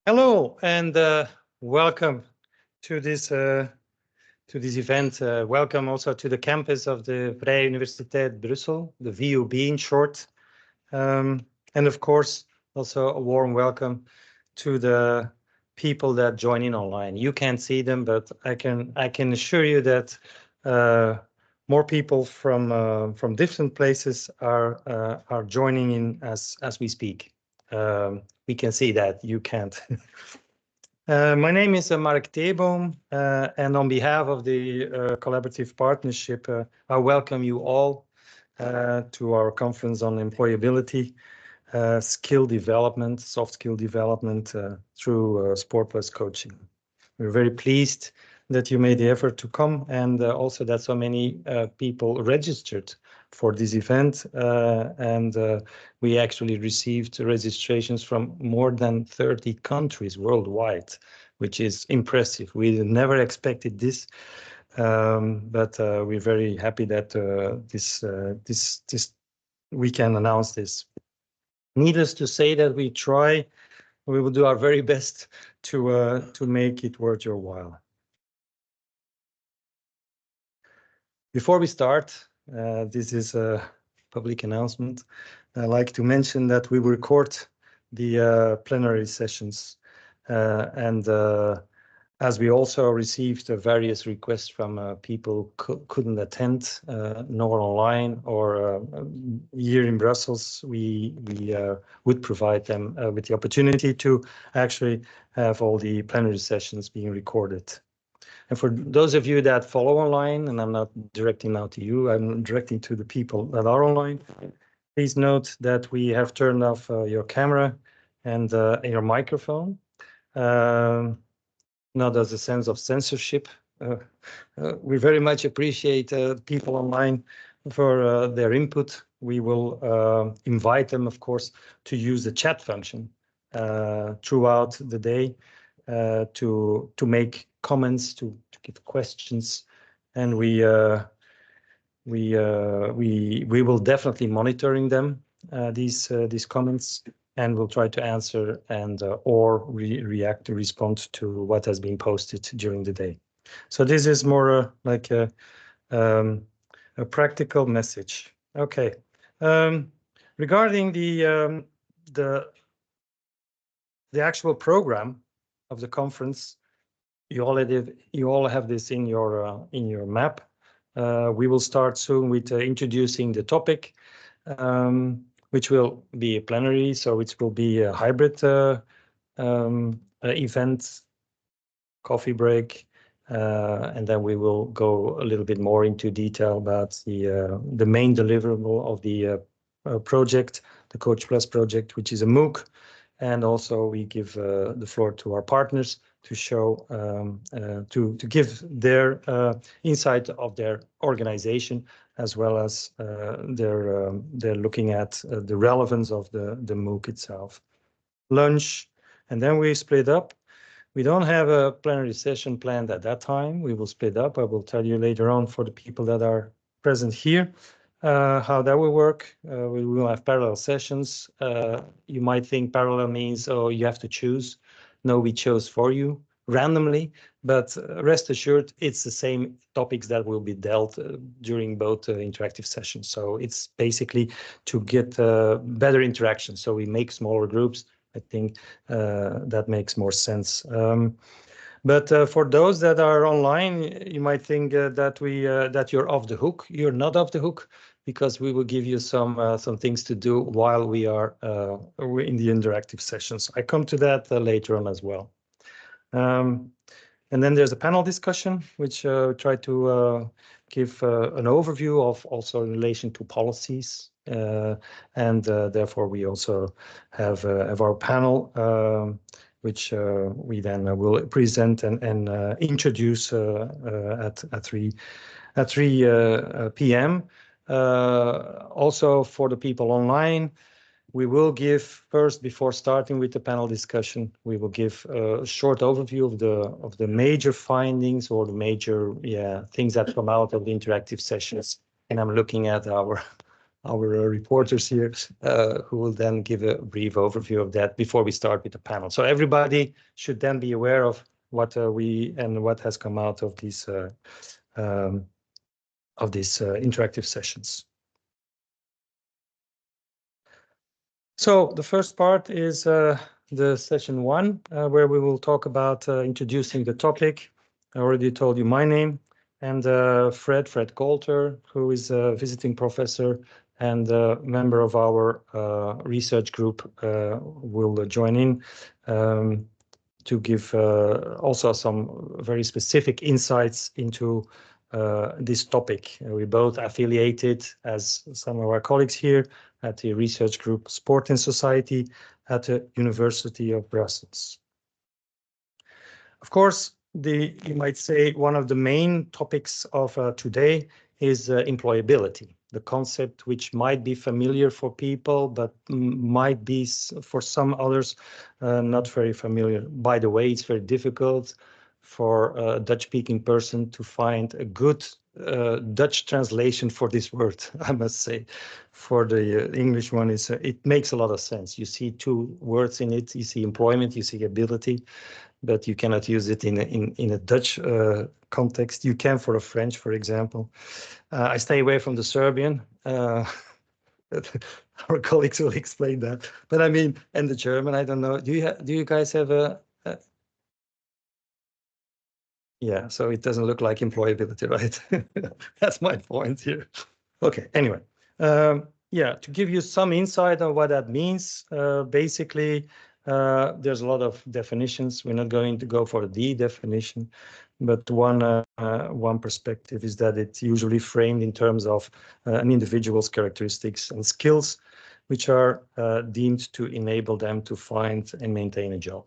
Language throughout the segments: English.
Hello and welcome to this event. Welcome also to the campus of the Vrije Universiteit Brussel, the VUB in short. And of course, also a warm welcome to the people that join in online. You can't see them, but I can assure you that more people from different places are joining in as we speak. We can see that, you can't. My name is Mark Theeboom, and on behalf of the Collaborative Partnership, I welcome you all to our conference on employability, skill development, soft skill development through Sport Plus coaching. We're very pleased that you made the effort to come, and also that so many people registered for this event, and we actually received registrations from more than 30 countries worldwide, which is impressive. We never expected this, but we're very happy that this we can announce this. Needless to say that we will do our very best to make it worth your while. Before we start, this is a public announcement. I'd like to mention that we will record the plenary sessions, and as we also received various requests from people couldn't attend, nor online or here in Brussels, we would provide them with the opportunity to actually have all the plenary sessions being recorded. And for those of you that follow online, and I'm not directing now to you, I'm directing to the people that are online, please note that we have turned off your camera and your microphone. Not as a sense of censorship. We very much appreciate people online for their input. We will invite them, of course, to use the chat function throughout the day to make comments, to give questions, and we will definitely monitoring them, these comments, and we'll try to answer and or react to respond to what has been posted during the day. So this is more like a practical message. Okay. Regarding the actual program of the conference, you all have this in your map. We will start soon with introducing the topic, which will be a plenary, so it will be a hybrid event, coffee break, and then we will go a little bit more into detail about the main deliverable of the project, the Coach Plus project, which is a MOOC, and also we give the floor to our partners to show, to give their insight of their organization, as well as they're looking at the relevance of the MOOC itself. Lunch, and then we split up. We don't have a plenary session planned at that time. We will split up. I will tell you later on for the people that are present here how that will work. We will have parallel sessions. You might think parallel means, oh, you have to choose. No, we chose for you randomly, but rest assured, it's the same topics that will be dealt during both interactive sessions. So it's basically to get better interaction. So we make smaller groups. I think that makes more sense. But for those that are online, you might think that you're off the hook. You're not off the hook, because we will give you some things to do while we are in the interactive sessions. I come to that later on as well. And then there's a panel discussion, which try to give an overview of also in relation to policies. And therefore, we also have our panel, which we then will present and introduce at 3 p.m. Also, for the people online, we will give first, before starting with the panel discussion, we will give a short overview of the major findings or the major things that come out of the interactive sessions. And I'm looking at our our reporters here, who will then give a brief overview of that before we start with the panel. So everybody should then be aware of what what has come out of these interactive sessions. So the first part is the session 1, where we will talk about introducing the topic. I already told you my name, and Fred Coulter, who is a visiting professor and a member of our research group, will join in to give also some very specific insights into this topic. We both affiliated, as some of our colleagues here, at the research group Sport and Society at the University of Brussels. Of course, you might say one of the main topics of today is employability, the concept which might be familiar for people, but might be for some others not very familiar. By the way, it's very difficult for a Dutch-speaking person to find a good Dutch translation for this word, I must say. For the English one, it makes a lot of sense. You see two words in it. You see employment, you see ability, but you cannot use it in a Dutch context. You can for a French, for example. I stay away from the Serbian. Our colleagues will explain that. But I mean, and the German, I don't know. Do you guys have a yeah, so it doesn't look like employability, right? That's my point here. Okay, anyway. Yeah, to give you some insight on what that means, basically, there's a lot of definitions. We're not going to go for the definition, but one perspective is that it's usually framed in terms of an individual's characteristics and skills, which are deemed to enable them to find and maintain a job,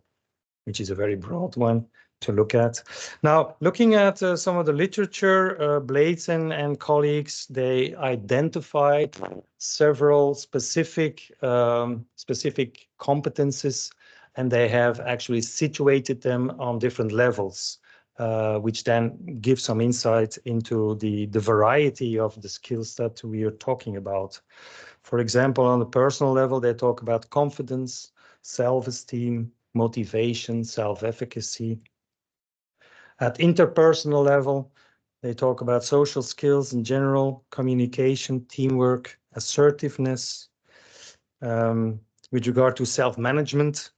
which is a very broad one to look at. Now, looking at some of the literature, Blades and colleagues, they identified several specific competences, and they have actually situated them on different levels, which then give some insight into the variety of the skills that we are talking about. For example, on the personal level, they talk about confidence, self-esteem, motivation, self-efficacy. At interpersonal level, they talk about social skills in general, communication, teamwork, assertiveness. With regard to self-management,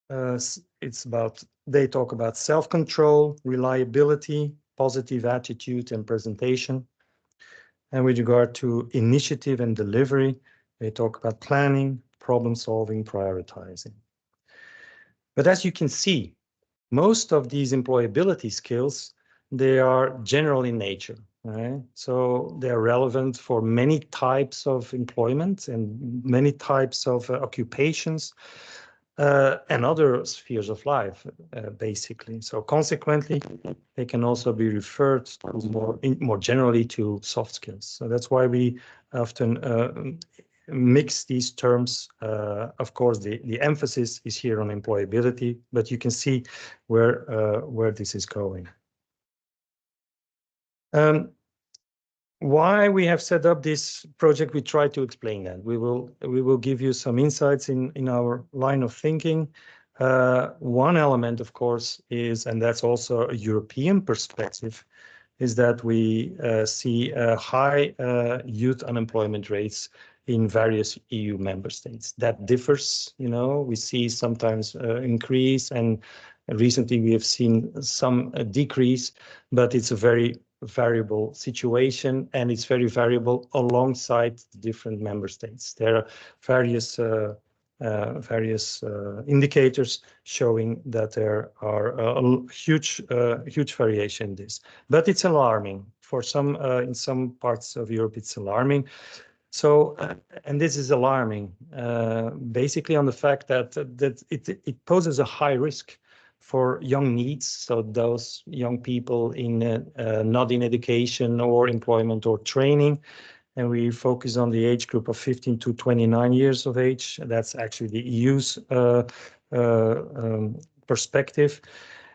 they talk about self-control, reliability, positive attitude, and presentation. And with regard to initiative and delivery, they talk about planning, problem-solving, prioritizing. But as you can see, most of these employability skills, they are general in nature, right? So they're relevant for many types of employment and many types of occupations and other spheres of life, basically. So consequently, they can also be referred to more generally to soft skills. So that's why we often mix these terms. Of course, the emphasis is here on employability, but you can see where this is going. Why we have set up this project, we try to explain that. We will give you some insights in our line of thinking. One element, of course, is, and that's also a European perspective, is that we see high youth unemployment rates in various EU member states. That differs, we see sometimes increase, and recently we have seen some decrease, but it's a very variable situation, and it's very variable alongside different member states. There are various indicators showing that there are a huge variation in this, but it's alarming for some. In some parts of Europe, it's alarming. So, and this is alarming, basically on the fact that it poses a high risk for young NEETs, so those young people not in education or employment or training. And we focus on the age group of 15 to 29 years of age. That's actually the EU's perspective,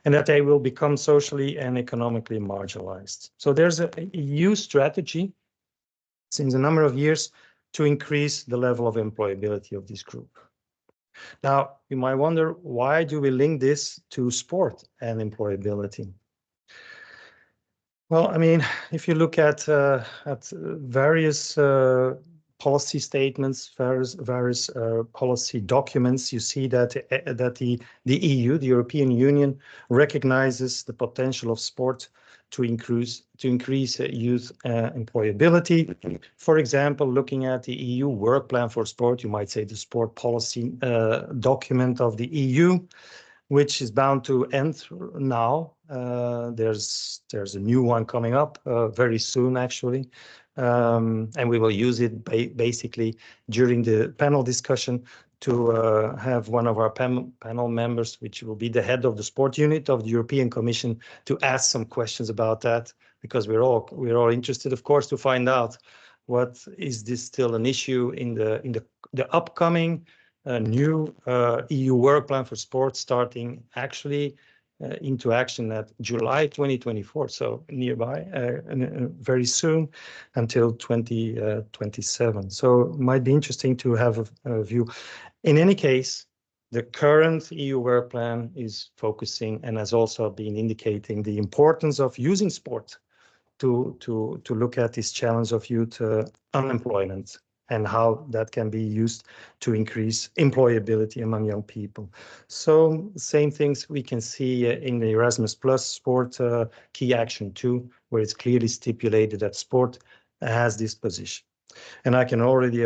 and that they will become socially and economically marginalized. So there's a EU strategy since a number of years to increase the level of employability of this group. Now, you might wonder, why do we link this to sport and employability? Well, I mean, if you look at various policy statements, various policy documents, you see that the EU, the European Union, recognizes the potential of sport to increase youth employability. For example, looking at the EU work plan for sport, you might say the sport policy document of the EU, which is bound to end now. There's a new one coming up very soon, actually. And we will use it basically during the panel discussion to have one of our panel members, which will be the head of the sport unit of the European Commission, to ask some questions about that, because we're all interested, of course, to find out what is this still an issue in the upcoming new EU work plan for sport, starting actually into action at July 2024, so nearby, very soon, until 2027. So it might be interesting to have a view. In any case, the current EU work plan is focusing and has also been indicating the importance of using sport to look at this challenge of youth unemployment and how that can be used to increase employability among young people. So same things we can see in the Erasmus Plus Sport Key Action 2, where it's clearly stipulated that sport has this position. And I can already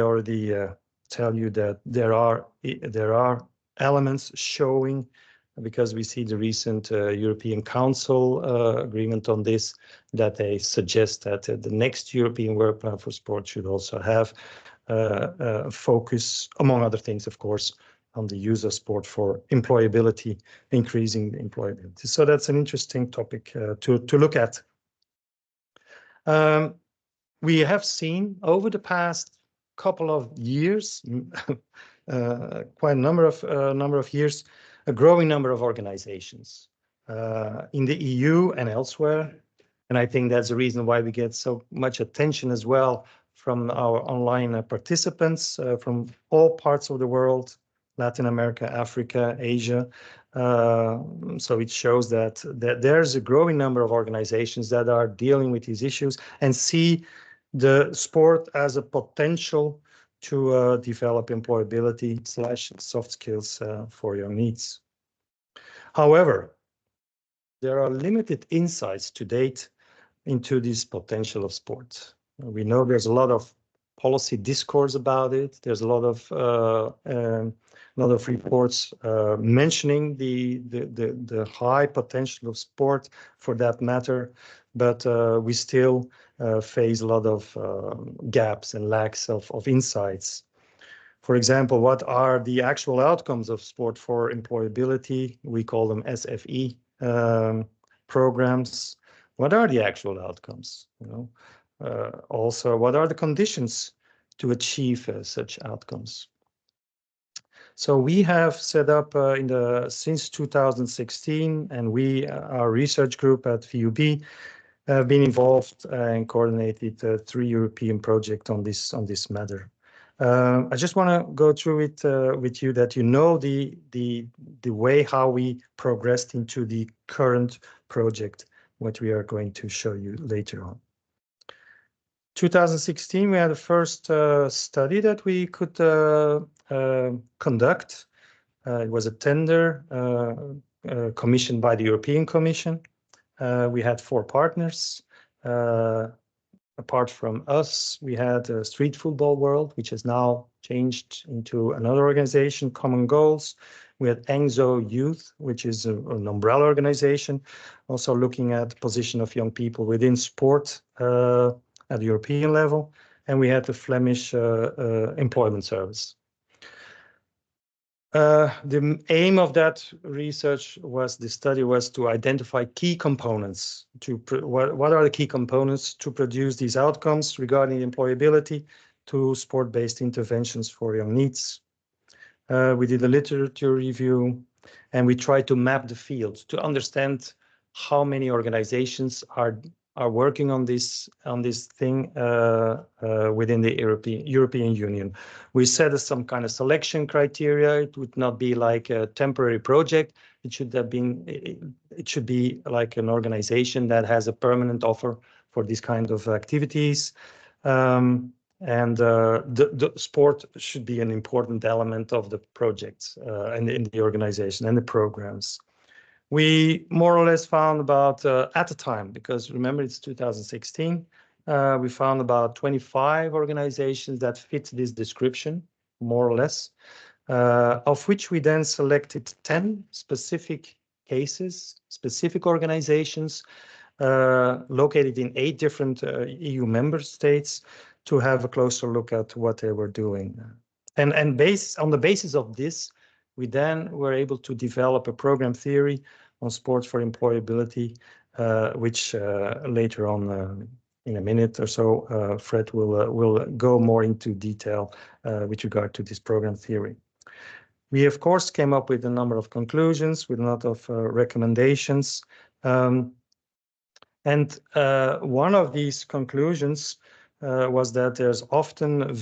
tell you that there are elements showing, because we see the recent European Council agreement on this, that they suggest that the next European work plan for sport should also have focus, among other things, of course, on the use of sport for employability, increasing employability. So that's an interesting topic to look at. We have seen over the past couple of years, quite a number of years, a growing number of organizations in the EU and elsewhere. And I think that's the reason why we get so much attention as well from our online participants from all parts of the world, Latin America, Africa, Asia. So it shows that there's a growing number of organizations that are dealing with these issues and see the sport as a potential to develop employability / soft skills for young needs. However, there are limited insights to date into this potential of sport. We know there's a lot of policy discourse about it. There's a lot of reports mentioning the high potential of sport for that matter, but we still face a lot of gaps and lacks of insights. For example, what are the actual outcomes of sport for employability? We call them SFE programs. What are the actual outcomes? Also, what are the conditions to achieve such outcomes? So we have set up since 2016, and our research group at VUB have been involved and coordinated 3 European projects on this matter. I just want to go through it with you, that you know the way how we progressed into the current project, what we are going to show you later on. 2016, we had the first study that we could conduct. It was a tender commissioned by the European Commission. We had 4 partners. Apart from us, we had Street Football World, which has now changed into another organization, Common Goals. We had ENGZO Youth, which is an umbrella organization, also looking at the position of young people within sport at the European level. And we had the Flemish Employment Service. The aim of that research the study was to identify key components. What are the key components to produce these outcomes regarding employability to sport-based interventions for young needs? We did a literature review, and we tried to map the field to understand how many organizations are are working on this thing within the European Union. We set some kind of selection criteria. It would not be like a temporary project. It should have been. It should be like an organization that has a permanent offer for these kind of activities. And the sport should be an important element of the projects and in the organization and the programs. We more or less found about, at the time, because remember it's 2016, we found about 25 organizations that fit this description, more or less, of which we then selected 10 specific cases, specific organizations located in 8 different EU member states to have a closer look at what they were doing. And on the basis of this, we then were able to develop a program theory on sports for employability, which later on in a minute or so, Fred will go more into detail with regard to this program theory. We, of course, came up with a number of conclusions with a lot of recommendations. And one of these conclusions was that there are often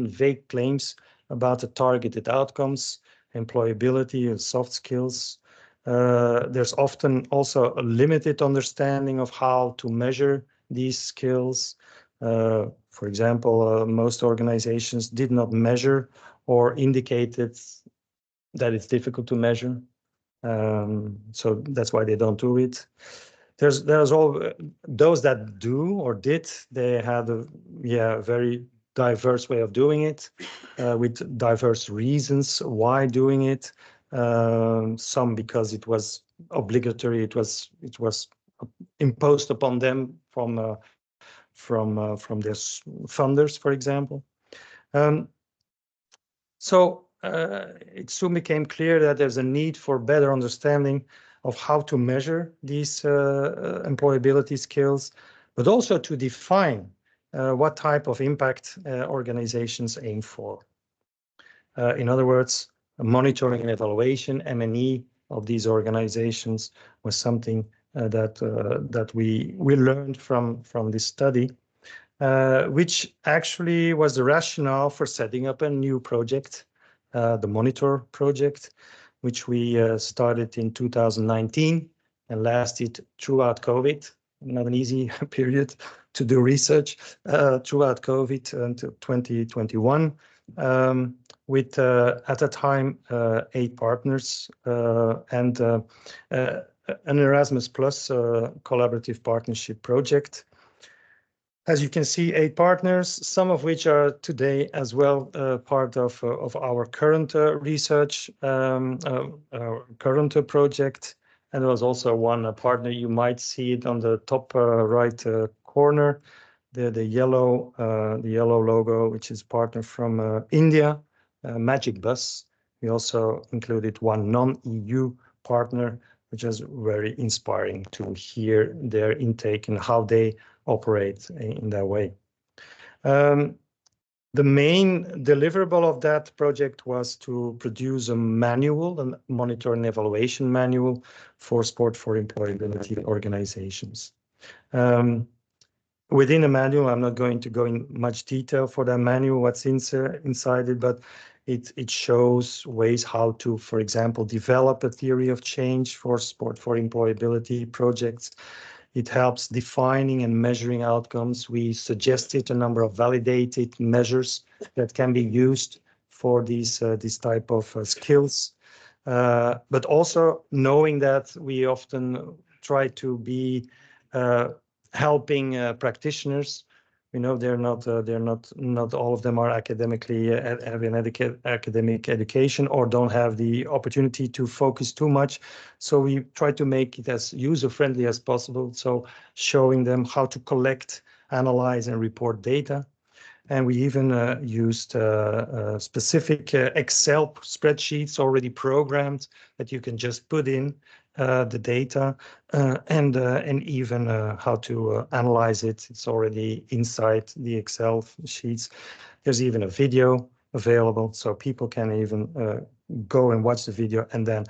vague claims about the targeted outcomes, employability and soft skills. There's often also a limited understanding of how to measure these skills. For example, most organizations did not measure or indicated that it's difficult to measure. So that's why they don't do it. There's all those that do or did, they had a very diverse way of doing it with diverse reasons why doing it. Some because it was obligatory, it was imposed upon them from their funders, for example. So it soon became clear that there's a need for better understanding of how to measure these employability skills, but also to define what type of impact organizations aim for. In other words, monitoring and evaluation, M&E, of these organizations was something that we learned from this study, which actually was the rationale for setting up a new project, the Monitor project, which we started in 2019 and lasted throughout COVID. Not an easy period to do research throughout COVID until 2021, with at the time 8 partners and an Erasmus Plus collaborative partnership project. As you can see, 8 partners, some of which are today as well part of our current research, current project. And there was also one partner, you might see it on the top right corner, the yellow logo, which is partner from India, Magic Bus. We also included one non-EU partner, which is very inspiring to hear their intake and how they operate in that way. The main deliverable of that project was to produce a manual, a monitor and evaluation manual for sport for employability organizations. Within a manual, I'm not going to go in much detail for that manual, what's inside it, but it shows ways how to, for example, develop a theory of change for sport for employability projects. It helps defining and measuring outcomes. We suggested a number of validated measures that can be used for these this type of skills, but also knowing that we often try to be helping practitioners. We know not all of them are academically have an academic education or don't have the opportunity to focus too much. So we try to make it as user-friendly as possible. So showing them how to collect, analyze, and report data. And we even used specific Excel spreadsheets already programmed that you can just put in the data and even how to analyze it. It's already inside the Excel sheets. There's even a video available, so people can even go and watch the video. And then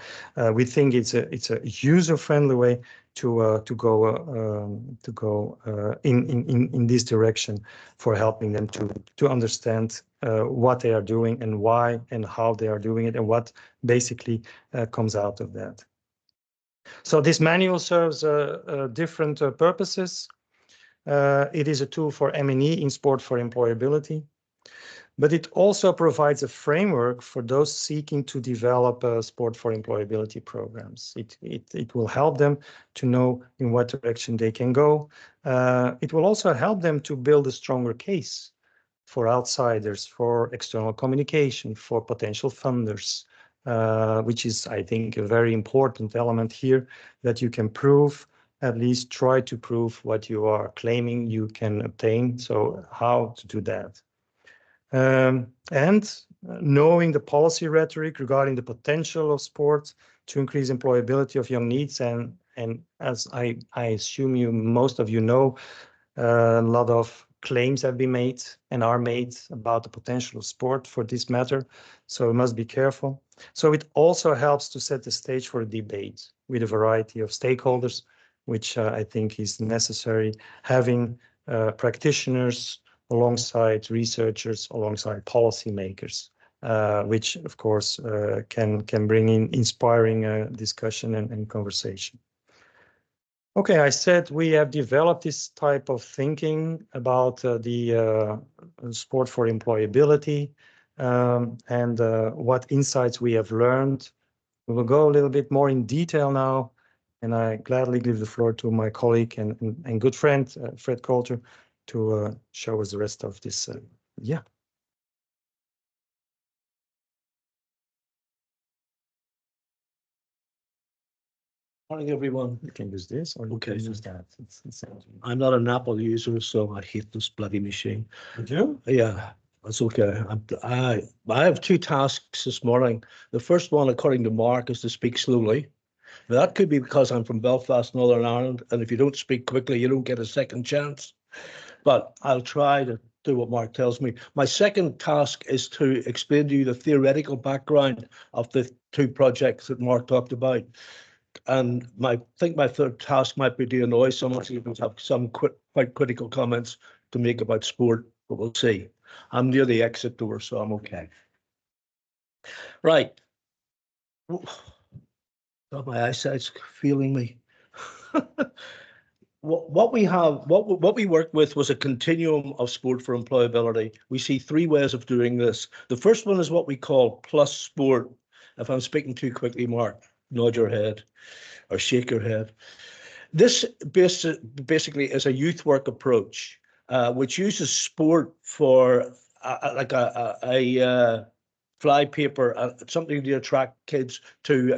we think it's a user-friendly way to go in this direction for helping them to understand what they are doing and why and how they are doing it and what basically comes out of that. So this manual serves different purposes. It is a tool for M&E in sport for employability, but it also provides a framework for those seeking to develop sport for employability programs. It will help them to know in what direction they can go. It will also help them to build a stronger case for outsiders, for external communication, for potential funders, which is, I think, a very important element here, that you can prove, at least try to prove what you are claiming you can obtain. So how to do that? And knowing the policy rhetoric regarding the potential of sports to increase employability of young NEETs, and as I assume most of you know, a lot of claims have been made and are made about the potential of sport for this matter, so we must be careful. So it also helps to set the stage for a debate with a variety of stakeholders, which I think is necessary, having practitioners alongside researchers, alongside policymakers, which of course can bring in inspiring discussion and conversation. Okay, I said we have developed this type of thinking about the sport for employability and what insights we have learned. We will go a little bit more in detail now, and I gladly give the floor to my colleague and good friend, Fred Coulter, to show us the rest of this. Yeah. Morning, everyone. You can use this or you Okay. can use that. I'm not an Apple user, so I hate this bloody machine. You do? Yeah, that's okay. I have two tasks this morning. The first one, according to Mark, is to speak slowly. Now, that could be because I'm from Belfast, Northern Ireland, and if you don't speak quickly, you don't get a second chance. But I'll try to do what Mark tells me. My second task is to explain to you the theoretical background of the two projects that Mark talked about. And I think my third task might be to annoy someone, so you can have some quite critical comments to make about sport, but we'll see. I'm near the exit door, so I'm okay. Right. God, my eyesight's failing me. What we worked with was a continuum of sport for employability. We see three ways of doing this. The first one is what we call plus sport. If I'm speaking too quickly, Mark, nod your head or shake your head. This basically is a youth work approach, which uses sport for like a fly paper, something to attract kids to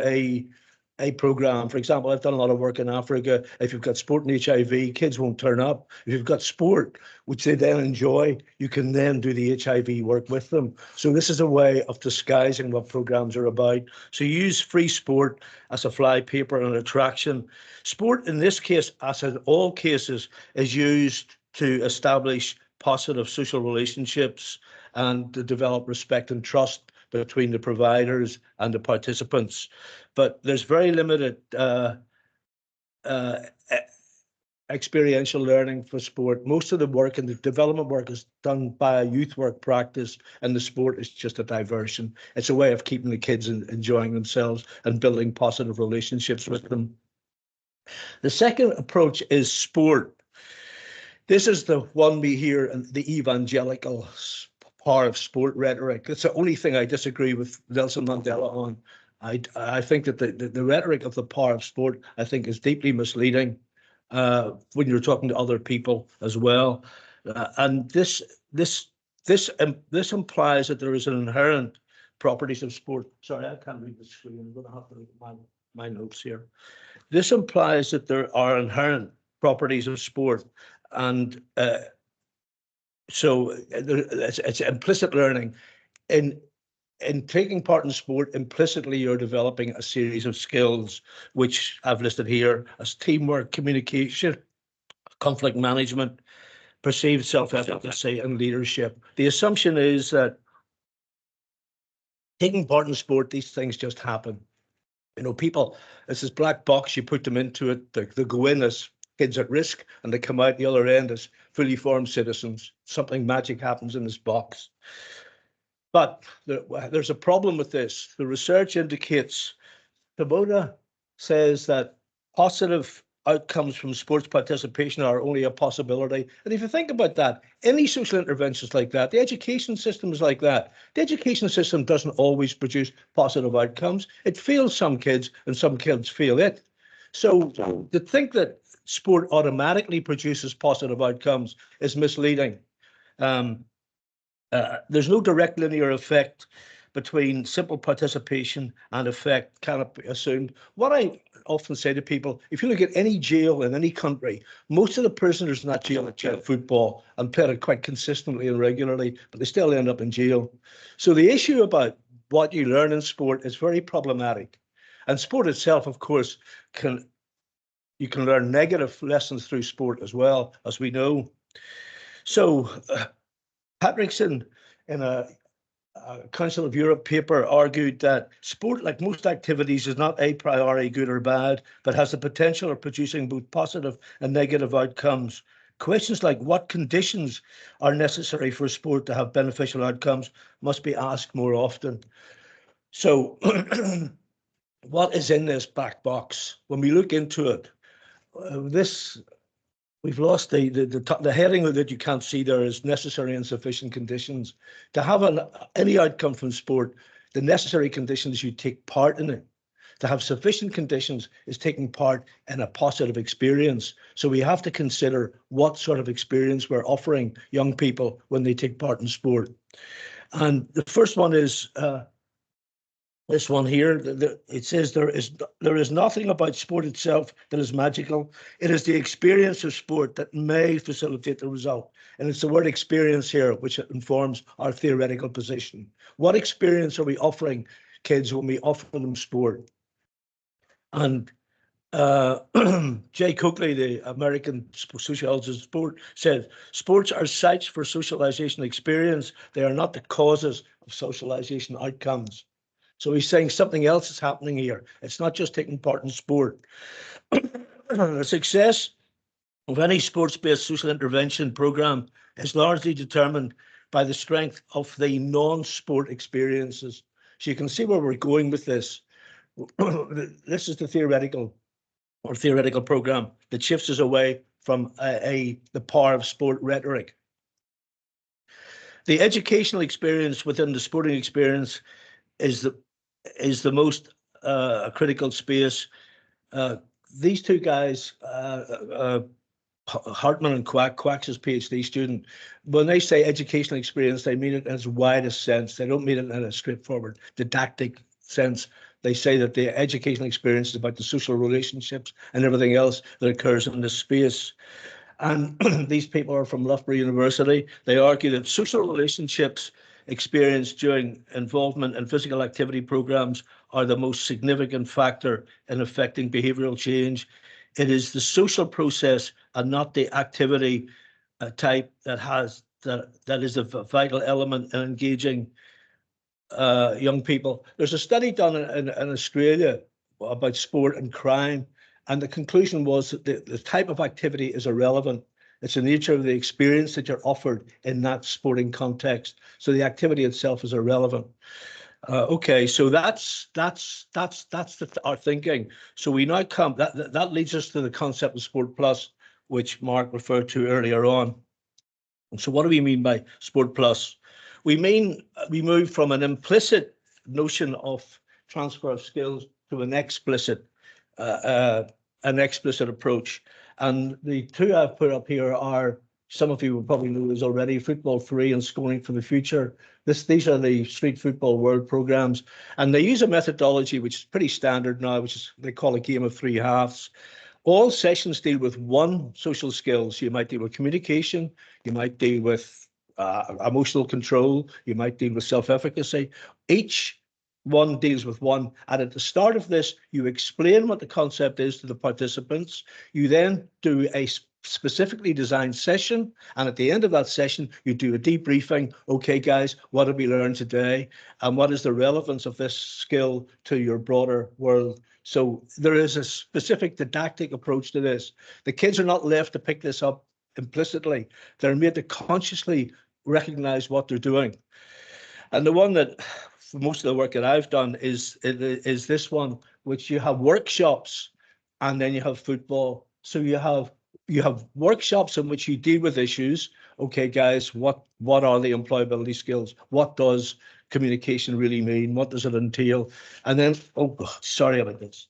a program. For example, I've done a lot of work in Africa. If you've got sport and HIV, kids won't turn up. If you've got sport, which they then enjoy, you can then do the HIV work with them. So this is a way of disguising what programs are about. So you use free sport as a fly paper and an attraction. Sport in this case, as in all cases, is used to establish positive social relationships and to develop respect and trust between the providers and the participants. But there's very limited experiential learning for sport. Most of the work and the development work is done by a youth work practice, and the sport is just a diversion. It's a way of keeping the kids enjoying themselves and building positive relationships with them. The second approach is sport. This is the one we hear in the evangelical power of sport rhetoric. It's the only thing I disagree with Nelson Mandela on. I think that the rhetoric of the power of sport, I think, is deeply misleading when you're talking to other people as well. And this implies that there is an inherent properties of sport. Sorry, I can't read the screen. I'm going to have to read my notes here. This implies that there are inherent properties of sport, and so it's implicit learning. In taking part in sport, implicitly you're developing a series of skills, which I've listed here as teamwork, communication, conflict management, perceived self-efficacy, and leadership. The assumption is that taking part in sport, these things just happen. You know, people, it's this black box, you put them into it, they go in as kids at risk, and they come out the other end as fully formed citizens. Something magic happens in this box. But there's a problem with this. The research indicates, Kubota says that positive outcomes from sports participation are only a possibility. And if you think about that, any social interventions like that, the education system is like that. The education system doesn't always produce positive outcomes. It fails some kids and some kids fail it. So to think that sport automatically produces positive outcomes is misleading. There's no direct linear effect between simple participation and effect cannot be assumed. What I often say to people, if you look at any jail in any country, most of the prisoners in that jail have played football and played it quite consistently and regularly, but they still end up in jail. So the issue about what you learn in sport is very problematic. And sport itself, of course, you can learn negative lessons through sport as well, as we know. So Patrickson, in a Council of Europe paper, argued that sport, like most activities, is not a priori good or bad, but has the potential of producing both positive and negative outcomes. Questions like what conditions are necessary for sport to have beneficial outcomes must be asked more often. So what is in this black box? When we look into it, we've lost the heading that you can't see there is necessary and sufficient conditions. To have any outcome from sport, the necessary conditions you take part in it. To have sufficient conditions is taking part in a positive experience. So we have to consider what sort of experience we're offering young people when they take part in sport. And the first one is this one here. It says there is nothing about sport itself that is magical. It is the experience of sport that may facilitate the result. And it's the word experience here which informs our theoretical position. What experience are we offering kids when we offer them sport? And Jay Coakley, the American sociologist of sport, said, sports are sites for socialization experience. They are not the causes of socialization outcomes. So he's saying something else is happening here. It's not just taking part in sport. The success of any sports-based social intervention program is largely determined by the strength of the non-sport experiences. So you can see where we're going with this. This is the theoretical program that shifts us away from the power of sport rhetoric. The educational experience within the sporting experience is the most critical space. These two guys, Hartman and Quack's his PhD student, when they say educational experience, they mean it in its widest sense. They don't mean it in a straightforward didactic sense. They say that the educational experience is about the social relationships and everything else that occurs in this space. And these people are from Loughborough University. They argue that social relationships experienced during involvement in physical activity programs are the most significant factor in affecting behavioral change. It is the social process and not the activity type that is a vital element in engaging young people. There's a study done in Australia about sport and crime, and the conclusion was that the type of activity is irrelevant. It's the nature of the experience that you're offered in that sporting context. So the activity itself is irrelevant. Okay, so that's our thinking. So we now come, that leads us to the concept of Sport Plus, which Mark referred to earlier on. And so what do we mean by Sport Plus? We mean we move from an implicit notion of transfer of skills to an explicit approach. And the two I've put up here are, some of you will probably know this already, Football 3 and Scoring for the Future. These are the Street Football World programs, and they use a methodology which is pretty standard now, which is they call a game of three halves. All sessions deal with one social skills. You might deal with communication, you might deal with emotional control, you might deal with self-efficacy. Each one deals with one, and at the start of this, you explain what the concept is to the participants. You then do a specifically designed session, and at the end of that session, you do a debriefing. Okay, guys, what did we learn today? And what is the relevance of this skill to your broader world? So there is a specific didactic approach to this. The kids are not left to pick this up implicitly. They're made to consciously recognize what they're doing. And the one that, for most of the work that I've done, is this one, which you have workshops and then you have football. So you have workshops in which you deal with issues. Okay, guys, what are the employability skills? What does communication really mean? What does it entail? And then, oh, sorry about this.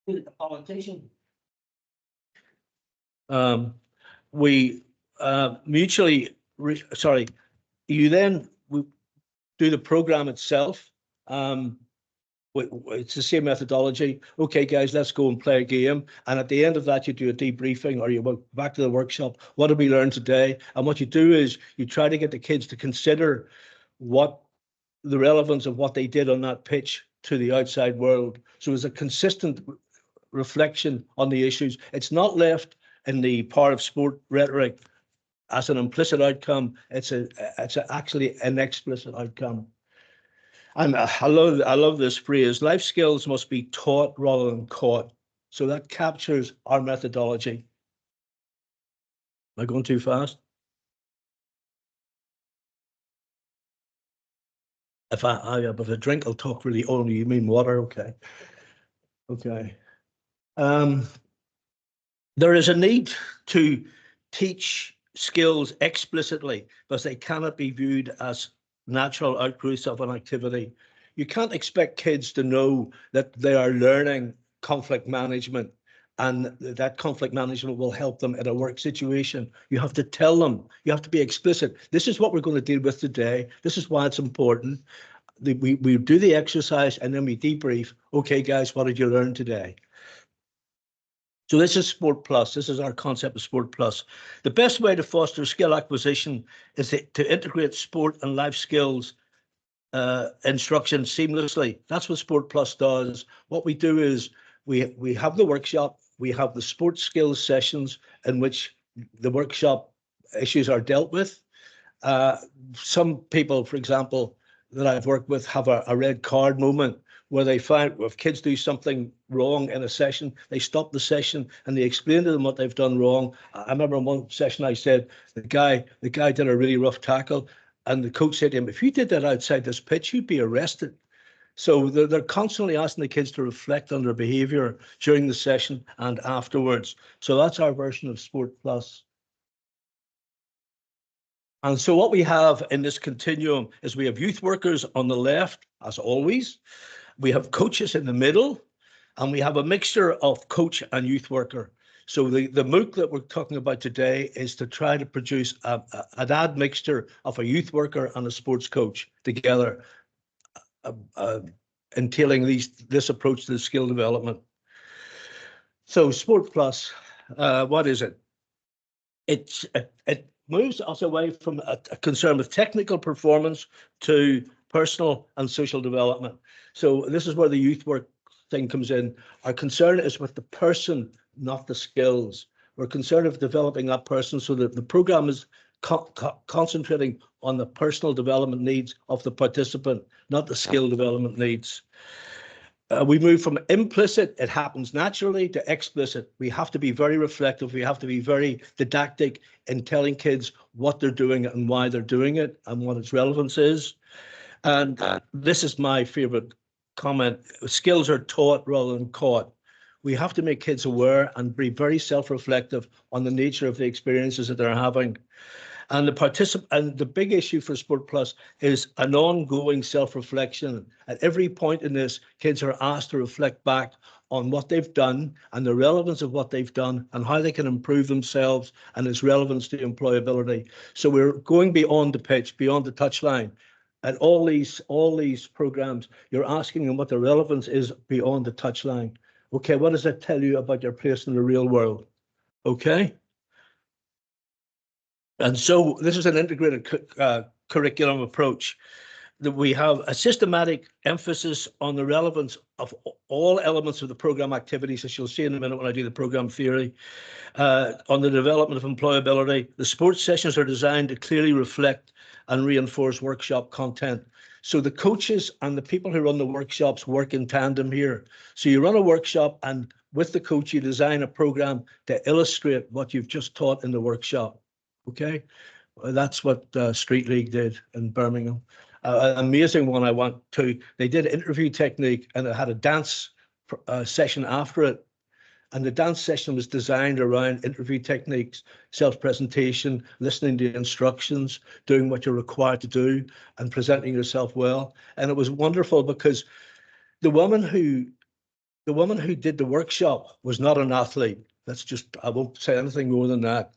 The politician. We mutually, sorry, you then do the program itself. It's the same methodology. Okay, guys, let's go and play a game. And at the end of that, you do a debriefing, or you go back to the workshop. What did we learn today? And what you do is you try to get the kids to consider what the relevance of what they did on that pitch to the outside world. So it's a consistent reflection on the issues. It's not left in the part of sport rhetoric as an implicit outcome. It's actually an explicit outcome. And I love this phrase: life skills must be taught rather than caught. So that captures our methodology. Am I going too fast? If I have a drink, I'll talk really. Oh, you mean water? Okay. Okay. There is a need to teach skills explicitly, because they cannot be viewed as natural outgrowths of an activity. You can't expect kids to know that they are learning conflict management and that conflict management will help them in a work situation. You have to tell them, you have to be explicit. This is what we're going to deal with today. This is why it's important. We do the exercise and then we debrief. Okay, guys, what did you learn today? So this is Sport Plus. This is our concept of Sport Plus. The best way to foster skill acquisition is to integrate sport and life skills instruction seamlessly. That's what Sport Plus does. What we do is we have the workshop, we have the sports skills sessions in which the workshop issues are dealt with. Some people, for example, that I've worked with have a red card moment where they find if kids do something wrong in a session, they stop the session and they explain to them what they've done wrong. I remember in one session I said the guy did a really rough tackle, and the coach said to him, if you did that outside this pitch, you'd be arrested. So they're constantly asking the kids to reflect on their behavior during the session and afterwards. So that's our version of Sport Plus. And so what we have in this continuum is we have youth workers on the left, as always. We have coaches in the middle, and we have a mixture of coach and youth worker. So the MOOC that we're talking about today is to try to produce an admixture of a youth worker and a sports coach together, entailing this approach to the skill development. So Sport Plus, what is it? It moves us away from a concern with technical performance to personal and social development. So this is where the youth work thing comes in. Our concern is with the person, not the skills. We're concerned with developing that person so that the program is concentrating on the personal development needs of the participant, not the skill development needs. We move from implicit, it happens naturally, to explicit. We have to be very reflective. We have to be very didactic in telling kids what they're doing and why they're doing it and what its relevance is. And this is my favorite comment. Skills are taught rather than caught. We have to make kids aware and be very self-reflective on the nature of the experiences that they're having. And the big issue for Sport Plus is an ongoing self-reflection. At every point in this, kids are asked to reflect back on what they've done and the relevance of what they've done and how they can improve themselves and its relevance to employability. So we're going beyond the pitch, beyond the touchline. At all these programs, you're asking them what the relevance is beyond the touchline. Okay, what does that tell you about your place in the real world? Okay. And so this is an integrated curriculum approach. that we have a systematic emphasis on the relevance of all elements of the program activities, as you'll see in a minute when I do the program theory, on the development of employability. The sports sessions are designed to clearly reflect and reinforce workshop content. So the coaches and the people who run the workshops work in tandem here. So you run a workshop, and with the coach, you design a program to illustrate what you've just taught in the workshop. Okay, well, that's what Street League did in Birmingham. An amazing one I went to. They did interview technique, and it had a dance session after it. And the dance session was designed around interview techniques, self-presentation, listening to instructions, doing what you're required to do, and presenting yourself well. And it was wonderful because the woman who did the workshop was not an athlete. I won't say anything more than that.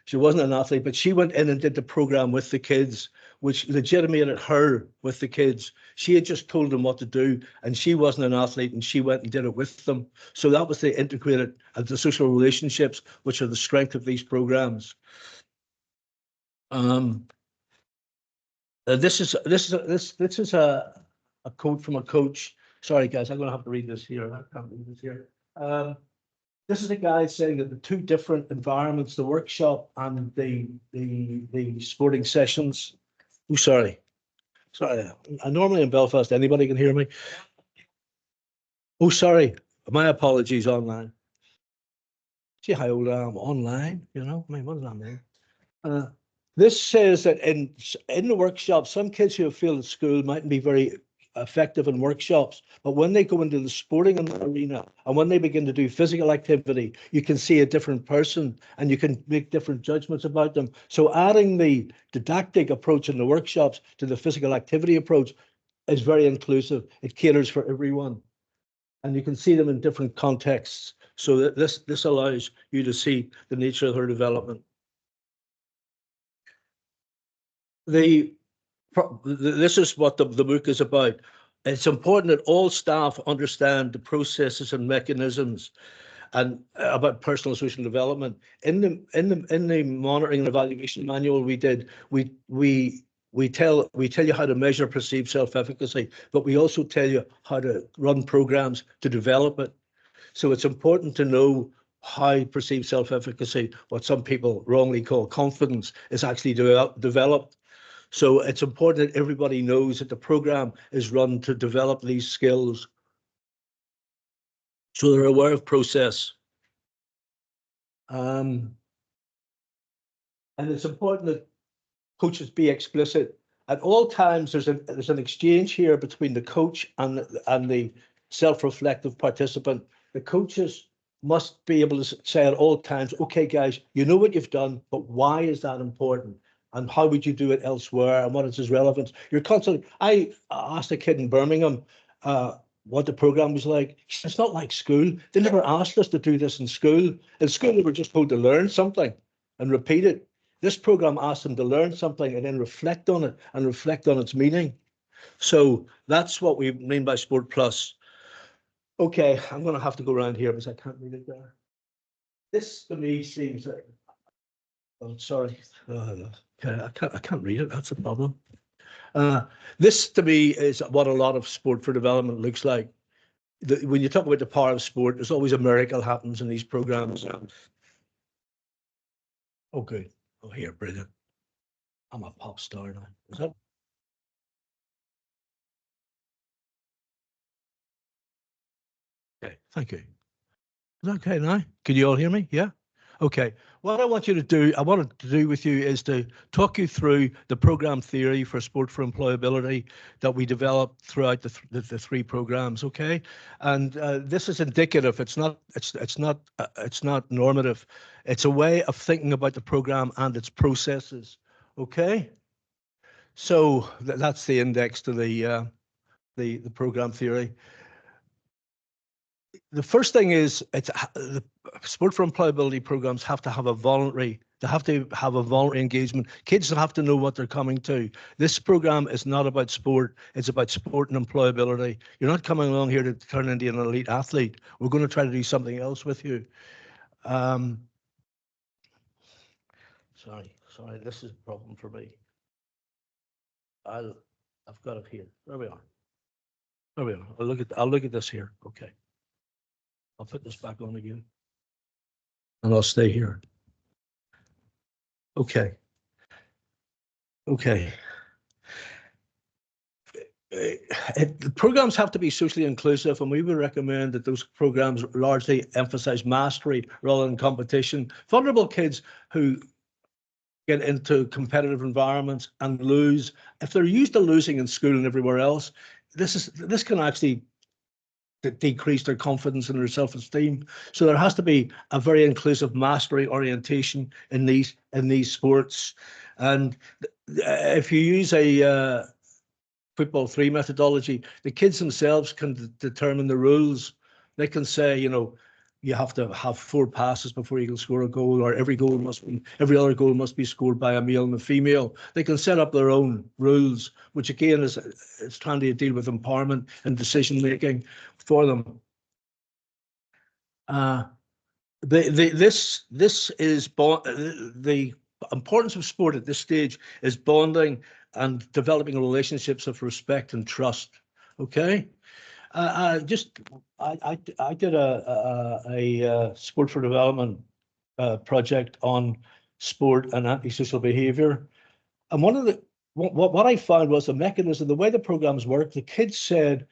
She wasn't an athlete, but she went in and did the program with the kids, which legitimated her with the kids. She had just told them what to do, and she wasn't an athlete, and she went and did it with them. So that was the integrated and the social relationships, which are the strength of these programs. This is a quote from a coach. Sorry, guys, I'm going to have to read this here. I can't read this here. This is a guy saying that the two different environments, the workshop and the sporting sessions. Oh, sorry. I'm normally in Belfast. Anybody can hear me? Oh, sorry. My apologies online. See how old I am online, you know? I mean, what does that mean? This says that in the workshop, some kids who feel at school mightn't be very effective in workshops, but when they go into the sporting arena and when they begin to do physical activity, you can see a different person and you can make different judgments about them. So adding the didactic approach in the workshops to the physical activity approach is very inclusive. It caters for everyone, and you can see them in different contexts. So that this allows you to see the nature of their development. This is what the MOOC is about. It's important that all staff understand the processes and mechanisms and about personal social development. In the monitoring and evaluation manual we did, we tell you how to measure perceived self-efficacy, but we also tell you how to run programs to develop it. So it's important to know how perceived self-efficacy, what some people wrongly call confidence, is actually developed. So it's important that everybody knows that the program is run to develop these skills, so they're aware of process. And it's important that coaches be explicit. At all times, there's an exchange here between the coach and the self-reflective participant. The coaches must be able to say at all times, okay, guys, you know what you've done, but why is that important? And how would you do it elsewhere? And what is its relevance? You're constantly. I asked a kid in Birmingham what the program was like. He said, it's not like school. They never asked us to do this in school. In school, they were just told to learn something and repeat it. This program asked them to learn something and then reflect on it and reflect on its meaning. So that's what we mean by Sport Plus. Okay, I'm going to have to go around here because I can't read it there. This to me seems like. Oh, sorry. I can't read it. That's a problem. This to me is what a lot of sport for development looks like. When you talk about the power of sport, there's always a miracle happens in these programs. Oh, good. Oh, here, brilliant. I'm a pop star now. Is that? Okay, thank you. Is that okay now? Can you all hear me? Yeah? Okay. What I wanted to do with you is to talk you through the program theory for sport for employability that we developed throughout the three programs. Okay, and this is indicative. It's not normative. It's a way of thinking about the program and its processes. Okay, so that's the index to the program theory. The first thing is the sport for employability programs have to have a voluntary. They have to have a voluntary engagement. Kids have to know what they're coming to. This program is not about sport. It's about sport and employability. You're not coming along here to turn into an elite athlete. We're going to try to do something else with you. Sorry, this is a problem for me. I've got it here. There we are. There we are. I'll look at this here. Okay. I'll put this back on again. And I'll stay here. Okay. Okay. The programs have to be socially inclusive, and we would recommend that those programs largely emphasize mastery rather than competition. Vulnerable kids who get into competitive environments and lose, if they're used to losing in school and everywhere else, this can actually decrease their confidence and their self-esteem. So there has to be a very inclusive mastery orientation in these sports. And if you use a football 3 methodology, the kids themselves can determine the rules. They can say, you know, you have to have 4 passes before you can score a goal, or every other goal must be scored by a male and a female. They can set up their own rules, which again is trying to deal with empowerment and decision making for them. This is the importance of sport at this stage is bonding and developing relationships of respect and trust. Okay. I did a sport for development project on sport and antisocial behavior, and what I found was the mechanism, the way the programs work. The kids said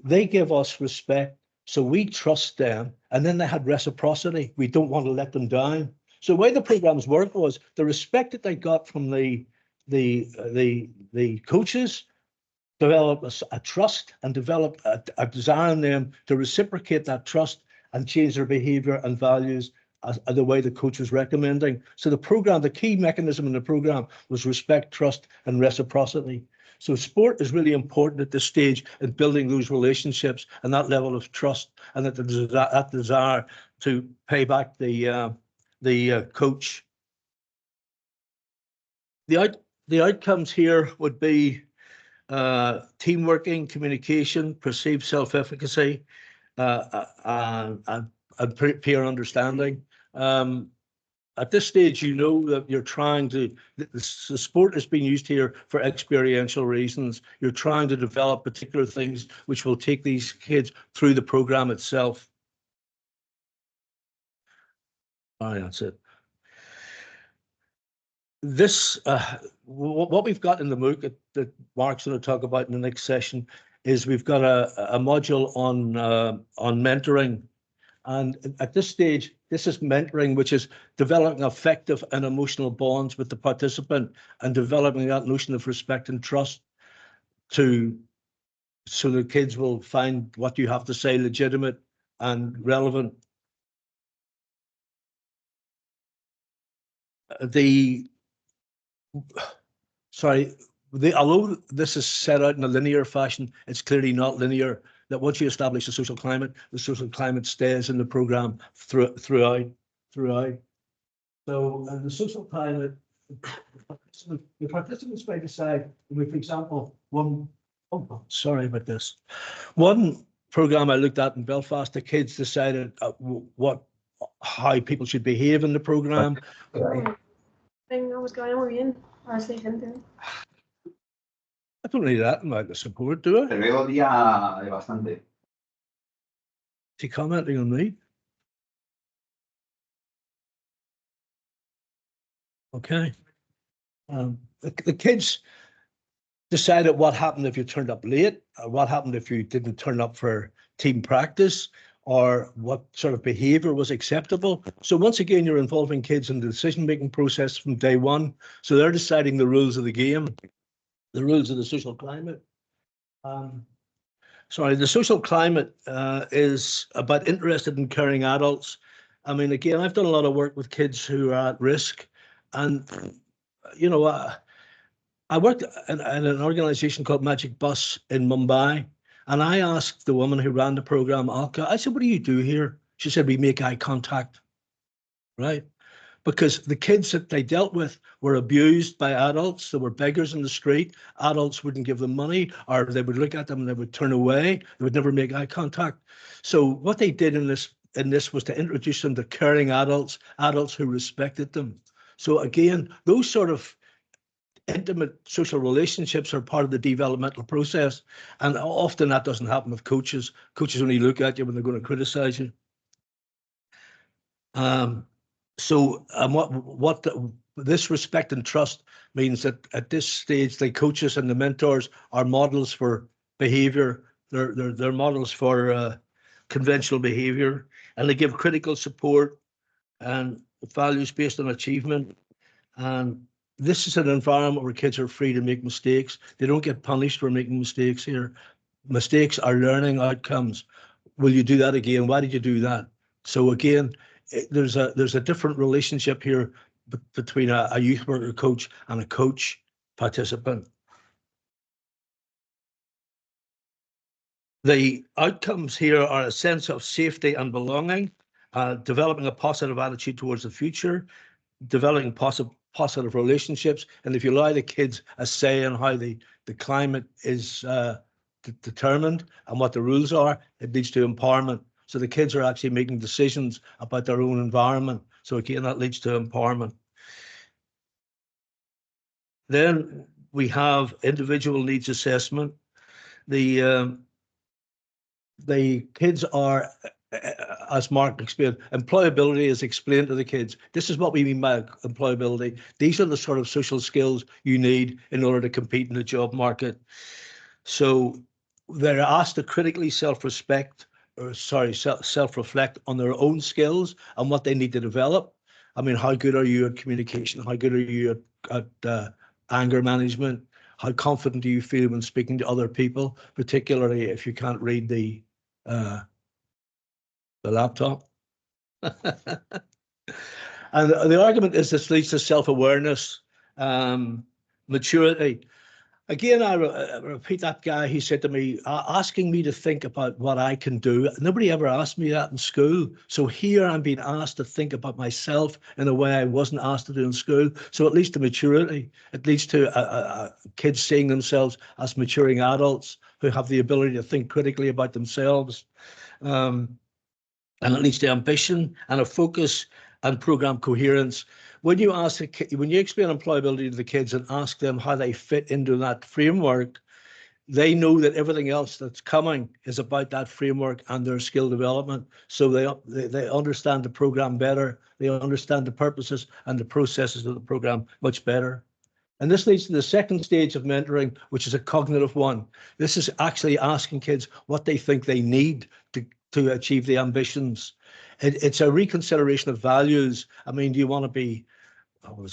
they give us respect, so we trust them, and then they had reciprocity. We don't want to let them down. So the way the programs work was the respect that they got from the coaches, develop a trust and develop a desire in them to reciprocate that trust and change their behavior and values as the way the coach was recommending. So the key mechanism in the program was respect, trust, and reciprocity. So sport is really important at this stage in building those relationships and that level of trust, and that desire to pay back the coach. The outcomes here would be team working, communication, perceived self-efficacy, and peer understanding. At this stage, you know that you're trying to, the sport is being used here for experiential reasons. You're trying to develop particular things which will take these kids through the program itself. All right, that's it. This, what we've got in the MOOC that Mark's going to talk about in the next session is we've got a module on mentoring. And at this stage, this is mentoring, which is developing effective and emotional bonds with the participant and developing that notion of respect and trust so the kids will find what you have to say legitimate and relevant. Although this is set out in a linear fashion, it's clearly not linear. That once you establish the social climate stays in the program throughout. So the social climate, the participants may decide, for example, one program I looked at in Belfast, the kids decided how people should behave in the program. I don't need that about the support, do I? Te veo día de bastante. Is he commenting on me? Okay. The kids decided what happened if you turned up late, or what happened if you didn't turn up for team practice, or what sort of behavior was acceptable. So once again, you're involving kids in the decision-making process from day one. So they're deciding the rules of the game, the rules of the social climate. The social climate is about interested and caring adults. I mean, again, I've done a lot of work with kids who are at risk. And, you know, I worked in an organization called Magic Bus in Mumbai. And I asked the woman who ran the program, Alka, I said, what do you do here? She said, we make eye contact, right? Because the kids that they dealt with were abused by adults. They were beggars in the street. Adults wouldn't give them money, or they would look at them and they would turn away. They would never make eye contact. So what they did in this was to introduce them to caring adults who respected them. So again, those sort of intimate social relationships are part of the developmental process, and often that doesn't happen with coaches. Coaches only look at you when they're going to criticize you. This respect and trust means that at this stage, the coaches and the mentors are models for behavior. They're models for conventional behavior, and they give critical support and values based on achievement. And this is an environment where kids are free to make mistakes. They don't get punished for making mistakes here. Mistakes are learning outcomes. Will you do that again? Why did you do that? So again, there's a different relationship here between a youth worker coach and a coach participant. The outcomes here are a sense of safety and belonging, developing a positive attitude towards the future, developing positive relationships, and if you allow the kids a say in how the climate is determined and what the rules are, it leads to empowerment. So the kids are actually making decisions about their own environment. So again, that leads to empowerment. Then we have individual needs assessment. The kids are, as Mark explained, employability is explained to the kids. This is what we mean by employability. These are the sort of social skills you need in order to compete in the job market. So they're asked to critically self-reflect on their own skills and what they need to develop. I mean, how good are you at communication? How good are you at anger management? How confident do you feel when speaking to other people, particularly if you can't read the laptop? And the argument is this leads to self-awareness, maturity. Again, I repeat that guy who said to me, asking me to think about what I can do. Nobody ever asked me that in school. So here I'm being asked to think about myself in a way I wasn't asked to do in school. So it leads to maturity. It leads to kids seeing themselves as maturing adults who have the ability to think critically about themselves. And it leads to ambition and a focus and program coherence. When you explain employability to the kids and ask them how they fit into that framework, they know that everything else that's coming is about that framework and their skill development. So they understand the program better. They understand the purposes and the processes of the program much better. And this leads to the second stage of mentoring, which is a cognitive one. This is actually asking kids what they think they need to achieve the ambitions. It's a reconsideration of values. I mean, do you want to be, I'll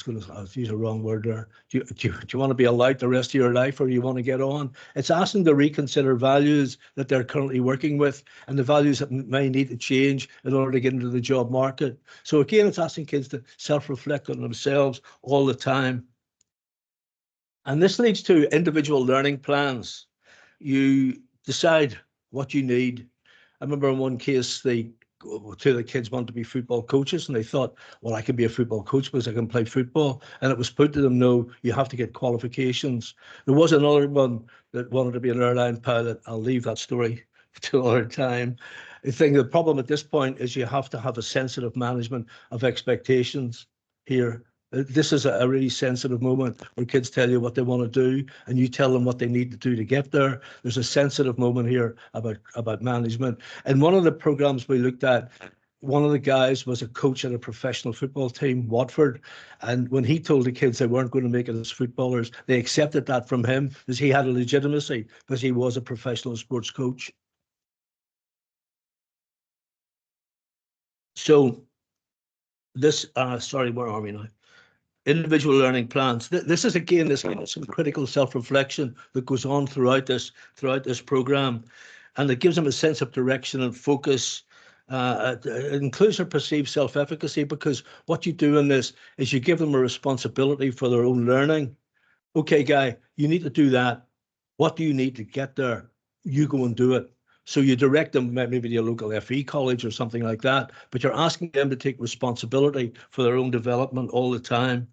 use a wrong word there. Do you want to be a light the rest of your life, or do you want to get on? It's asking to reconsider values that they're currently working with and the values that may need to change in order to get into the job market. So again, it's asking kids to self-reflect on themselves all the time. And this leads to individual learning plans. You decide what you need. I remember in one case, two of the kids wanted to be football coaches, and they thought, well, I can be a football coach because I can play football. And it was put to them, no, you have to get qualifications. There was another one that wanted to be an airline pilot. I'll leave that story to another time. I think the problem at this point is you have to have a sensitive management of expectations here. This is a really sensitive moment where kids tell you what they want to do and you tell them what they need to do to get there. There's a sensitive moment here about management. And one of the programs we looked at, one of the guys was a coach at a professional football team, Watford. And when he told the kids they weren't going to make it as footballers, they accepted that from him because he had a legitimacy because he was a professional sports coach. So this, sorry, where are we now? Individual learning plans. This is again this some critical self-reflection that goes on throughout this program, and it gives them a sense of direction and focus. It includes their perceived self-efficacy, because what you do in this is you give them a responsibility for their own learning. Okay, guy, you need to do that. What do you need to get there? You go and do it. So you direct them maybe to a local FE college or something like that, but you're asking them to take responsibility for their own development all the time.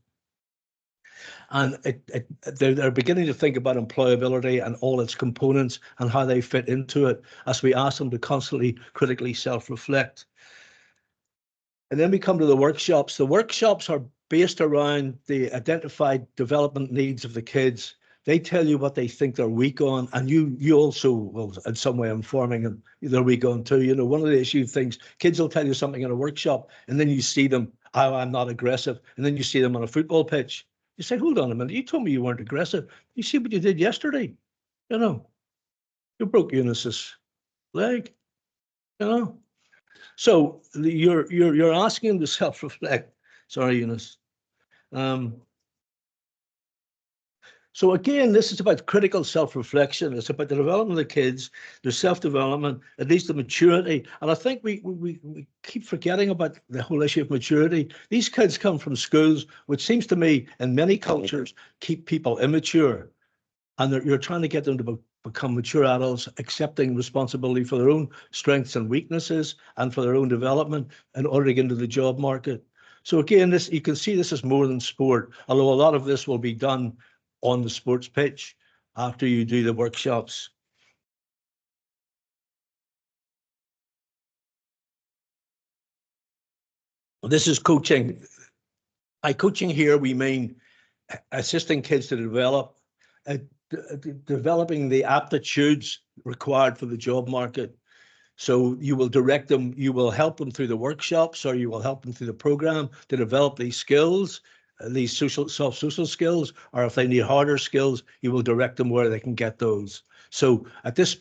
And they're beginning to think about employability and all its components and how they fit into it as we ask them to constantly critically self-reflect. And then we come to the workshops. The workshops are based around the identified development needs of the kids. They tell you what they think they're weak on, and you also will in some way informing them they're weak on too. You know, one of the issue things, kids will tell you something in a workshop, and then you see them, oh, I'm not aggressive, and then you see them on a football pitch. You say, hold on a minute, you told me you weren't aggressive. You see what you did yesterday. You know, you broke Eunice's leg. You know, so you're asking them to self-reflect. Sorry, Eunice. So again, this is about critical self-reflection. It's about the development of the kids, their self-development, at least the maturity. And I think we keep forgetting about the whole issue of maturity. These kids come from schools, which seems to me, in many cultures, keep people immature. And you're trying to get them to become mature adults, accepting responsibility for their own strengths and weaknesses and for their own development in order to get into the job market. So again, this, you can see this is more than sport, although a lot of this will be done on the sports pitch after you do the workshops. This is coaching. By coaching here, we mean assisting kids to develop, developing the aptitudes required for the job market. So you will direct them, you will help them through the workshops, or you will help them through the program to develop these skills, these soft social skills, or if they need harder skills, you will direct them where they can get those. So at this,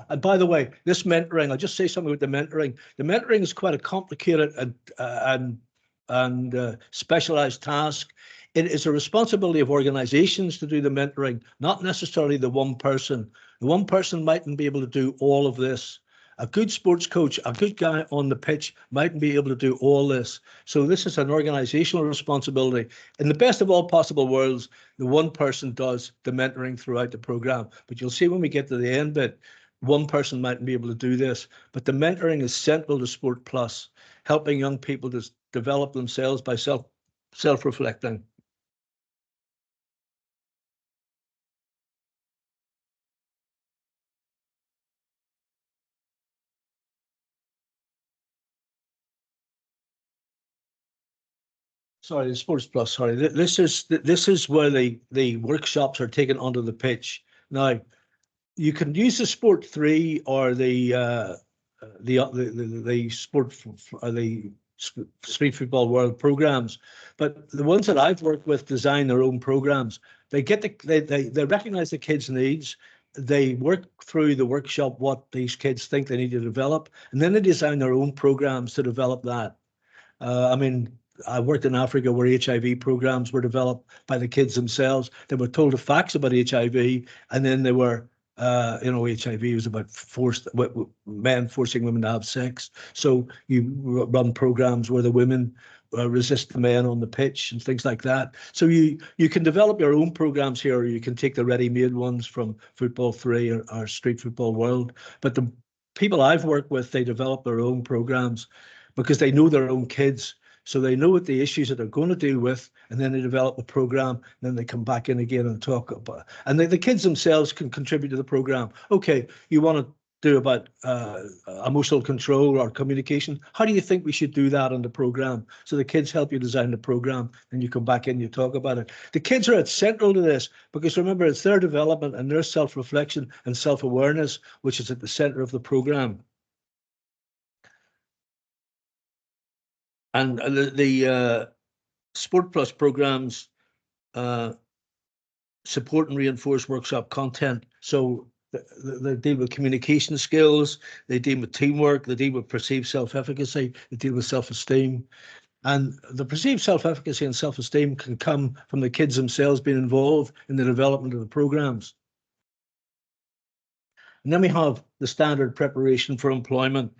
and by the way, this mentoring, I'll just say something about the mentoring. The mentoring is quite a complicated and specialized task. It is a responsibility of organizations to do the mentoring, not necessarily the one person. The one person mightn't be able to do all of this. A good sports coach, a good guy on the pitch mightn't be able to do all this. So this is an organizational responsibility. In the best of all possible worlds, the one person does the mentoring throughout the program. But you'll see when we get to the end bit, one person mightn't be able to do this. But the mentoring is central to Sport Plus, helping young people to develop themselves by self-reflecting. Sorry, the Sports Plus. Sorry, this is where the workshops are taken onto the pitch. Now, you can use the Sport 3 or the Street Football World programs, but the ones that I've worked with design their own programs. They recognize the kids' needs. They work through the workshop what these kids think they need to develop, and then they design their own programs to develop that. I mean, I worked in Africa where HIV programs were developed by the kids themselves. They were told the facts about HIV, and then they were, HIV was about men forcing women to have sex. So you run programs where the women resist the men on the pitch and things like that. So you can develop your own programs here, or you can take the ready-made ones from Football 3 or Street Football World. But the people I've worked with, they develop their own programs because they know their own kids. So they know what the issues that they're going to deal with, and then they develop the program, and then they come back in again and talk about it. And the kids themselves can contribute to the program. Okay, you want to do about emotional control or communication. How do you think we should do that in the program? So the kids help you design the program, and you come back in, you talk about it. The kids are at central to this because remember, it's their development and their self-reflection and self-awareness, which is at the center of the program. And the Sport Plus programs support and reinforce workshop content. So they deal with communication skills, they deal with teamwork, they deal with perceived self-efficacy, they deal with self-esteem. And the perceived self-efficacy and self-esteem can come from the kids themselves being involved in the development of the programs. And then we have the standard preparation for employment.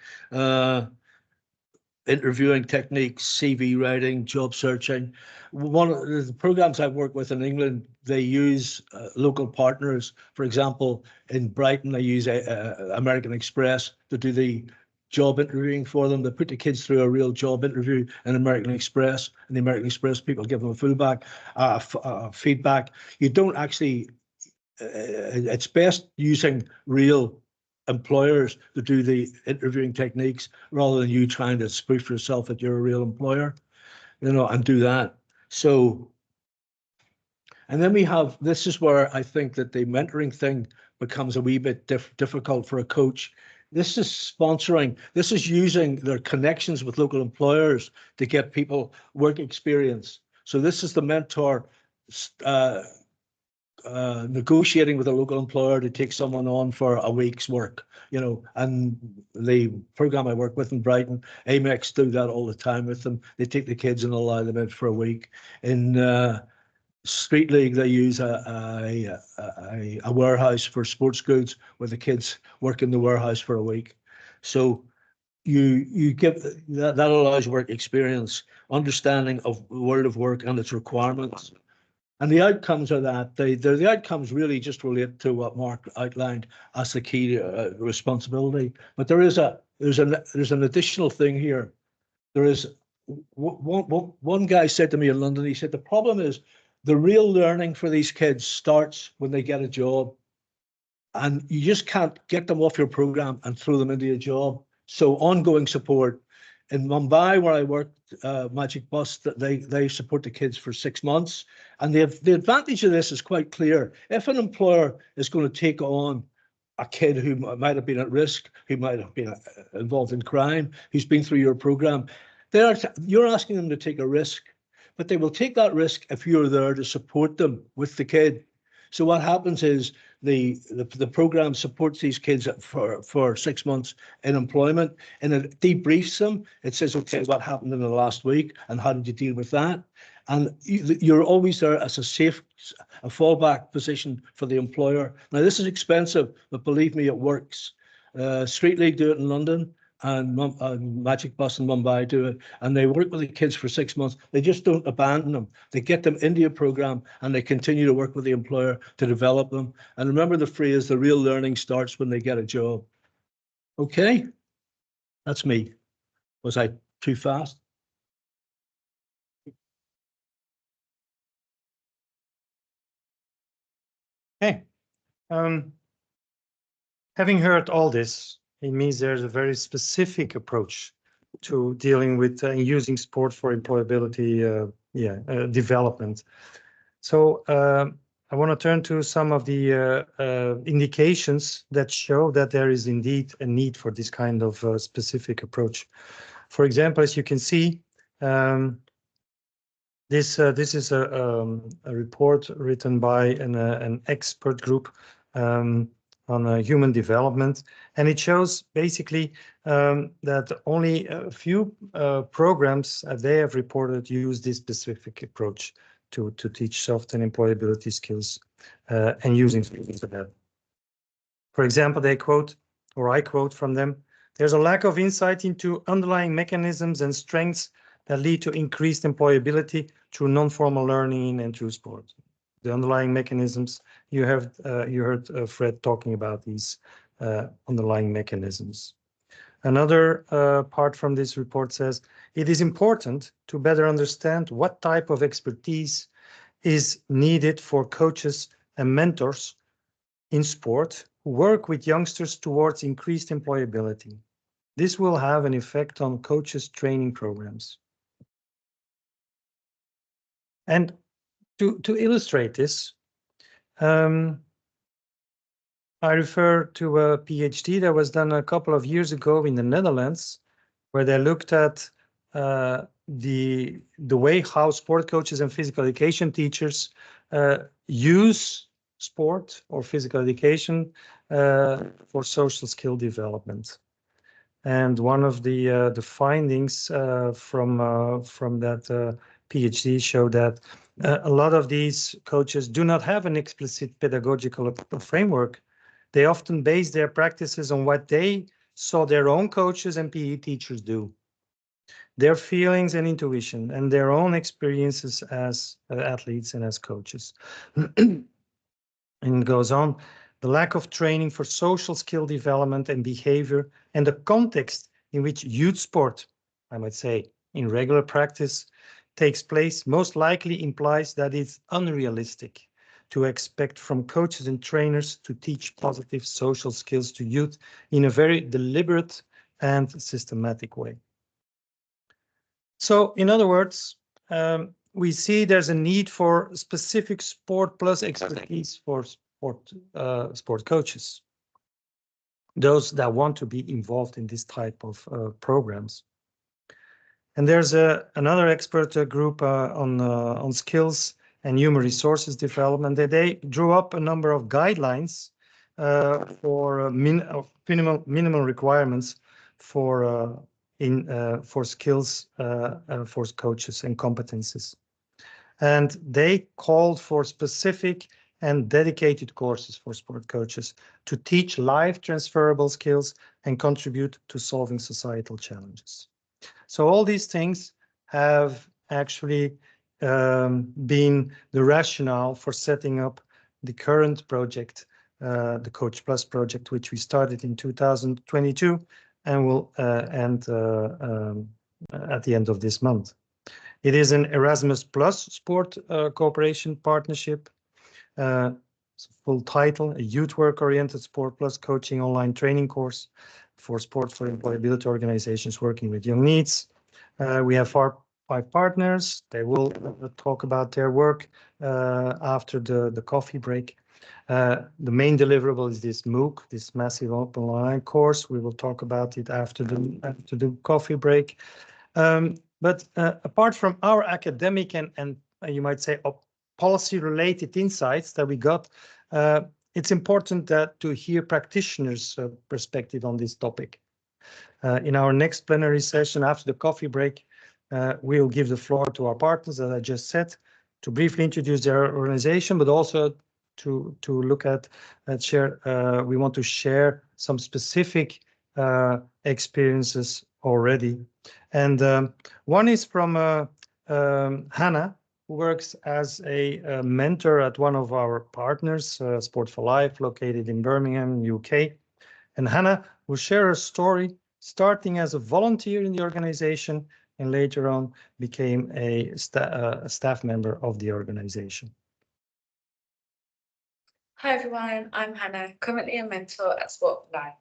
Interviewing techniques, CV writing, job searching. One of the programs I've worked with in England, they use local partners. For example, in Brighton, they use American Express to do the job interviewing for them. They put the kids through a real job interview in American Express, and the American Express people give them a feedback. You don't actually, it's best using real employers to do the interviewing techniques rather than you trying to spoof yourself that you're a real employer, and do that. So, and then we have, this is where I think that the mentoring thing becomes a wee bit difficult for a coach. This is sponsoring, this is using their connections with local employers to get people work experience. So this is the mentor negotiating with a local employer to take someone on for a week's work, you know, and the program I work with in Brighton, Amex do that all the time with them. They take the kids and allow them in for a week. In Street League, they use a warehouse for sports goods where the kids work in the warehouse for a week. So you give that allows work experience, understanding of the world of work and its requirements. And the outcomes of that, the outcomes really just relate to what Mark outlined as the key responsibility. But there's an additional thing here. There is one guy said to me in London, he said, the problem is the real learning for these kids starts when they get a job. And you just can't get them off your program and throw them into a job. So ongoing support. In Mumbai, where I worked, Magic Bus, they support the kids for 6 months. And the advantage of this is quite clear. If an employer is going to take on a kid who might have been at risk, who might have been involved in crime, who's been through your program, you're asking them to take a risk, but they will take that risk if you're there to support them with the kid. So what happens is the program supports these kids for 6 months in employment, and it debriefs them. It says, okay, what happened in the last week and how did you deal with that? And you're always there as a fallback position for the employer. Now, this is expensive, but believe me, it works. Street League do it in London, and Magic Bus in Mumbai do it, and they work with the kids for 6 months. They just don't abandon them. They get them into a program, and they continue to work with the employer to develop them. And remember the phrase, the real learning starts when they get a job. Okay, that's me. Was I too fast? Okay. Having heard all this, it means there's a very specific approach to dealing with using sport for employability development. So I want to turn to some of the indications that show that there is indeed a need for this kind of specific approach. For example, as you can see, this is a report written by an expert group on human development, and it shows basically that only a few programs they have reported use this specific approach to teach soft and employability skills and using skills for that. For example, they quote, or I quote from them, "There's a lack of insight into underlying mechanisms and strengths that lead to increased employability through non-formal learning and through sport." The underlying mechanisms, you heard Fred talking about these underlying mechanisms. Another part from this report says, it is important to better understand what type of expertise is needed for coaches and mentors in sport who work with youngsters towards increased employability. This will have an effect on coaches' training programs. And to illustrate this, I refer to a PhD that was done a couple of years ago in the Netherlands, where they looked at the way how sport coaches and physical education teachers use sport or physical education for social skill development. And one of the findings from that PhD showed that a lot of these coaches do not have an explicit pedagogical framework. They often base their practices on what they saw their own coaches and PE teachers do, their feelings and intuition, and their own experiences as athletes and as coaches. And it goes on, the lack of training for social skill development and behavior and the context in which youth sport, I might say, in regular practice takes place most likely implies that it's unrealistic to expect from coaches and trainers to teach positive social skills to youth in a very deliberate and systematic way. So, in other words, we see there's a need for specific sport plus expertise for sport coaches, those that want to be involved in this type of programs. And there's another expert group on skills and human resources development. They drew up a number of guidelines for minimal requirements for skills for coaches and competences. And they called for specific and dedicated courses for sport coaches to teach live transferable skills and contribute to solving societal challenges. So all these things have actually been the rationale for setting up the current project, the Coach Plus project, which we started in 2022 and will end at the end of this month. It is an Erasmus Plus sport cooperation partnership. Full title, a youth work-oriented sport plus coaching online training course for sport for employability organizations working with young NEETs. We have 5 partners. They will talk about their work after the coffee break. The main deliverable is this MOOC, this massive open online course. We will talk about it after the coffee break. But apart from our academic and you might say policy-related insights that we got, it's important to hear practitioners' perspective on this topic. In our next plenary session after the coffee break, we'll give the floor to our partners, as I just said, to briefly introduce their organization, but also to look at and share. We want to share some specific experiences already. And one is from Hannah, who works as a mentor at one of our partners, Sport for Life, located in Birmingham, UK. And Hannah will share her story, starting as a volunteer in the organization and later on became a staff member of the organization. Hi everyone, I'm Hannah, currently a mentor at Sport for Life.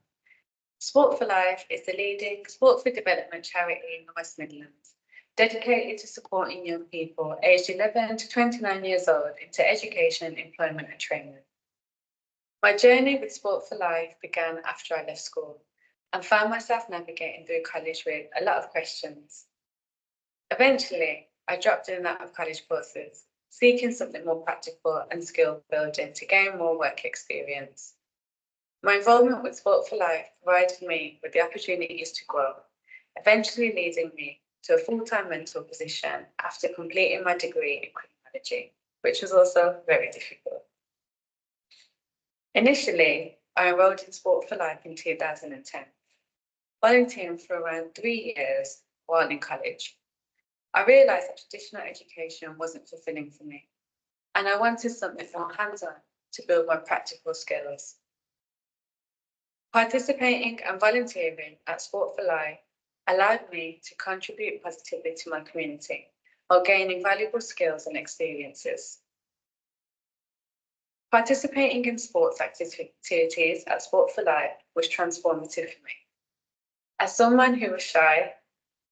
Sport for Life is the leading sport for development charity in the West Midlands, dedicated to supporting young people aged 11 to 29 years old into education, employment and training. My journey with Sport for Life began after I left school and found myself navigating through college with a lot of questions. Eventually, I dropped in and out of college courses, seeking something more practical and skill building to gain more work experience. My involvement with Sport for Life provided me with the opportunities to grow, eventually leading me to a full-time mentor position after completing my degree in criminology, which was also very difficult. Initially, I enrolled in Sport for Life in 2010, volunteering for around 3 years while in college. I realised that traditional education wasn't fulfilling for me, and I wanted something more hands-on to build my practical skills. Participating and volunteering at Sport for Life allowed me to contribute positively to my community while gaining valuable skills and experiences. Participating in sports activities at Sport for Life was transformative for me. As someone who was shy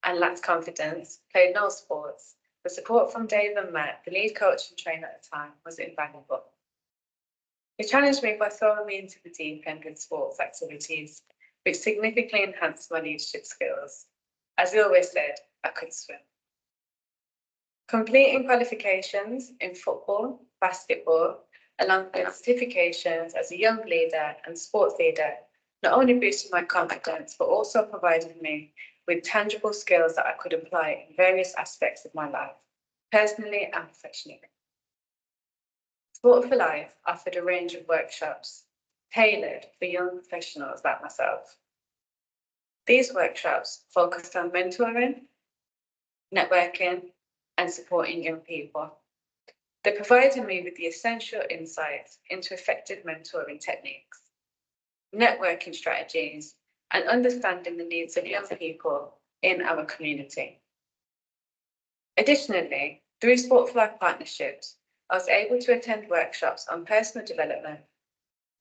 and lacked confidence, played no sports, the support from Dave and Matt, the lead coach and trainer at the time, was invaluable. He challenged me by throwing me into the deep end with sports activities, which significantly enhanced my leadership skills. As he always said, I could swim. Completing qualifications in football, basketball, along with certifications as a young leader and sports leader, not only boosted my confidence, but also provided me with tangible skills that I could apply in various aspects of my life, personally and professionally. Sport for Life offered a range of workshops tailored for young professionals like myself. These workshops focused on mentoring, networking, and supporting young people. They provided me with the essential insights into effective mentoring techniques, networking strategies, and understanding the needs of young people in our community. Additionally, through Sport for Life partnerships, I was able to attend workshops on personal development,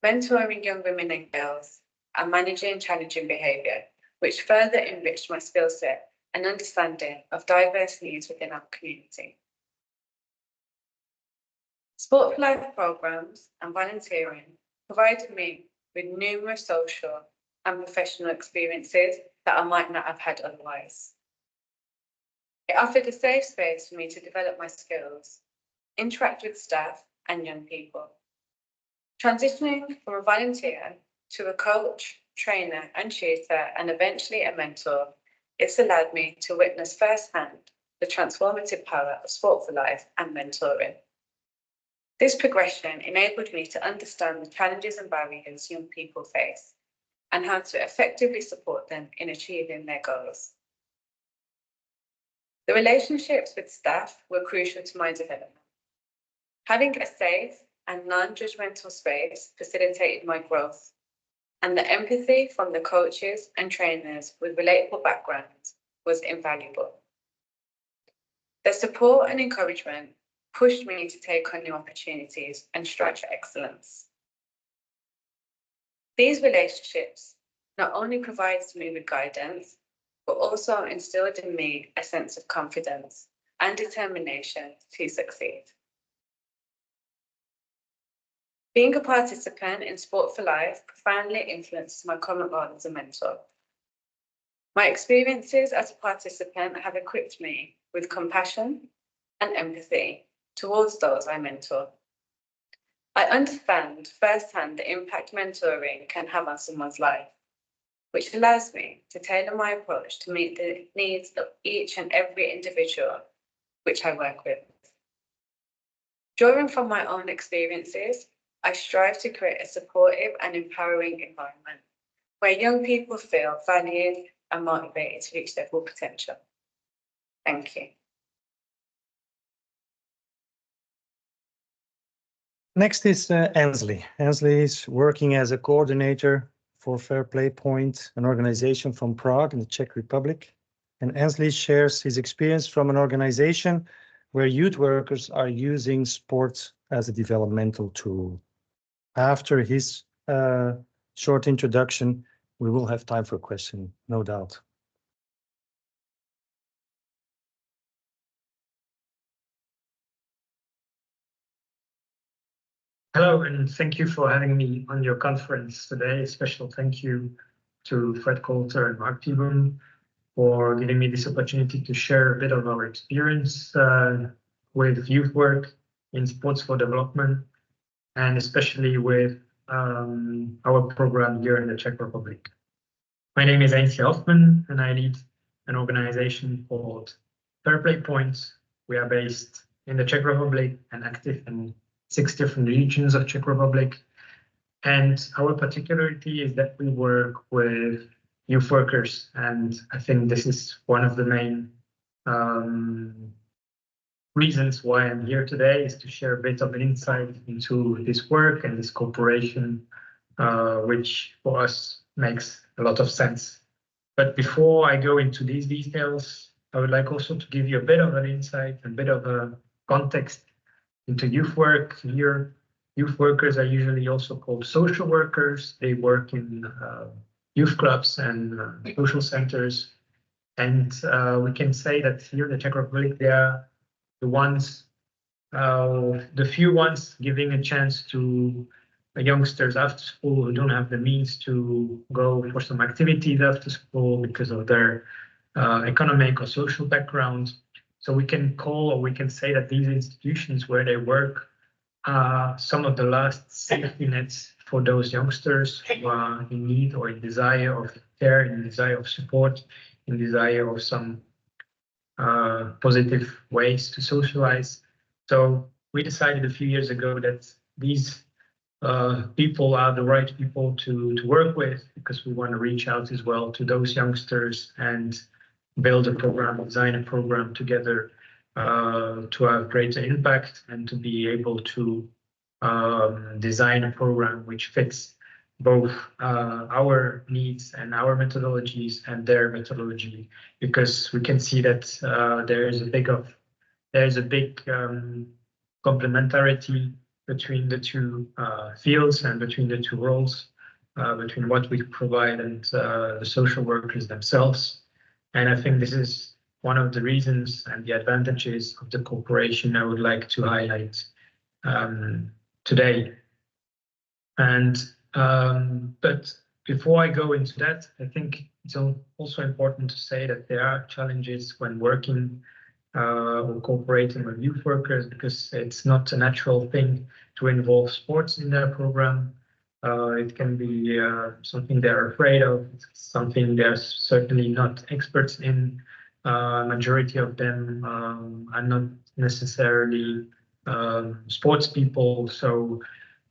mentoring young women and girls, and managing challenging behaviour, which further enriched my skill set and understanding of diverse needs within our community. Sport for Life programs and volunteering provided me with numerous social and professional experiences that I might not have had otherwise. It offered a safe space for me to develop my skills, interact with staff and young people. Transitioning from a volunteer to a coach, trainer and tutor, and eventually a mentor, it's allowed me to witness firsthand the transformative power of Sport for Life and mentoring. This progression enabled me to understand the challenges and barriers young people face and how to effectively support them in achieving their goals. The relationships with staff were crucial to my development. Having a safe and non-judgmental space facilitated my growth, and the empathy from the coaches and trainers with relatable backgrounds was invaluable. Their support and encouragement pushed me to take on new opportunities and strive for excellence. These relationships not only provided me with guidance, but also instilled in me a sense of confidence and determination to succeed. Being a participant in Sport for Life profoundly influenced my current role as a mentor. My experiences as a participant have equipped me with compassion and empathy towards those I mentor. I understand firsthand the impact mentoring can have on someone's life, which allows me to tailor my approach to meet the needs of each and every individual which I work with. Drawing from my own experiences, I strive to create a supportive and empowering environment where young people feel valued and motivated to reach their full potential. Thank you. Next is Ansley. Ansley is working as a coordinator for Fair Play Point, an organization from Prague in the Czech Republic. And Ansley shares his experience from an organization where youth workers are using sports as a developmental tool. After his short introduction, we will have time for a question, no doubt. Hello, and thank you for having me on your conference today. A special thank you to Fred Coulter and Mark Tibum for giving me this opportunity to share a bit of our experience with youth work in sports for development, and especially with our program here in the Czech Republic. My name is Ainsley Hoffman, and I lead an organization called Fair Play Point. We are based in the Czech Republic and active in 6 different regions of Czech Republic. And our particularity is that we work with youth workers. And I think this is one of the main reasons why I'm here today, is to share a bit of an insight into this work and this cooperation, which for us makes a lot of sense. But before I go into these details, I would like also to give you a bit of an insight, a bit of a context into youth work. Here, youth workers are usually also called social workers. They work in youth clubs and social centers. And we can say that here in the Czech Republic, they are the ones, the few ones giving a chance to youngsters after school who don't have the means to go for some activities after school because of their economic or social background. So we can call, or we can say that these institutions where they work are some of the last safety nets for those youngsters who are in need or in desire of care, in desire of support, in desire of some positive ways to socialize. So we decided a few years ago that these people are the right people to work with, because we want to reach out as well to those youngsters and build a program, design a program together to have greater impact and to be able to design a program which fits both our needs and our methodologies and their methodology, because we can see that there is a big complementarity between the two fields and between the two roles, between what we provide and the social workers themselves. And I think this is one of the reasons and the advantages of the cooperation I would like to highlight today. And but before I go into that, I think it's also important to say that there are challenges when working or cooperating with youth workers, because it's not a natural thing to involve sports in their program. It can be something they're afraid of, something they're certainly not experts in. Majority of them are not necessarily sports people, so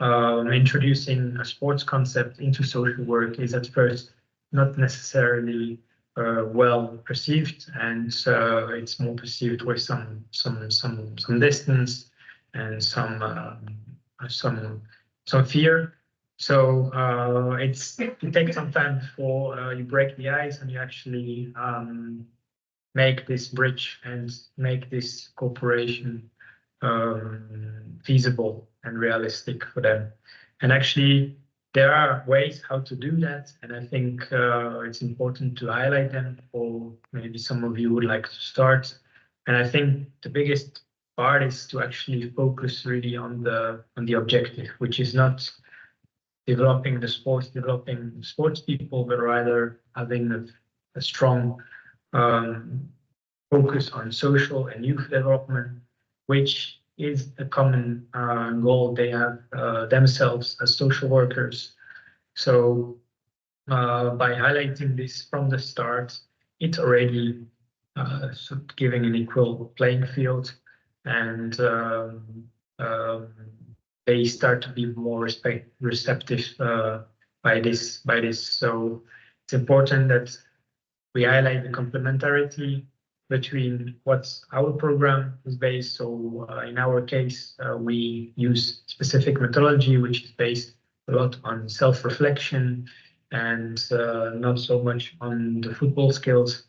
introducing a sports concept into social work is at first not necessarily well perceived, and it's more perceived with some distance and some fear. So it takes some time before you break the ice and you actually make this bridge and make this cooperation feasible and realistic for them. And actually, there are ways how to do that, and I think it's important to highlight them, or maybe some of you would like to start. And I think the biggest part is to actually focus really on the objective, which is not developing sports people, but rather having a strong focus on social and youth development, which is a common goal they have themselves as social workers. So by highlighting this from the start, it's already giving an equal playing field, and they start to be more receptive by this. So it's important that we highlight the complementarity between what our program is based. So in our case, we use specific methodology, which is based a lot on self-reflection and not so much on the football skills.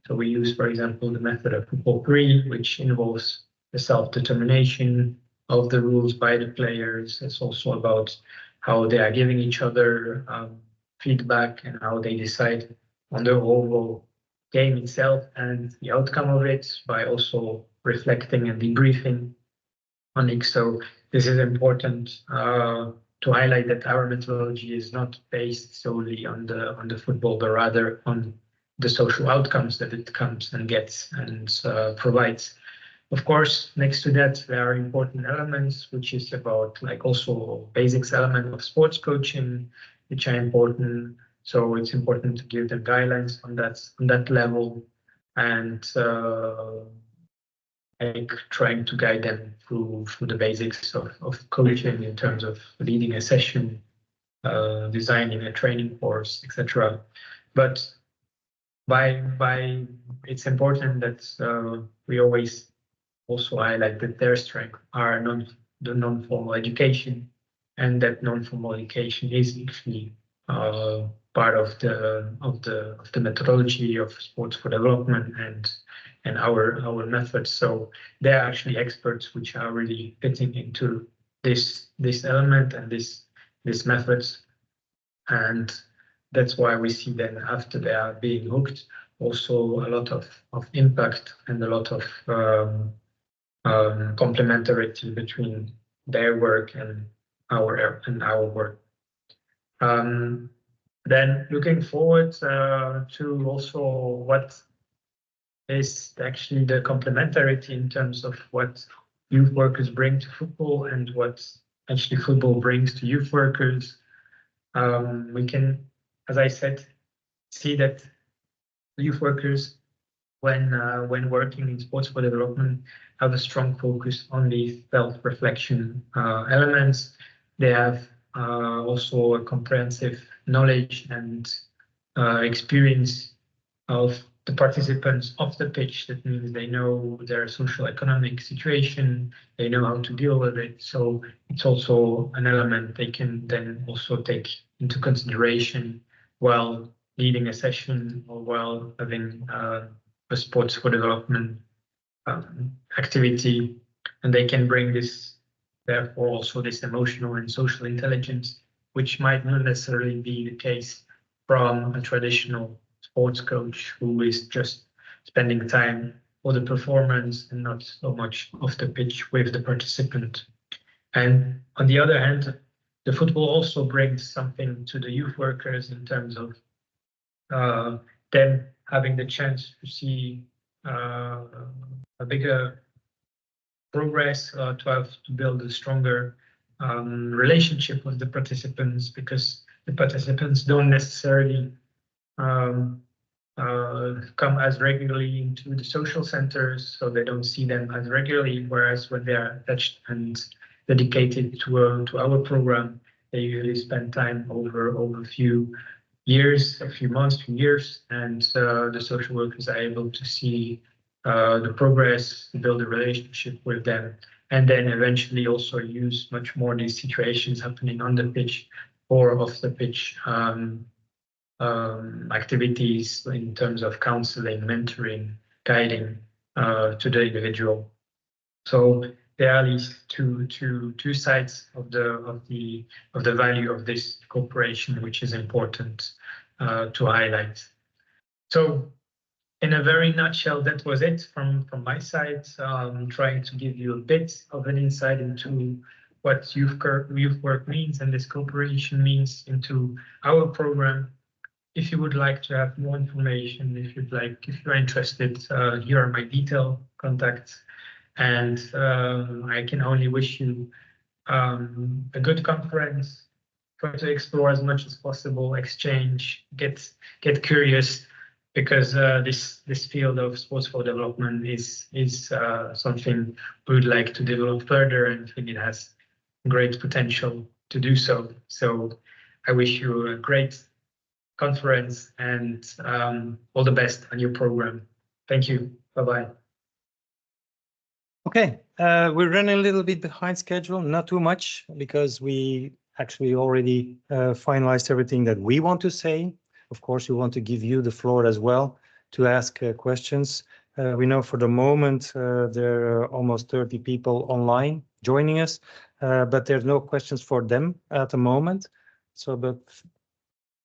So we use, for example, the method of Football 3, which involves the self-determination of the rules by the players. It's also about how they are giving each other feedback and how they decide on the overall game itself and the outcome of it, by also reflecting and debriefing on it. So this is important to highlight that our methodology is not based solely on the football, but rather on the social outcomes that it comes and gets and provides. Of course, next to that, there are important elements, which is about like also basics element of sports coaching, which are important. So it's important to give them guidelines on that level, and like trying to guide them through the basics of coaching in terms of leading a session, designing a training course, etc. But by it's important that we always also highlight that their strength are the non-formal education, and that non-formal education is actually part of the methodology of sports for development and our methods. So they're actually experts which are really fitting into this element and this methods, and that's why we see then after they are being hooked also a lot of impact and a lot of complementarity between their work and our work. Then looking forward to also what is actually the complementarity in terms of what youth workers bring to football and what actually football brings to youth workers. We can, as I said, see that youth workers, when working in sports for development, have a strong focus on these self-reflection elements. They have also a comprehensive knowledge and experience of the participants of the pitch. That means they know their social economic situation, they know how to deal with it. So it's also an element they can then also take into consideration while leading a session or while having a sports for development activity, and they can bring this, therefore also this emotional and social intelligence, which might not necessarily be the case from a traditional sports coach who is just spending time for the performance and not so much off the pitch with the participant. And on the other hand, the football also brings something to the youth workers in terms of them having the chance to see a bigger progress, to build a stronger relationship with the participants, because the participants don't necessarily come as regularly into the social centers, so they don't see them as regularly, whereas when they are attached and dedicated to our program, they usually spend time over a few years, a few months, few years, and the social workers are able to see the progress, build a relationship with them, and then eventually also use much more these situations happening on the pitch or off the pitch activities in terms of counseling, mentoring, guiding to the individual. So there are these two sides of the value of this cooperation, which is important to highlight. So in a very nutshell, that was it from my side. Trying to give you a bit of an insight into what youth work means and this cooperation means into our program. If you would like to have more information, if you're interested, here are my detailed contacts. And I can only wish you a good conference. Try to explore as much as possible, exchange, get curious, because this field of sports for development is something we would like to develop further, and think it has great potential to do so. So I wish you a great conference and all the best on your program. Thank you. Bye-bye. Okay, we're running a little bit behind schedule, not too much, because we actually already finalized everything that we want to say. Of course, we want to give you the floor as well to ask questions. We know for the moment there are almost 30 people online joining us, but there's no questions for them at the moment. So, but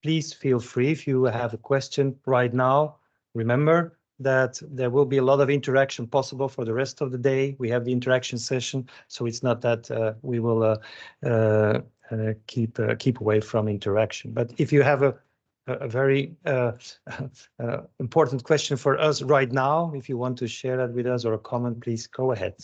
please feel free if you have a question right now. Remember that there will be a lot of interaction possible for the rest of the day. We have the interaction session, so it's not that we will keep away from interaction. But if you have a very important question for us right now, if you want to share that with us or a comment, please go ahead.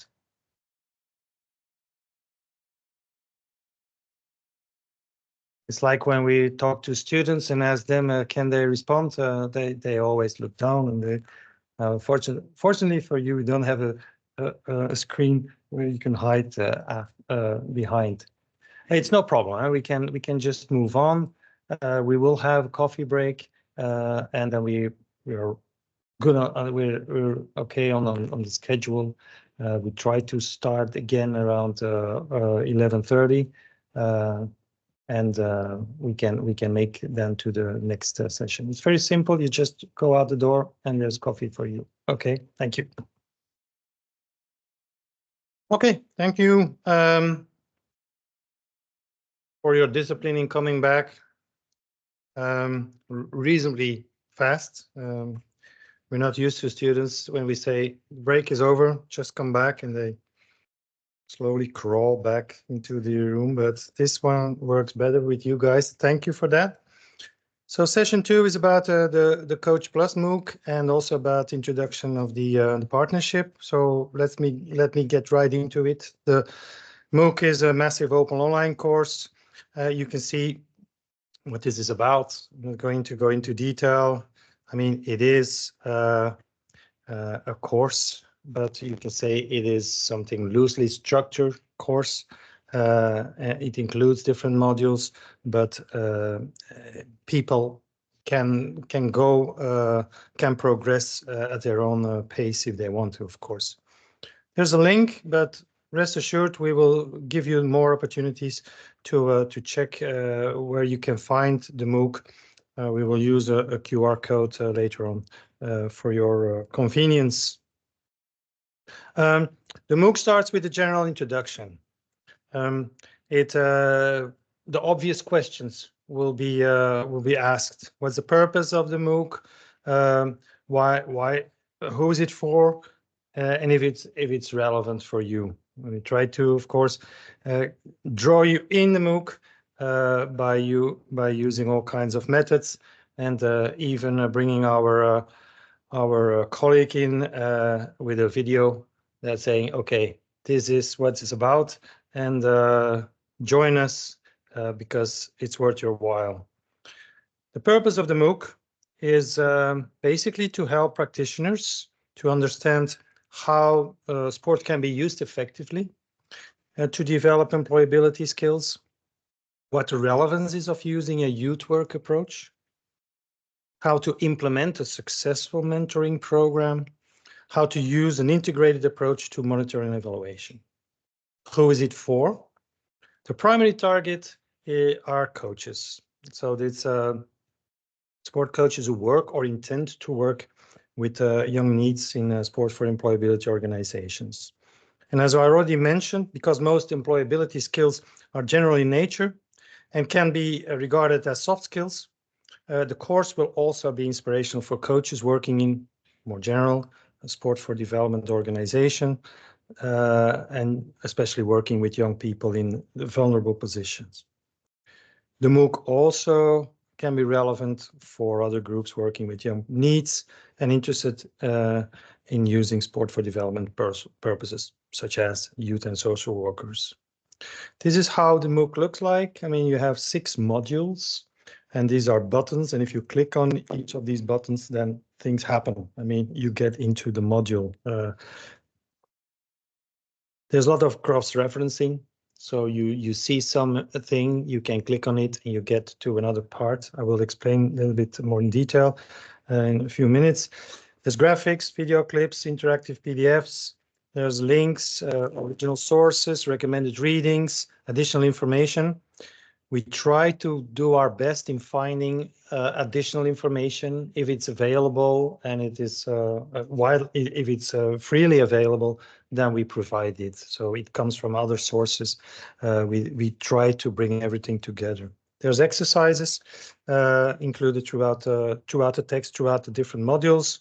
It's like when we talk to students and ask them, can they respond? They always look down, and they, fortunately for you, we don't have a screen where you can hide behind. It's no problem. We can just move on. We will have a coffee break, and then we're good. We're okay on the schedule. We try to start again around 11:30. And we can make then to the next session. It's very simple. You just go out the door and there's coffee for you. Okay, thank you. Okay, thank you for your discipline in coming back reasonably fast. We're not used to students when we say break is over, just come back, and they slowly crawl back into the room, but this one works better with you guys. Thank you for that. So session 2 is about the Coach Plus MOOC and also about introduction of the partnership. So let me get right into it. The MOOC is a massive open online course. You can see what this is about. I'm not going to go into detail. I mean, it is a course, but you can say it is something loosely structured course. It includes different modules, but people can progress at their own pace if they want to, of course. There's a link, but rest assured we will give you more opportunities to check where you can find the MOOC. We will use a QR code later on for your convenience. The MOOC starts with a general introduction. The obvious questions will be asked. What's the purpose of the MOOC? Why? Who is it for? And if it's relevant for you. We try to, of course, draw you in the MOOC by using all kinds of methods, and even bringing our colleague in with a video that's saying, okay, this is what it's about, and join us because it's worth your while. The purpose of the MOOC is basically to help practitioners to understand how sport can be used effectively, to develop employability skills, what the relevance is of using a youth work approach, how to implement a successful mentoring program, how to use an integrated approach to monitoring and evaluation. Who is it for? The primary target are coaches. So it's sport coaches who work or intend to work with young NEETs in sport for employability organizations. And as I already mentioned, because most employability skills are general in nature and can be regarded as soft skills, the course will also be inspirational for coaches working in more general sport for development organization, and especially working with young people in vulnerable positions. The MOOC also can be relevant for other groups working with young NEETs and interested in using sport for development purposes, such as youth and social workers. This is how the MOOC looks like. I mean, you have 6 modules, and these are buttons, and if you click on each of these buttons, then things happen. I mean, you get into the module. There's a lot of cross-referencing. So you see something, you can click on it, and you get to another part. I will explain a little bit more in detail in a few minutes. There's graphics, video clips, interactive PDFs. There's links, original sources, recommended readings, additional information. We try to do our best in finding additional information if it's available, and it is if it's freely available, then we provide it. So it comes from other sources. We try to bring everything together. There's exercises included throughout the text, throughout the different modules.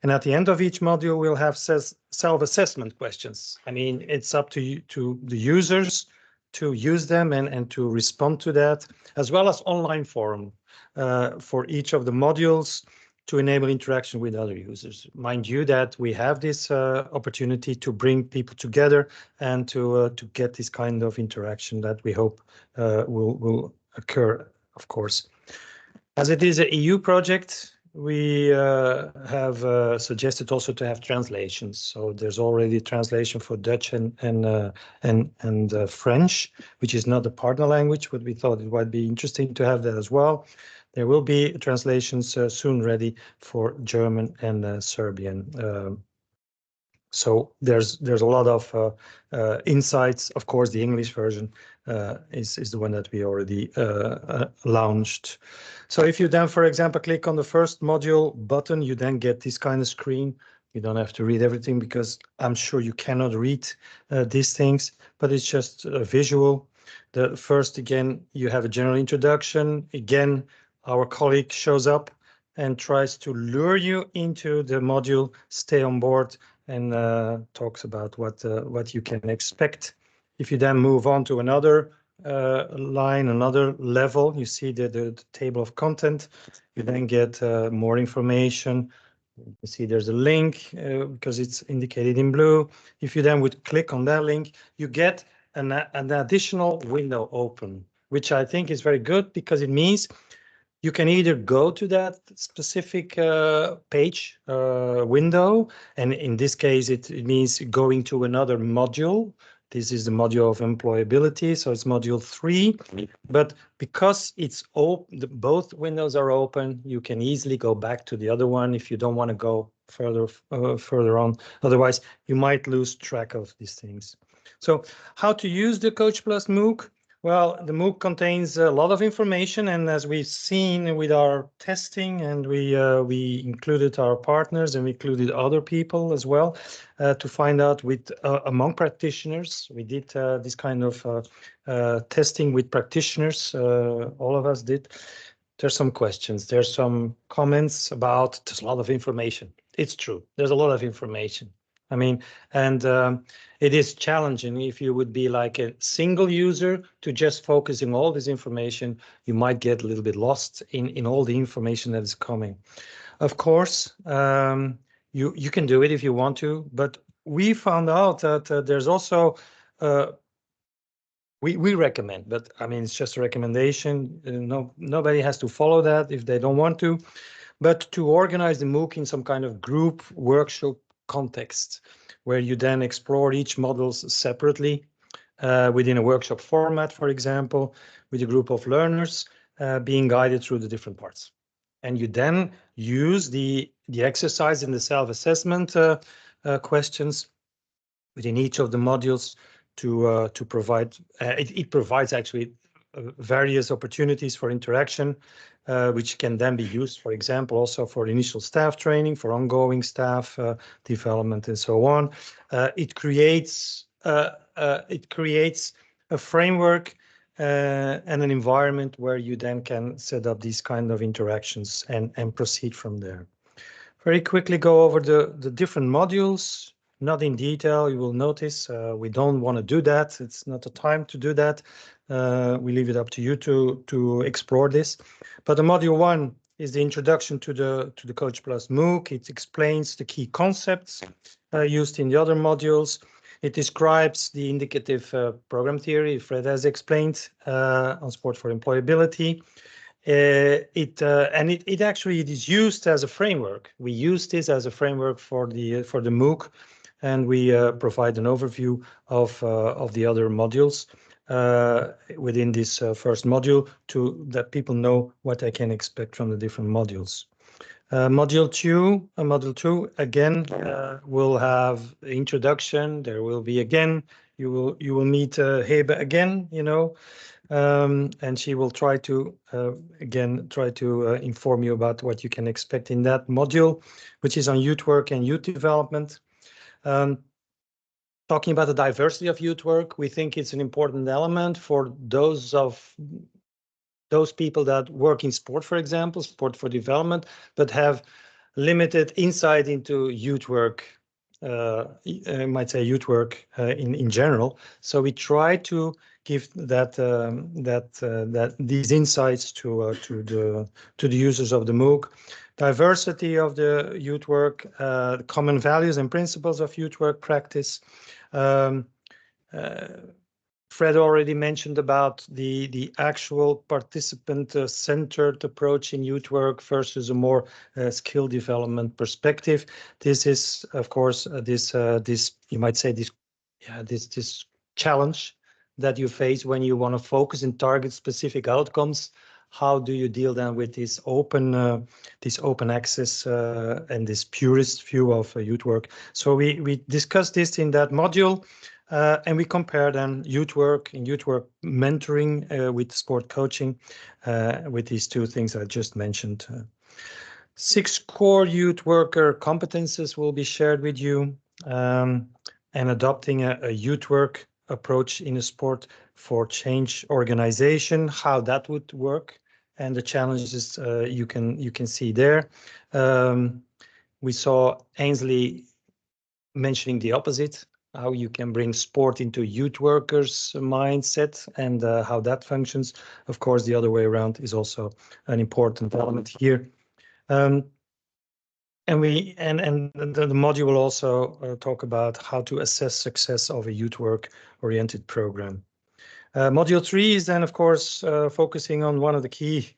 And at the end of each module, we'll have self-assessment questions. I mean, it's up to you, to the users, to use them and to respond to that, as well as online forum for each of the modules to enable interaction with other users. Mind you that we have this opportunity to bring people together and to get this kind of interaction that we hope will occur, of course. As it is an EU project, we have suggested also to have translations. So there's already translation for Dutch and French, which is not a partner language, but we thought it might be interesting to have that as well. There will be translations soon ready for German and Serbian. So there's a lot of insights. Of course, the English version is the one that we already launched. So if you then, for example, click on the first module button, you then get this kind of screen. You don't have to read everything because I'm sure you cannot read these things, but it's just a visual. The first, again, you have a general introduction. Again, our colleague shows up and tries to lure you into the module, stay on board, and talks about what you can expect. If you then move on to another line, another level, you see the table of content. You then get more information. You see there's a link because it's indicated in blue. If you then would click on that link, you get an additional window open, which I think is very good because it means you can either go to that specific page window, and in this case, it means going to another module. This is the module of employability, so it's module 3. But because it's open, both windows are open, you can easily go back to the other one if you don't want to go further on. Otherwise, you might lose track of these things. So how to use the Coach Plus MOOC? Well, the MOOC contains a lot of information, and as we've seen with our testing, and we included our partners and we included other people as well to find out with among practitioners. We did this kind of testing with practitioners. All of us did. There's some questions. There's some comments about there's a lot of information. It's true. There's a lot of information. I mean, and it is challenging if you would be like a single user to just focusing all this information. You might get a little bit lost in all the information that is coming. Of course, you can do it if you want to, but we found out that there's also we recommend, but I mean it's just a recommendation. Nobody has to follow that if they don't want to, but to organize the MOOC in some kind of group workshop context, where you then explore each modules separately within a workshop format, for example, with a group of learners being guided through the different parts. And you then use the exercise and the self-assessment questions within each of the modules to provide. It provides actually various opportunities for interaction, which can then be used, for example, also for initial staff training, for ongoing staff development, and so on. It creates a framework and an environment where you then can set up these kind of interactions and proceed from there. Very quickly go over the different modules. Not in detail, you will notice we don't want to do that. It's not the time to do that. We leave it up to you to explore this. But the module 1 is the introduction to the Coach Plus MOOC. It explains the key concepts used in the other modules. It describes the indicative program theory Fred has explained on sport for employability. It actually is used as a framework. We use this as a framework for the MOOC, and we provide an overview of the other modules within this first module to that people know what they can expect from the different modules. Module 2 again will have introduction. There will be again, you will meet Hebe again, and she will try to inform you about what you can expect in that module, which is on youth work and youth development. Talking about the diversity of youth work, we think it's an important element for those people that work in sport, for example, sport for development, but have limited insight into youth work. I might say youth work in general. So we try to give these insights to the users of the MOOC. Diversity of the youth work, common values and principles of youth work practice. Fred already mentioned about the actual participant-centered approach in youth work versus a more skill development perspective. This is, of course, this you might say this challenge that you face when you want to focus and target specific outcomes. How do you deal then with this open access and this purist view of youth work? So we discussed this in that module. And we compare then youth work and youth work mentoring with sport coaching with these two things I just mentioned. 6 core youth worker competences will be shared with you, and adopting a youth work approach in a sport for change organization, how that would work, and the challenges you can see there. We saw Ainsley mentioning the opposite, how you can bring sport into youth workers' mindset and how that functions. Of course, the other way around is also an important element here. And the module will also talk about how to assess success of a youth work-oriented program. Module 3 is then, of course, focusing on one of the key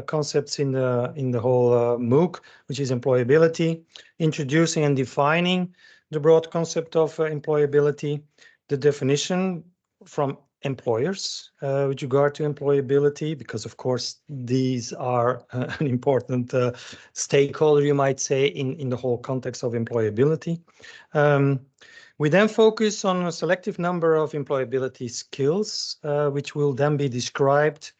concepts in the whole MOOC, which is employability, introducing and defining the broad concept of employability, the definition from employers with regard to employability, because of course these are an important stakeholder, you might say, in the whole context of employability. We then focus on a selective number of employability skills, which will then be described.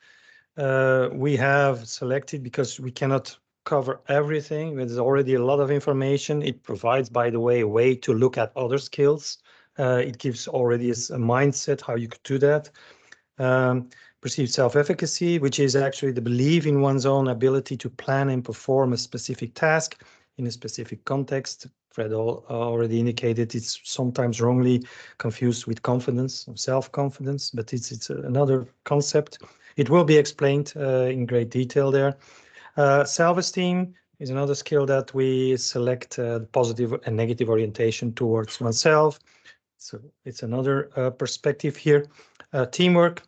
We have selected, because we cannot cover everything. There's already a lot of information. It provides, by the way, a way to look at other skills. It gives already a mindset how you could do that. Perceived self-efficacy, which is actually the belief in one's own ability to plan and perform a specific task in a specific context. Fred already indicated it's sometimes wrongly confused with confidence, self-confidence, but it's another concept. It will be explained in great detail there. Self-esteem is another skill that we select positive and negative orientation towards oneself. So it's another perspective here. Teamwork,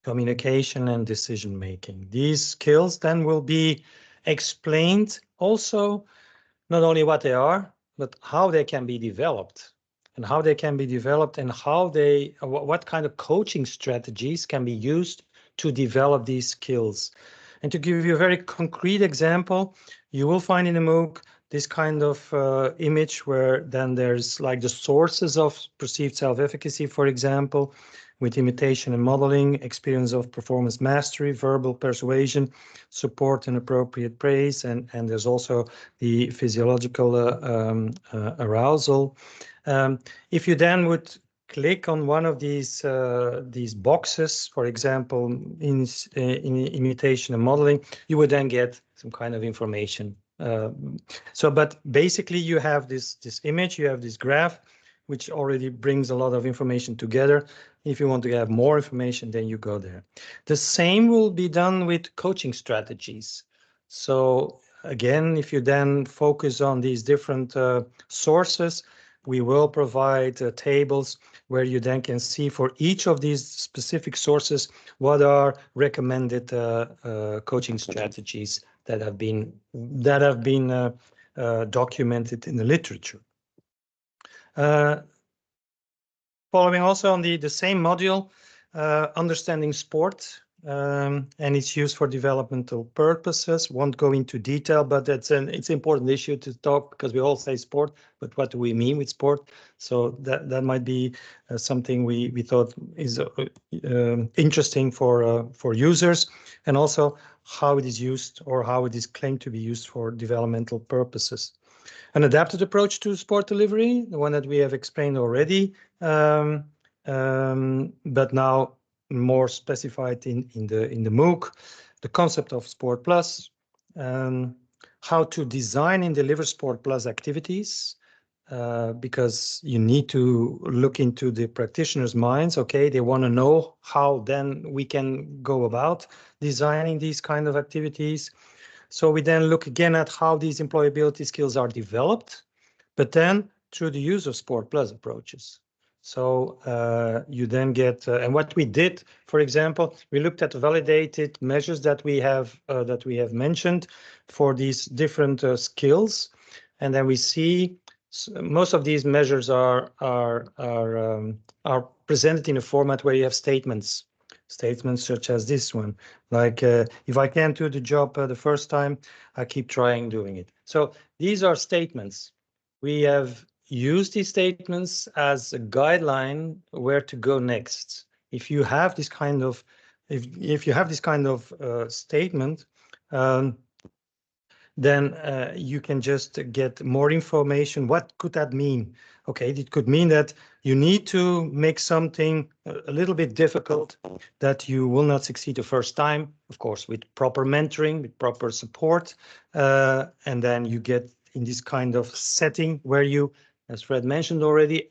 communication, and decision making. These skills then will be explained also, not only what they are, but how they can be developed, and how they can be developed, and how they, what kind of coaching strategies can be used to develop these skills. And to give you a very concrete example, you will find in the MOOC this kind of image where then there's like the sources of perceived self-efficacy, for example, with imitation and modeling, experience of performance mastery, verbal persuasion, support and appropriate praise, and there's also the physiological arousal. If you then would click on one of these boxes, for example, in imitation and modeling, you would then get some kind of information. But basically you have this image, you have this graph, which already brings a lot of information together. If you want to have more information, then you go there. The same will be done with coaching strategies. So again, if you then focus on these different sources, we will provide tables where you then can see for each of these specific sources what are recommended coaching strategies that have been documented in the literature. Following also on the same module, understanding sport, and it's used for developmental purposes. Won't go into detail, but it's an important issue to talk, because we all say sport, but what do we mean with sport? So that might be something we thought is interesting for users, and also how it is used, or how it is claimed to be used for developmental purposes. An adapted approach to sport delivery, the one that we have explained already, but now more specified in the MOOC, the concept of Sport Plus, how to design and deliver Sport Plus activities, because you need to look into the practitioners' minds. Okay, they want to know how then we can go about designing these kind of activities. So we then look again at how these employability skills are developed, but then through the use of Sport Plus approaches. So you then get, and what we did, for example, we looked at validated measures that we have mentioned for these different skills, and then we see most of these measures are presented in a format where you have statements such as this one, like if I can't do the job the first time, I keep trying doing it. So these are statements. We have used these statements as a guideline where to go next. If you have this kind of statement, then you can just get more information. What could that mean? Okay, it could mean that you need to make something a little bit difficult, that you will not succeed the first time, of course, with proper mentoring, with proper support. And then you get in this kind of setting where you, as Fred mentioned already,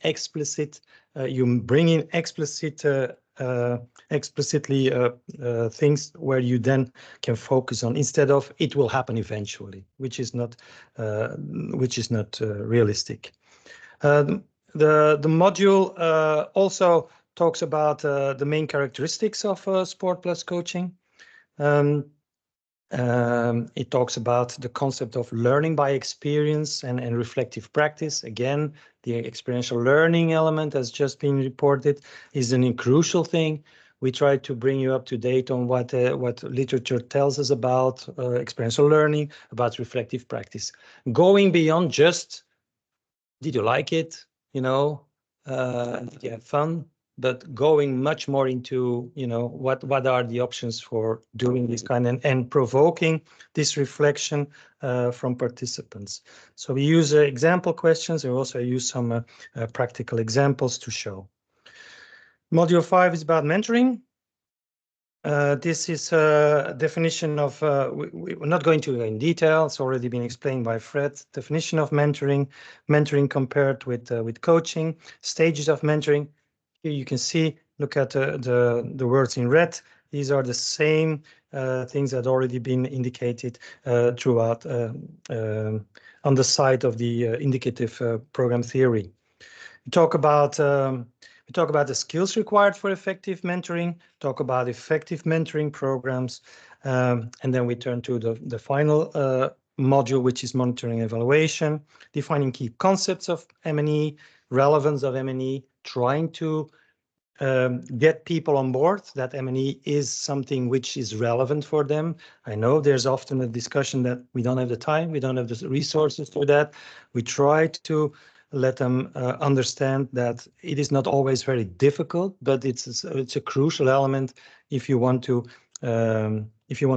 you bring in explicitly things where you then can focus on, instead of it will happen eventually, which is not realistic. The module also talks about the main characteristics of Sport Plus coaching. It talks about the concept of learning by experience and reflective practice. Again, the experiential learning element has just been reported is a crucial thing. We try to bring you up to date on what literature tells us about experiential learning, about reflective practice. Going beyond just, did you like it? You know, did you have fun? But going much more into, you know, what are the options for doing this kind and provoking this reflection from participants. So we use example questions. We also use some practical examples to show. Module 5 is about mentoring. This is a definition of, we're not going to go in detail, it's already been explained by Fred. Definition of mentoring, mentoring compared with coaching, stages of mentoring. Here you can see, look at the words in red. These are the same things that already been indicated throughout on the side of the indicative program theory. We talk about the skills required for effective mentoring, talk about effective mentoring programs, and then we turn to the final module, which is monitoring and evaluation, defining key concepts of M&E, relevance of M&E, trying to get people on board that M&E is something which is relevant for them. I know there's often a discussion that we don't have the time, we don't have the resources for that. We try to let them understand that it is not always very difficult, but it's a crucial element if you want to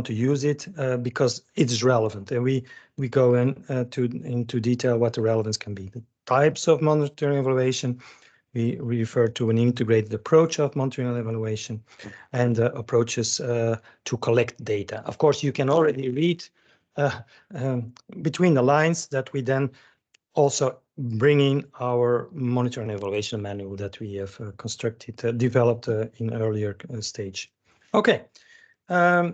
use it because it's relevant. And we go into detail what the relevance can be. The types of monitoring evaluation. We refer to an integrated approach of monitoring and evaluation and approaches to collect data. Of course, you can already read between the lines that we then also bring in our monitoring and evaluation manual that we have constructed, developed in earlier stage. Okay, I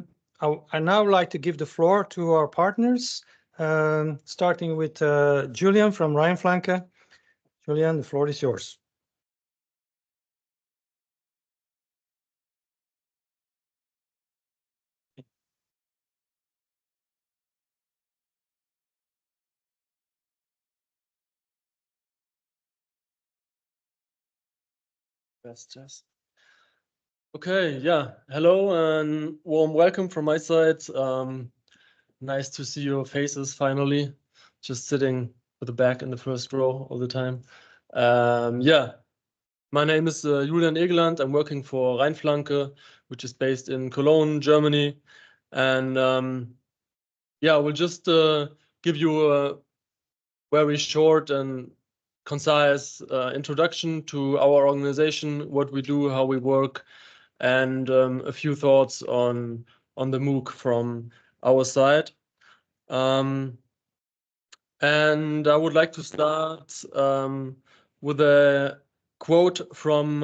now like to give the floor to our partners, starting with Julian from Rijnflanke. Julian, the floor is yours. Just. Okay, yeah. Hello and warm welcome from my side. Nice to see your faces finally. Just sitting with the back in the first row all the time. Yeah, my name is Julian Egeland. I'm working for Rijnflanke, which is based in Cologne, Germany. And yeah, we'll just give you a very short and concise introduction to our organization, what we do, how we work, and a few thoughts on the MOOC from our side. And I would like to start with a quote from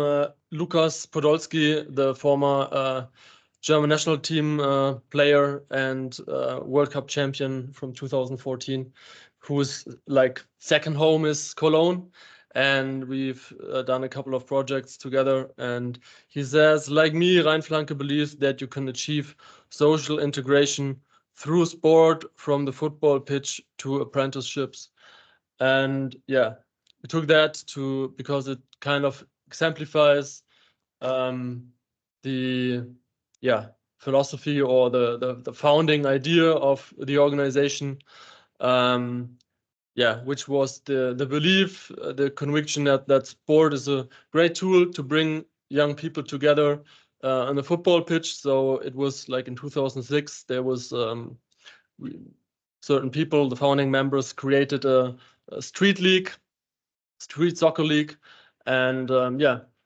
Lukas Podolski, the former German national team player and World Cup champion from 2014, whose like second home is Cologne, and we've done a couple of projects together. And he says, like me, Rijnflanke believes that you can achieve social integration through sport, from the football pitch to apprenticeships. And yeah, we took that because it kind of exemplifies the philosophy or the founding idea of the organization, which was the belief, the conviction that sport is a great tool to bring young people together on the football pitch. So it was like in 2006, there was certain people, the founding members, created a street soccer league, and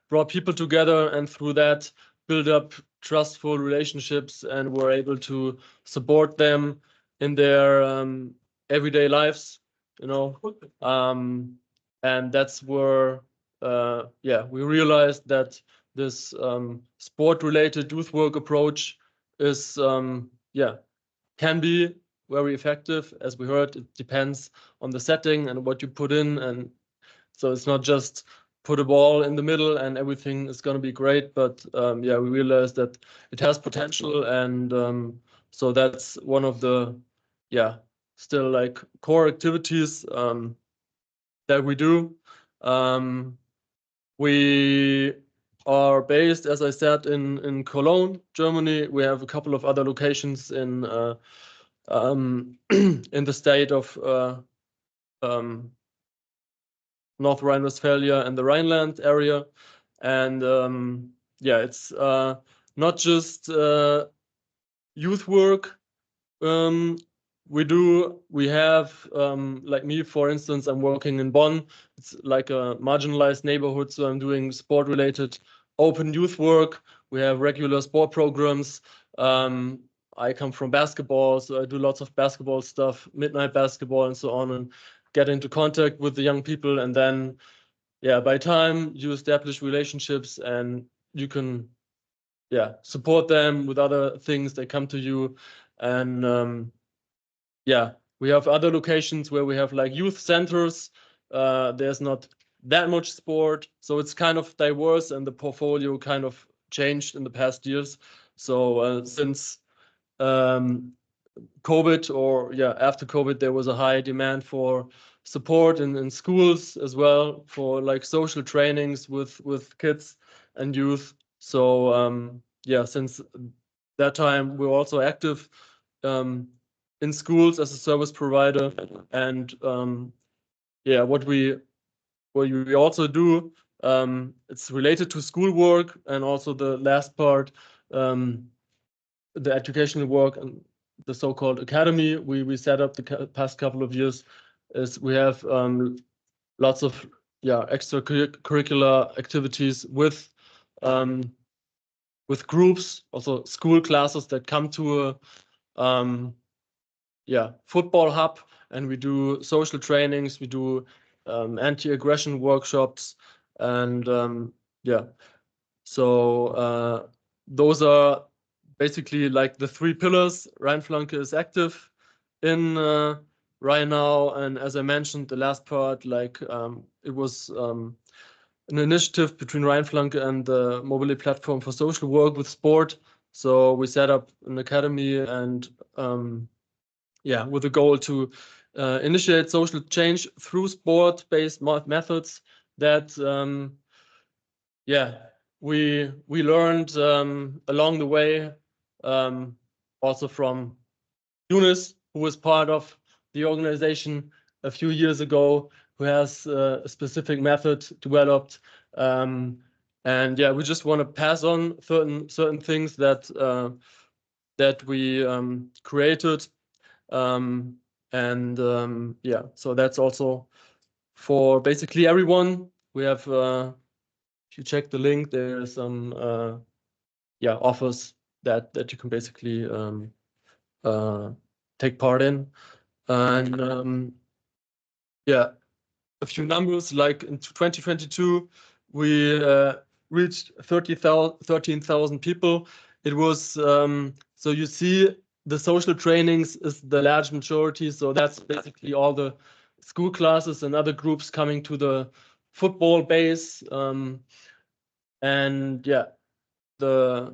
brought people together, and through that build up trustful relationships and were able to support them in their everyday lives, you know. And that's where we realized that this sport-related youth work approach is can be very effective. As we heard, it depends on the setting and what you put in, and so it's not just put a ball in the middle and everything is going to be great, but we realized that it has potential, and so that's one of the still like core activities that we do. We are based, as I said, in Cologne, Germany. We have a couple of other locations in the state of North Rhine-Westphalia and the Rhineland area. And it's not just youth work we have, like me, for instance, I'm working in Bonn. It's like a marginalized neighborhood, so I'm doing sport-related open youth work We have regular sport programs. I come from basketball, so I do lots of basketball stuff, midnight basketball and so on, and get into contact with the young people. And then, yeah, by time you establish relationships and you can, yeah, support them with other things. They come to you. And yeah, we have other locations where we have like youth centers. There's not that much sport, so it's kind of diverse, and the portfolio kind of changed in the past years. So since COVID, or yeah, after COVID, there was a high demand for support in schools as well, for like social trainings with kids and youth. So yeah, since that time, we're also active in schools as a service provider. And yeah, what we also do, it's related to schoolwork, and also the last part, the educational work and the so-called academy we set up the past couple of years, is we have lots of extracurricular activities with groups, also school classes that come to a football hub, and we do social trainings, we do anti-aggression workshops, and so those are basically like the three pillars Rheinflanke is active in right now. And as I mentioned, the last part, like it was an initiative between Rheinflanke and the Mobility Platform for Social Work with Sport. So we set up an academy, and with the goal to initiate social change through sport-based methods that we learned along the way, also from Yunus, who was part of the organization a few years ago, who has a specific method developed. And yeah, we just want to pass on certain things that we created. So that's also for basically everyone. We have, if you check the link, there are some offers that you can basically take part in. And a few numbers, like in 2022, we reached 13,000 people. It was, so you see, the social trainings is the large majority. So that's basically all the school classes and other groups coming to the football base. And yeah, the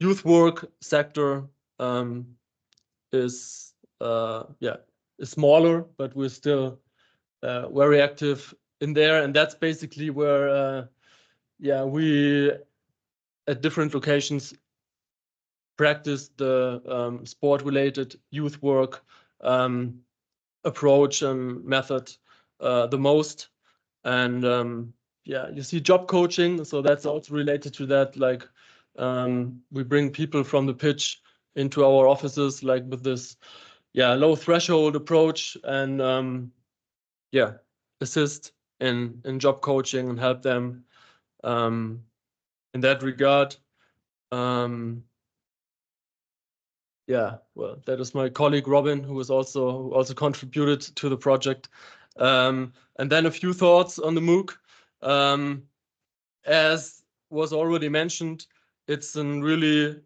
youth work sector is smaller, but we're still very active in there. And that's basically where we at different locations practice the sport-related youth work approach and method the most. And you see job coaching, so that's also related to that. Like we bring people from the pitch into our offices, like with this low threshold approach, and assist in job coaching and help them in that regard. Well, that is my colleague Robin, who also contributed to the project. And then a few thoughts on the MOOC. As was already mentioned, it's a really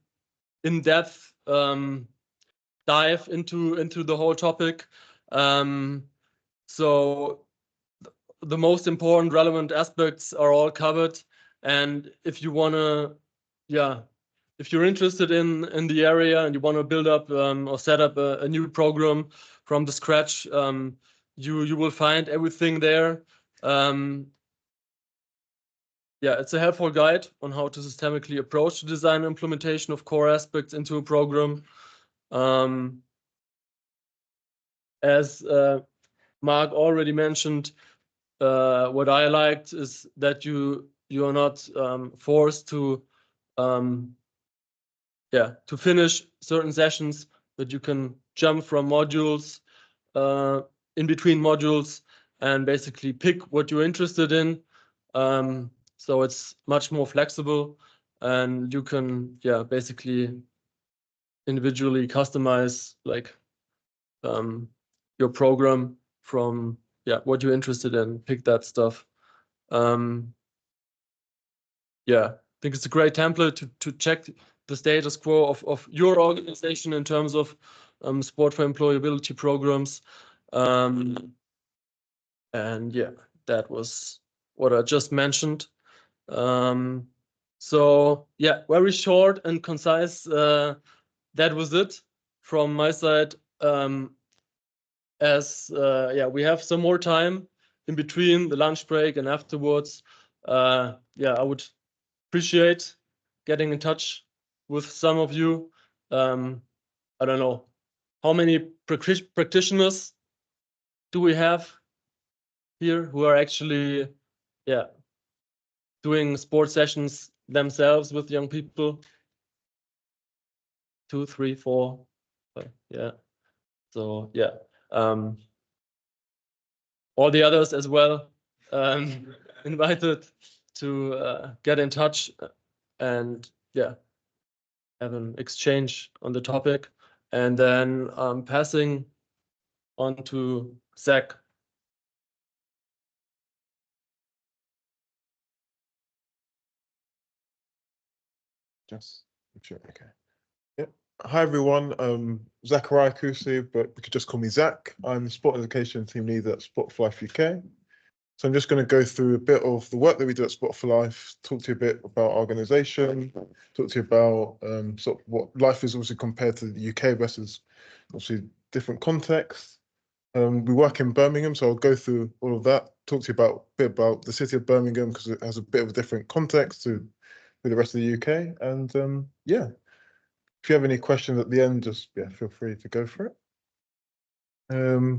in-depth dive into the whole topic. So the most important relevant aspects are all covered. And if you want to, if you're interested in the area and you want to build up or set up a new program from the scratch, you will find everything there. It's a helpful guide on how to systemically approach the design and implementation of core aspects into a program. As Mark already mentioned, what I liked is that you are not forced to finish certain sessions, but you can jump from modules in between modules and basically pick what you're interested in. So it's much more flexible. and you can, yeah, basically individually customize like your program from, yeah, what you're interested in, pick that stuff. Yeah, I think it's a great template to check the status quo of your organization in terms of sport for employability programs. And yeah, that was what I just mentioned. So yeah, very short and concise. That was it from my side. Yeah, we have some more time in between the lunch break and afterwards. Yeah, I would appreciate getting in touch with some of you. I don't know how many practitioners do we have here who are actually, yeah, doing sports sessions themselves with young people. 2, 3, 4, yeah. So yeah, all the others as well invited to get in touch and yeah, have an exchange on the topic, and then passing on to Zach. Just sure, okay. Yep. Hi everyone. Zachariah Kusi, but you could just call me Zach. I'm the sport education team leader at Sport for Life UK. So I'm just going to go through a bit of the work that we do at Sport for Life, talk to you a bit about organisation, talk to you about sort of what life is also compared to the UK versus obviously different contexts. We work in Birmingham, so I'll go through all of that, talk to you about a bit about the city of Birmingham because it has a bit of a different context to the rest of the UK. And yeah, if you have any questions at the end, just feel free to go for it.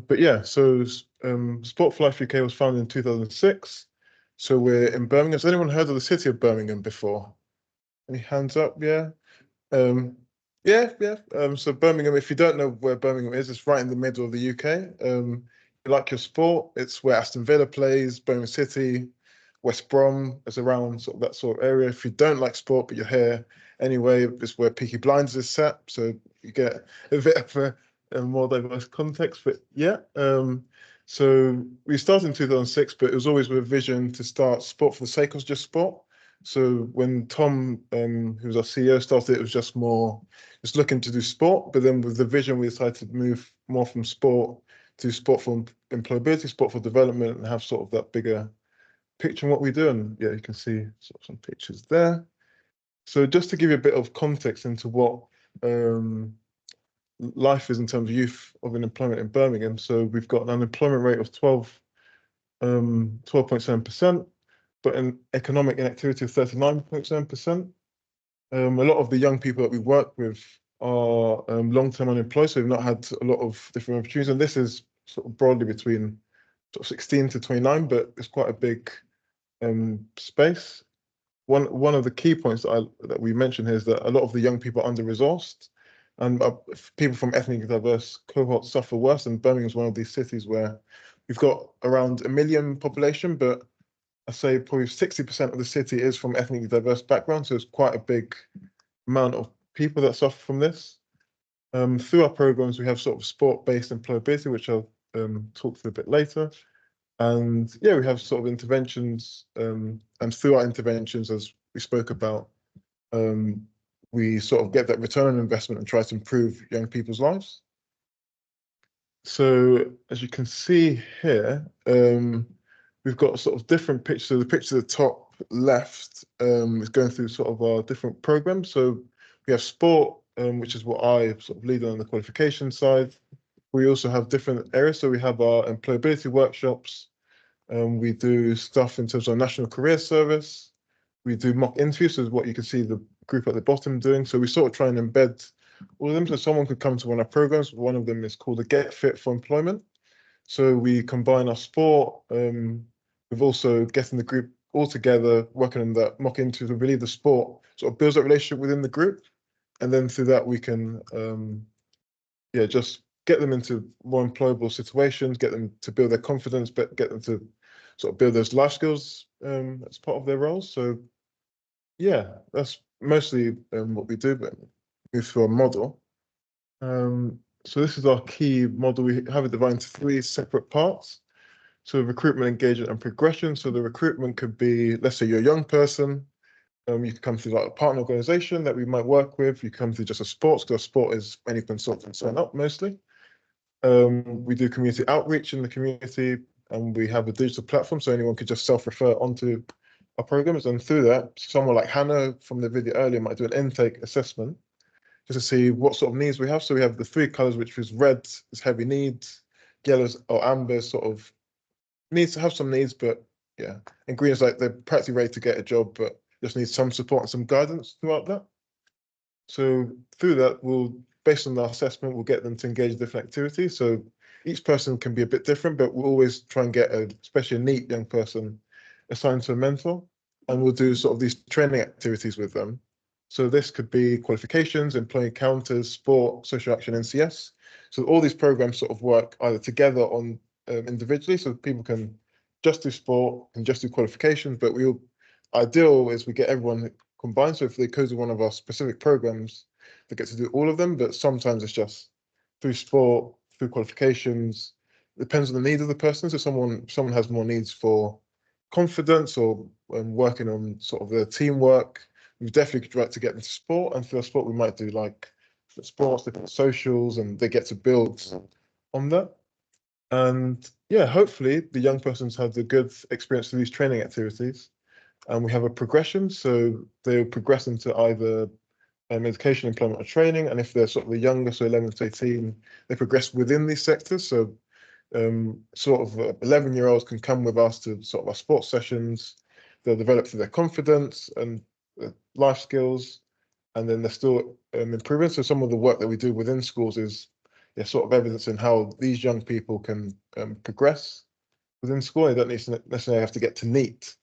But yeah, so Sport for Life UK was founded in 2006. So we're in Birmingham. Has anyone heard of the city of Birmingham before? Any hands up? Yeah. So Birmingham, if you don't know where Birmingham is, it's right in the middle of the UK. You like your sport, it's where Aston Villa plays, Birmingham City, West Brom is around sort of that sort of area. If you don't like sport, but you're here anyway, it's where Peaky Blinders is set. So you get a bit of a more diverse context. But yeah, so we started in 2006, but it was always with a vision to start sport for the sake of just sport. So when Tom, who was our CEO, started, it was just looking to do sport. But then with the vision, we decided to move more from sport to sport for employability, sport for development, and have sort of that bigger picture in what we do. And yeah, you can see sort of some pictures there. So just to give you a bit of context into what life is in terms of youth of unemployment in Birmingham. So we've got an unemployment rate of 12.7%, but an economic inactivity of 39.7%. A lot of the young people that we work with are long-term unemployed, so we've not had a lot of different opportunities. And this is sort of broadly between sort of 16 to 29, but it's quite a big space. One of the key points that we mentioned here is that a lot of the young people are under-resourced, and people from ethnically diverse cohorts suffer worse. And Birmingham is one of these cities where we've got around 1 million population, but I say probably 60% of the city is from ethnically diverse backgrounds. So it's quite a big amount of people that suffer from this. Through our programs, we have sort of sport-based employability, which I'll talk through a bit later. And yeah, we have sort of interventions, and through our interventions, as we spoke about, we sort of get that return on investment and try to improve young people's lives. So as you can see here, we've got sort of different pictures. So the picture at the top left is going through sort of our different programs. So we have sport, which is what I sort of lead on the qualification side. We also have different areas. So we have our employability workshops. We do stuff in terms of National Career Service. We do mock interviews, so what you can see the group at the bottom doing. So we sort of try and embed all of them. So someone could come to one of our programs. One of them is called the Get Fit for Employment. So we combine our sport with also getting the group all together, working on that mock interviews. We believe the sport sort of builds that relationship within the group. And then through that, we can, just get them into more employable situations, get them to build their confidence, but get them to sort of build those life skills as part of their roles. So yeah, that's mostly what we do, but move through a model. So this is our key model. We have it divided into 3 separate parts. So recruitment, engagement, and progression. So the recruitment could be, let's say you're a young person, you can come through like a partner organization that we might work with. You come through just a sports, because sport is any consultant sign up mostly. We do community outreach in the community, and we have a digital platform, so anyone could just self-refer onto our programs. And through that, someone like Hannah from the video earlier might do an intake assessment just to see what sort of needs we have. So we have the 3 colors, which is red is heavy needs, yellow or amber sort of needs to have some needs, but yeah, and green is like they're practically ready to get a job, but just need some support and some guidance throughout that. So through that, based on our assessment, we'll get them to engage in different activities. So each person can be a bit different, but we'll always try and get especially a NEET young person assigned to a mentor, and we'll do sort of these training activities with them. So this could be qualifications, employee encounters, sport, social action, NCS. So all these programs sort of work either together on individually, so people can just do sport and just do qualifications, but ideal is we get everyone combined. So if they go to one of our specific programs, they get to do all of them, but sometimes it's just through sport, through qualifications. It depends on the need of the person. So someone has more needs for confidence or working on sort of their teamwork. We definitely could try to get into sport, and through sport we might do like sports, different socials, and they get to build on that. And yeah, hopefully the young person's had a good experience through these training activities. And we have a progression, so they'll progress into either education, employment, or training. And if they're sort of the younger, so 11 to 18, they progress within these sectors. So sort of 11-year-olds can come with us to sort of our sports sessions. They'll develop through their confidence and life skills, and then they're still improving. So some of the work that we do within schools is sort of evidence in how these young people can progress within school. They don't necessarily have to get to NEET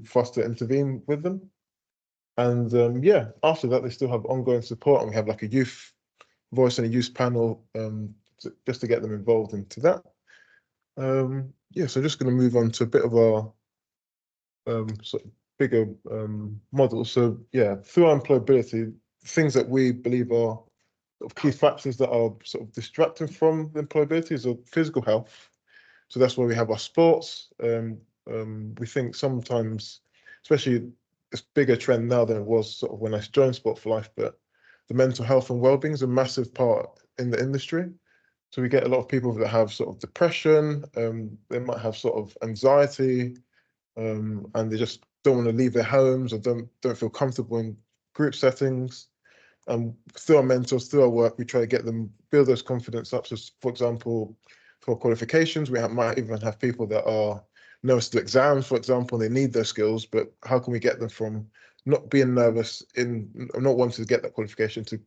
for us to intervene with them. And after that, they still have ongoing support, and we have like a youth voice and a youth panel just to get them involved into that. So just going to move on to a bit of our sort of bigger model. So through our employability, things that we believe are sort of key factors that are sort of distracting from the employability is physical health. So that's why we have our sports. We think sometimes, especially it's bigger trend now than it was sort of when I joined Sport for Life, but the mental health and well-being is a massive part in the industry. So we get a lot of people that have sort of depression, they might have sort of anxiety, and they just don't want to leave their homes or don't feel comfortable in group settings. And through our mentors, through our work, we try to get them, build those confidence up. So for example, for qualifications, we might even have people that are nervous to exams, for example, and they need those skills, but how can we get them from not being nervous not wanting to get that qualification to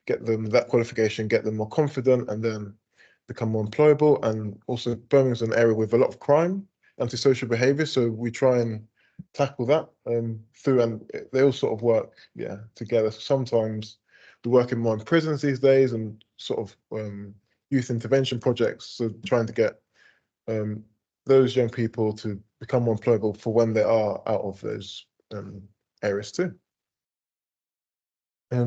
get them that qualification, get them more confident, and then become more employable. And also Birmingham's an area with a lot of crime, antisocial behaviour, so we try and tackle that through, and they all sort of work together. So sometimes we're working more in prisons these days and sort of youth intervention projects, so trying to get those young people to become more employable for when they are out of those areas too.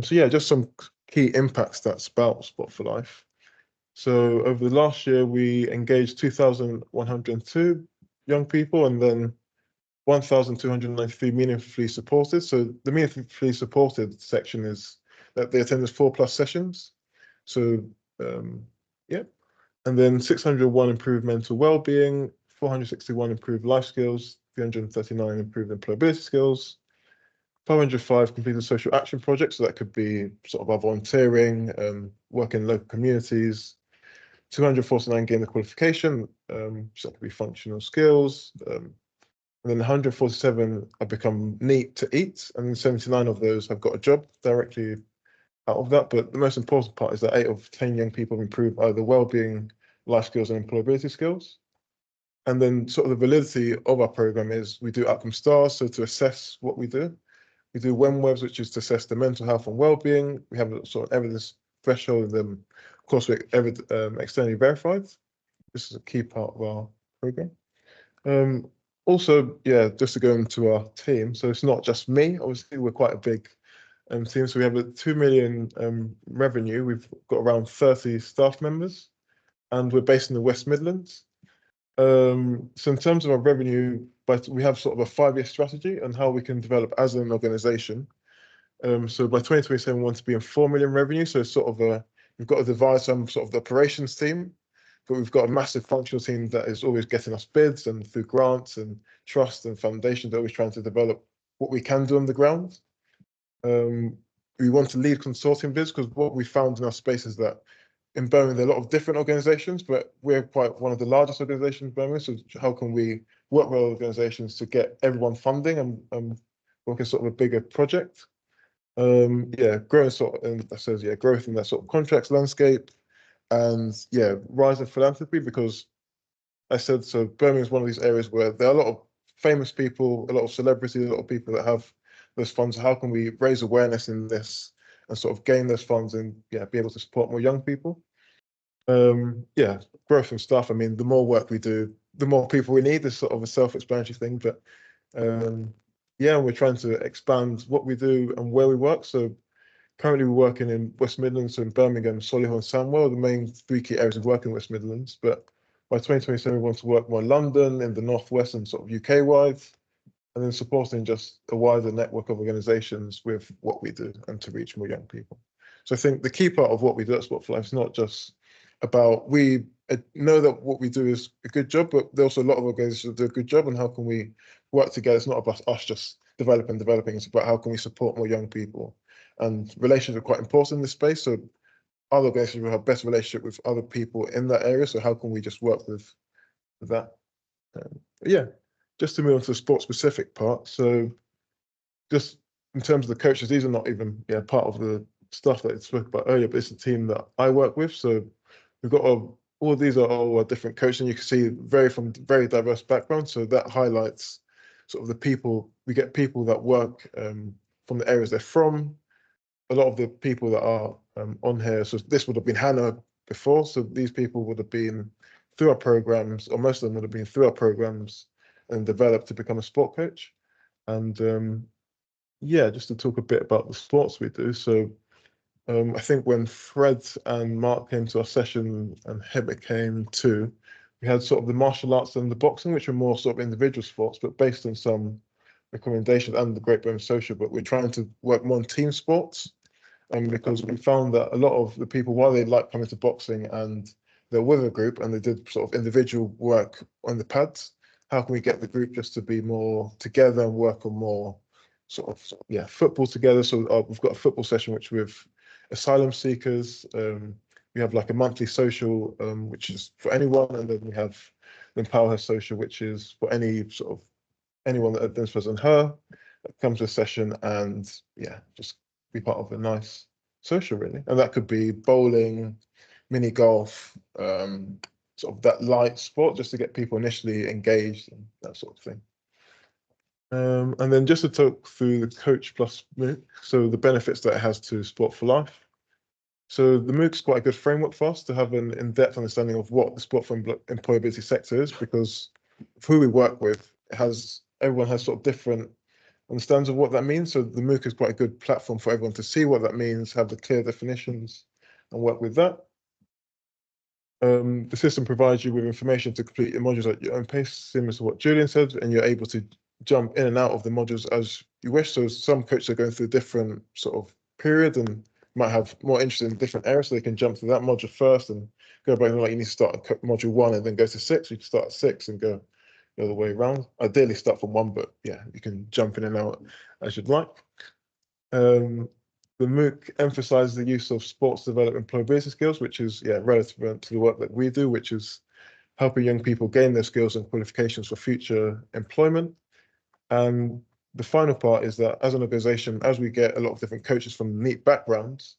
Just some key impact stats about Sport for Life. So over the last year, we engaged 2,102 young people, and then 1,293 meaningfully supported. So the meaningfully supported section is that they attended 4+ sessions. So and then 601 improved mental well-being, 461 improved life skills, 339 improved employability skills, 505 completed social action projects. So that could be sort of our volunteering, work in local communities. 249 gained the qualification, so that could be functional skills. And then 147 have become NEET to EAT, and then 79 of those have got a job directly out of that. But the most important part is that 8 of 10 young people have improved either well-being, life skills, and employability skills. And then sort of the validity of our program is we do outcome stars, so to assess what we do. We do WEMWEBs, which is to assess the mental health and well-being. We have a sort of evidence threshold, and of course we're externally verified. This is a key part of our program. Also, just to go into our team, so it's not just me. Obviously, we're quite a big team. So we have a 2 million revenue. We've got around 30 staff members, and we're based in the West Midlands. So in terms of our revenue, but we have sort of a 5-year strategy on how we can develop as an organisation. So by 2027, we want to be in 4 million revenue. So it's sort of we've got to devise some sort of the operations team, but we've got a massive functional team that is always getting us bids, and through grants and trust and foundations, they're always trying to develop what we can do on the ground. We want to lead consortium bids, because what we found in our space is that in Birmingham, there are a lot of different organisations, but we're quite one of the largest organisations in Birmingham. So how can we work with organisations to get everyone funding and work in sort of a bigger project? Growing sort of, and that says, growth in that sort of contracts landscape, and rise of philanthropy, because I said, so Birmingham is one of these areas where there are a lot of famous people, a lot of celebrities, a lot of people that have those funds. How can we raise awareness in this and sort of gain those funds and be able to support more young people? Growth and stuff. I mean, the more work we do, the more people we need. Is sort of a self-explanatory thing, but we're trying to expand what we do and where we work. So currently we're working in West Midlands, so in Birmingham, Solihull and Sandwell, the main 3 key areas of work in West Midlands. But by 2027, we want to work more in London, in the Northwest and sort of UK-wide, and then supporting just a wider network of organisations with what we do and to reach more young people. So I think the key part of what we do at Sport for Life is not just about, we know that what we do is a good job, but there's also a lot of organisations that do a good job, and how can we work together? It's not about us just developing, it's about how can we support more young people. And relations are quite important in this space. So other organisations will have best relationship with other people in that area. So how can we just work with that? Just to move on to the sport specific part. So just in terms of the coaches, these are not even part of the stuff that I spoke about earlier, but it's the team that I work with. So we've got all these are all different coaches, and you can see from very diverse backgrounds. So that highlights sort of the people. We get people that work from the areas they're from. A lot of the people that are on here, so this would have been Hannah before, so these people would have been through our programs, or most of them would have been through our programs and developed to become a sport coach. And just to talk a bit about the sports we do. So I think when Fred and Mark came to our session, and Hebert came too, we had sort of the martial arts and the boxing, which are more sort of individual sports, but based on some recommendations and the Great Birmingham Social. But we're trying to work more on team sports, because we found that a lot of the people, while they like coming to boxing and they're with a group and they did sort of individual work on the pads, how can we get the group just to be more together and work on more sort of football together? So we've got a football session which with asylum seekers. We have like a monthly social, which is for anyone, and then we have the Empower Her Social, which is for any sort of anyone that identifies on her that comes to a session and just be part of a nice social, really. And that could be bowling, mini golf, sort of that light sport, just to get people initially engaged and that sort of thing. And then just to talk through the Coach Plus MOOC, so the benefits that it has to Sport for Life. So the MOOC is quite a good framework for us to have an in-depth understanding of what the sport for employability sector is, because who we work with, everyone has sort of different understands of what that means. So the MOOC is quite a good platform for everyone to see what that means, have the clear definitions and work with that. The system provides you with information to complete your modules at your own pace, similar to what Julian said, and you're able to jump in and out of the modules as you wish. So some coaches are going through different sort of period and might have more interest in different areas, so they can jump to that module first and go back. Like you need to start at module 1 and then go to 6. You can start at 6 and go the other way around. Ideally start from 1, but you can jump in and out as you'd like. The MOOC emphasizes the use of sports development employability skills, which is relative to the work that we do, which is helping young people gain their skills and qualifications for future employment. And the final part is that as an organization, as we get a lot of different coaches from NEET backgrounds,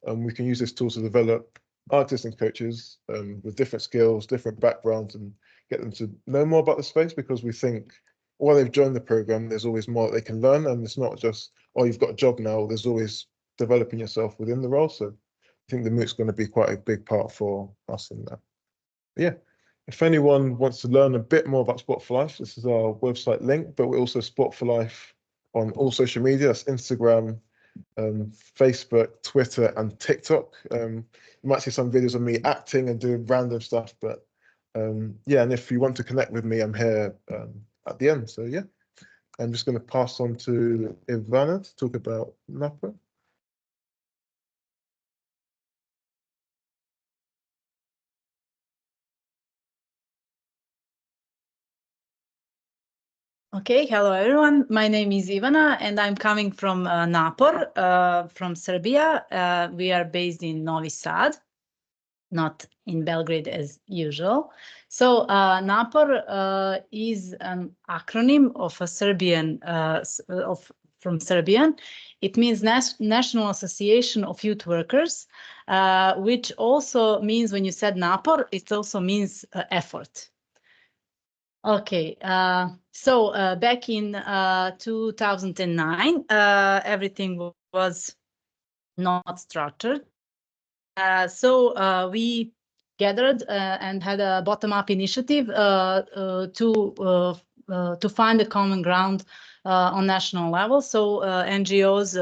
we can use this tool to develop our existing coaches with different skills, different backgrounds, and get them to know more about the space, because we think while they've joined the program, there's always more that they can learn. And it's not just, oh, you've got a job now, there's always developing yourself within the role. So I think the MOOC's going to be quite a big part for us in that. If anyone wants to learn a bit more about Sport for Life, this is our website link, but we're also Sport for Life on all social media. That's Instagram, Facebook, Twitter, and TikTok. You might see some videos of me acting and doing random stuff, but yeah, and if you want to connect with me, I'm here at the end. So yeah, I'm just going to pass on to Ivana to talk about NAPA. Okay, hello everyone. My name is Ivana and I'm coming from Napor, from Serbia. We are based in Novi Sad, not in Belgrade as usual. So Napor is an acronym of a Serbian, from Serbian. It means National Association of Youth Workers, which also means when you said Napor, it also means effort. Okay, so back in 2009, everything was not structured. So we gathered and had a bottom-up initiative to find a common ground on national level. So NGOs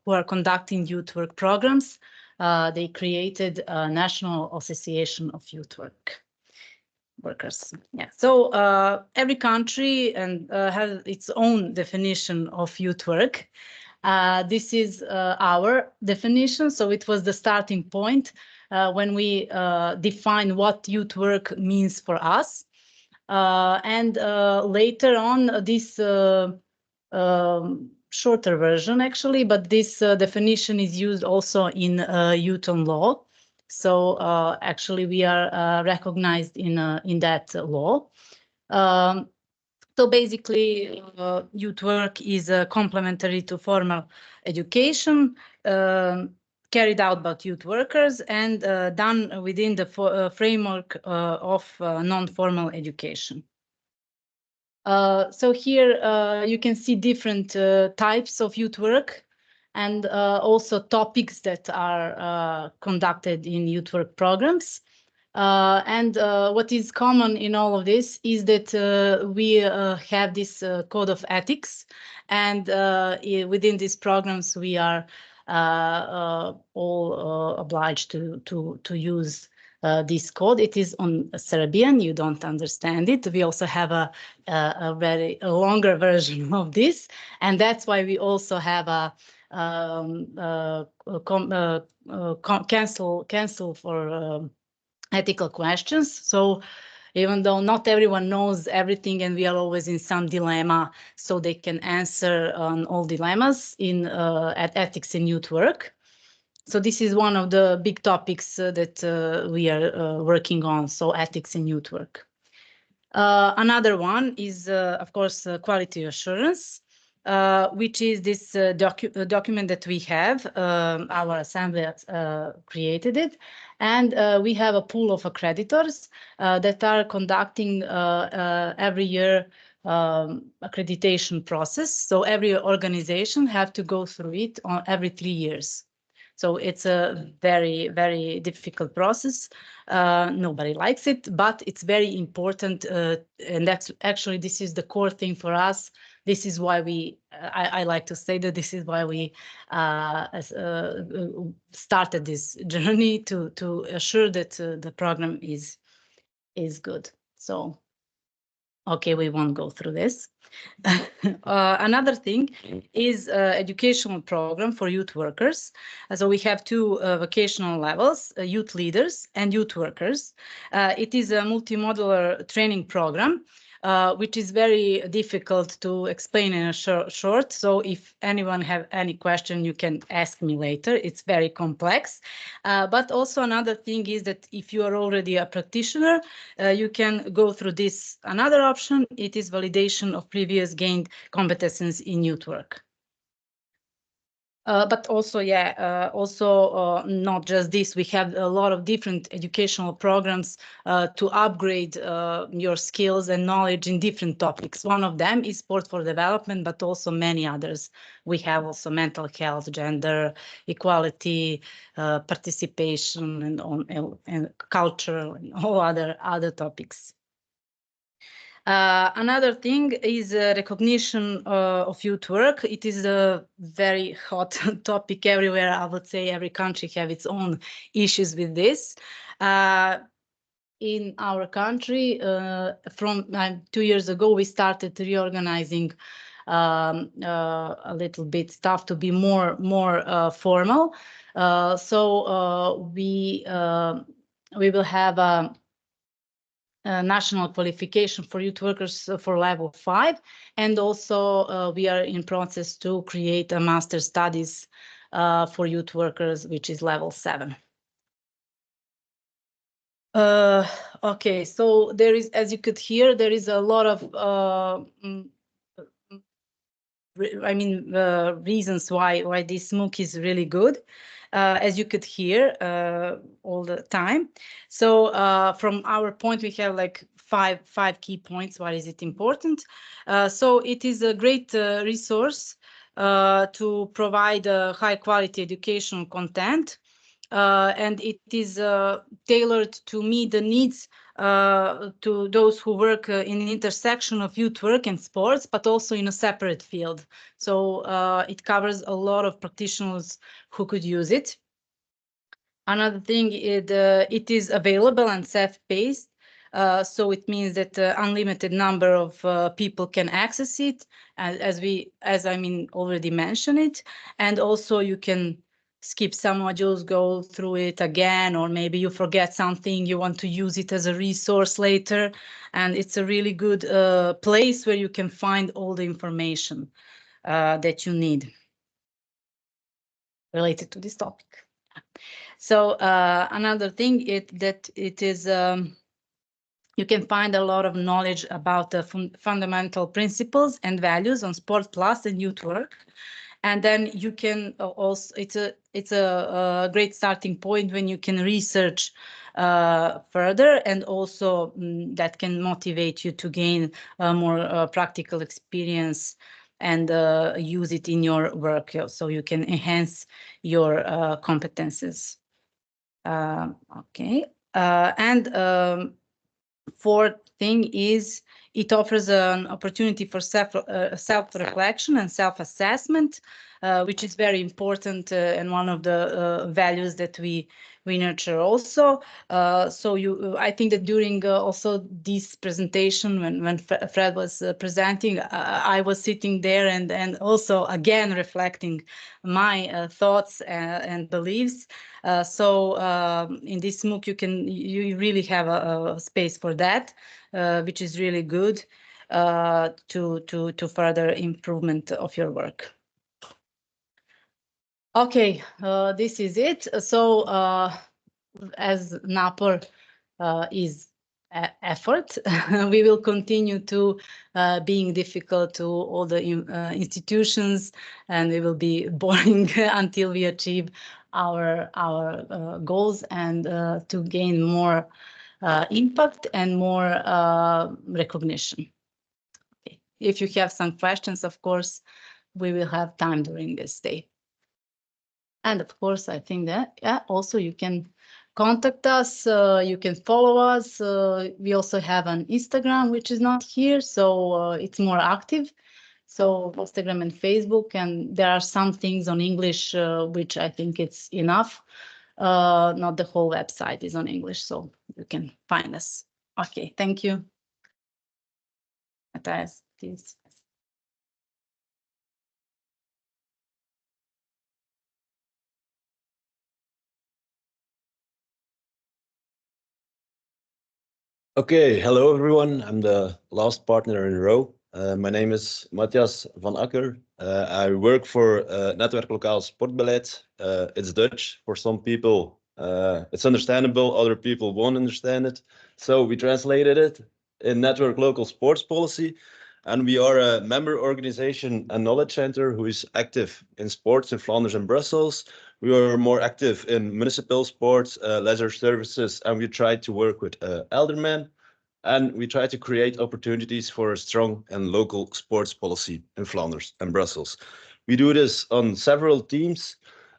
who are conducting youth work programs, they created a National Association of Youth Workers. Yeah. So every country has its own definition of youth work. This is our definition. So it was the starting point when we define what youth work means for us. And later on, this shorter version actually, but this definition is used also in youth on law. So actually, we are recognized in that law. So basically, youth work is complementary to formal education, carried out by youth workers and done within the framework of non-formal education. So here you can see different types of youth work and also topics that are conducted in youth work programs. And what is common in all of this is that we have this code of ethics, and within these programs we are all obliged to use this code. It is on Serbian. You don't understand it. We also have a very longer version of this, and that's why we also have a cancel for ethical questions. So even though not everyone knows everything and we are always in some dilemma, so they can answer on all dilemmas in at ethics in youth work. So this is one of the big topics that we are working on, so ethics in youth work. Another one is, of course, quality assurance, which is this document that we have. Our assembly created it, and we have a pool of accreditors that are conducting every year accreditation process. So every organization have to go through it on every 3 years. So it's a very, very difficult process. Nobody likes it, but it's very important. And that's actually, this is the core thing for us. This is why we, I like to say that this is why we started this journey to assure that the program is good. So, okay, we won't go through this. Another thing is educational program for youth workers. So we have two vocational levels, youth leaders and youth workers. It is a multimodular training program, which is very difficult to explain in a short. So if anyone have any question, you can ask me later. It's very complex. But also another thing is that if you are already a practitioner, you can go through this. Another option, it is validation of previous gained competences in youth work. But also, not just this, we have a lot of different educational programs to upgrade your skills and knowledge in different topics. One of them is sport for development, but also many others. We have also mental health, gender, equality, participation, and culture, and all other topics. Another thing is recognition of youth work. It is a very hot topic everywhere. I would say every country have its own issues with this. In our country, from 2 years ago, we started reorganizing a little bit stuff to be more formal. So we will have a national qualification for youth workers for level 5, and also we are in process to create a master studies for youth workers, which is level 7. Okay, so there is, as you could hear, there is a lot of reasons why this MOOC is really good, as you could hear all the time. So from our point, we have like five key points. Why is it important? So it is a great resource to provide high quality educational content. And it is tailored to meet the needs to those who work in the intersection of youth work and sports, but also in a separate field. So it covers a lot of practitioners who could use it. Another thing, it is available and self-paced. So it means that unlimited number of people can access it, as I already mentioned it, and also you can skip some modules, go through it again, or maybe you forget something, you want to use it as a resource later, and it's a really good place where you can find all the information that you need related to this topic. So another thing it is you can find a lot of knowledge about the fundamental principles and values on Sport Plus and youth work. And then you can also, it's a great starting point when you can research further, and also that can motivate you to gain more practical experience and use it in your work, so you can enhance your competences. Okay, and fourth thing is it offers an opportunity for self-reflection and self-assessment, which is very important and one of the values that we nurture also. So I think that during also this presentation, when Fred was presenting, I was sitting there and also again reflecting my thoughts and beliefs. So in this MOOC, you really have a space for that, which is really good to further improvement of your work. Okay, this is it. So as NAPOR is effort, we will continue to being difficult to all the institutions, and we will be boring until we achieve our goals and to gain more impact and more recognition. Okay. If you have some questions, of course, we will have time during this day. And of course, I think that also you can contact us, you can follow us. We also have an Instagram, which is not here, so it's more active. So Instagram and Facebook, and there are some things on English, which I think it's enough. Not the whole website is on English, so you can find us. Okay, thank you. Matthias, please. Okay, hello everyone. I'm the last partner in a row. My name is Matthias van Akker. I work for Netwerk Lokaal Sportbeleid. It's Dutch for some people. It's understandable, other people won't understand it. So we translated it in Network Local Sports Policy. And we are a member organization and knowledge center who is active in sports in Flanders and Brussels. We are more active in municipal sports, leisure services, and we try to work with eldermen. And we try to create opportunities for a strong and local sports policy in Flanders and Brussels. We do this on several teams.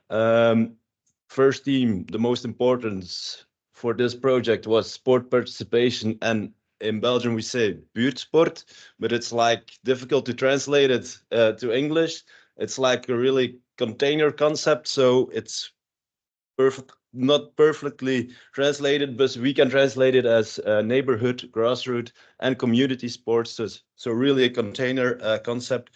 First team, the most important for this project was sport participation and in Belgium we say buurtsport, but it's like difficult to translate it to English. It's like a really container concept, so it's not perfectly translated, but we can translate it as neighborhood, grassroots, and community sports. So really a container concept.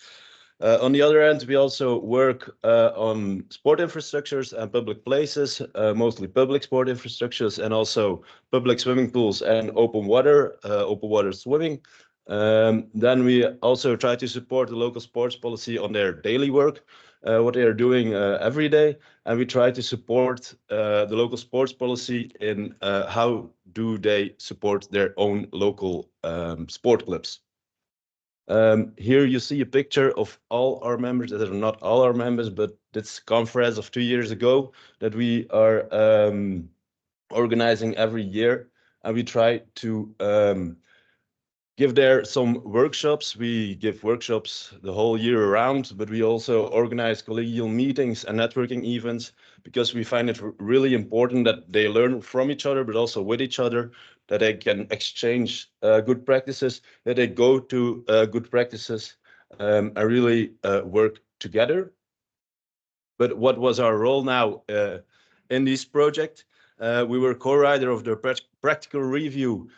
On the other end, we also work on sport infrastructures and public places, mostly public sport infrastructures, and also public swimming pools and open water swimming. Then we also try to support the local sports policy on their daily work, what they are doing every day, and we try to support the local sports policy in how do they support their own local sport clubs. Here you see a picture of all our members, that are not all our members, but this conference of 2 years ago that we are organizing every year, and we try to give there some workshops. We give workshops the whole year around, but we also organize collegial meetings and networking events because we find it really important that they learn from each other, but also with each other, that they can exchange good practices, that they go to good practices and really work together. But what was our role now in this project? We were co-writer of the practical review.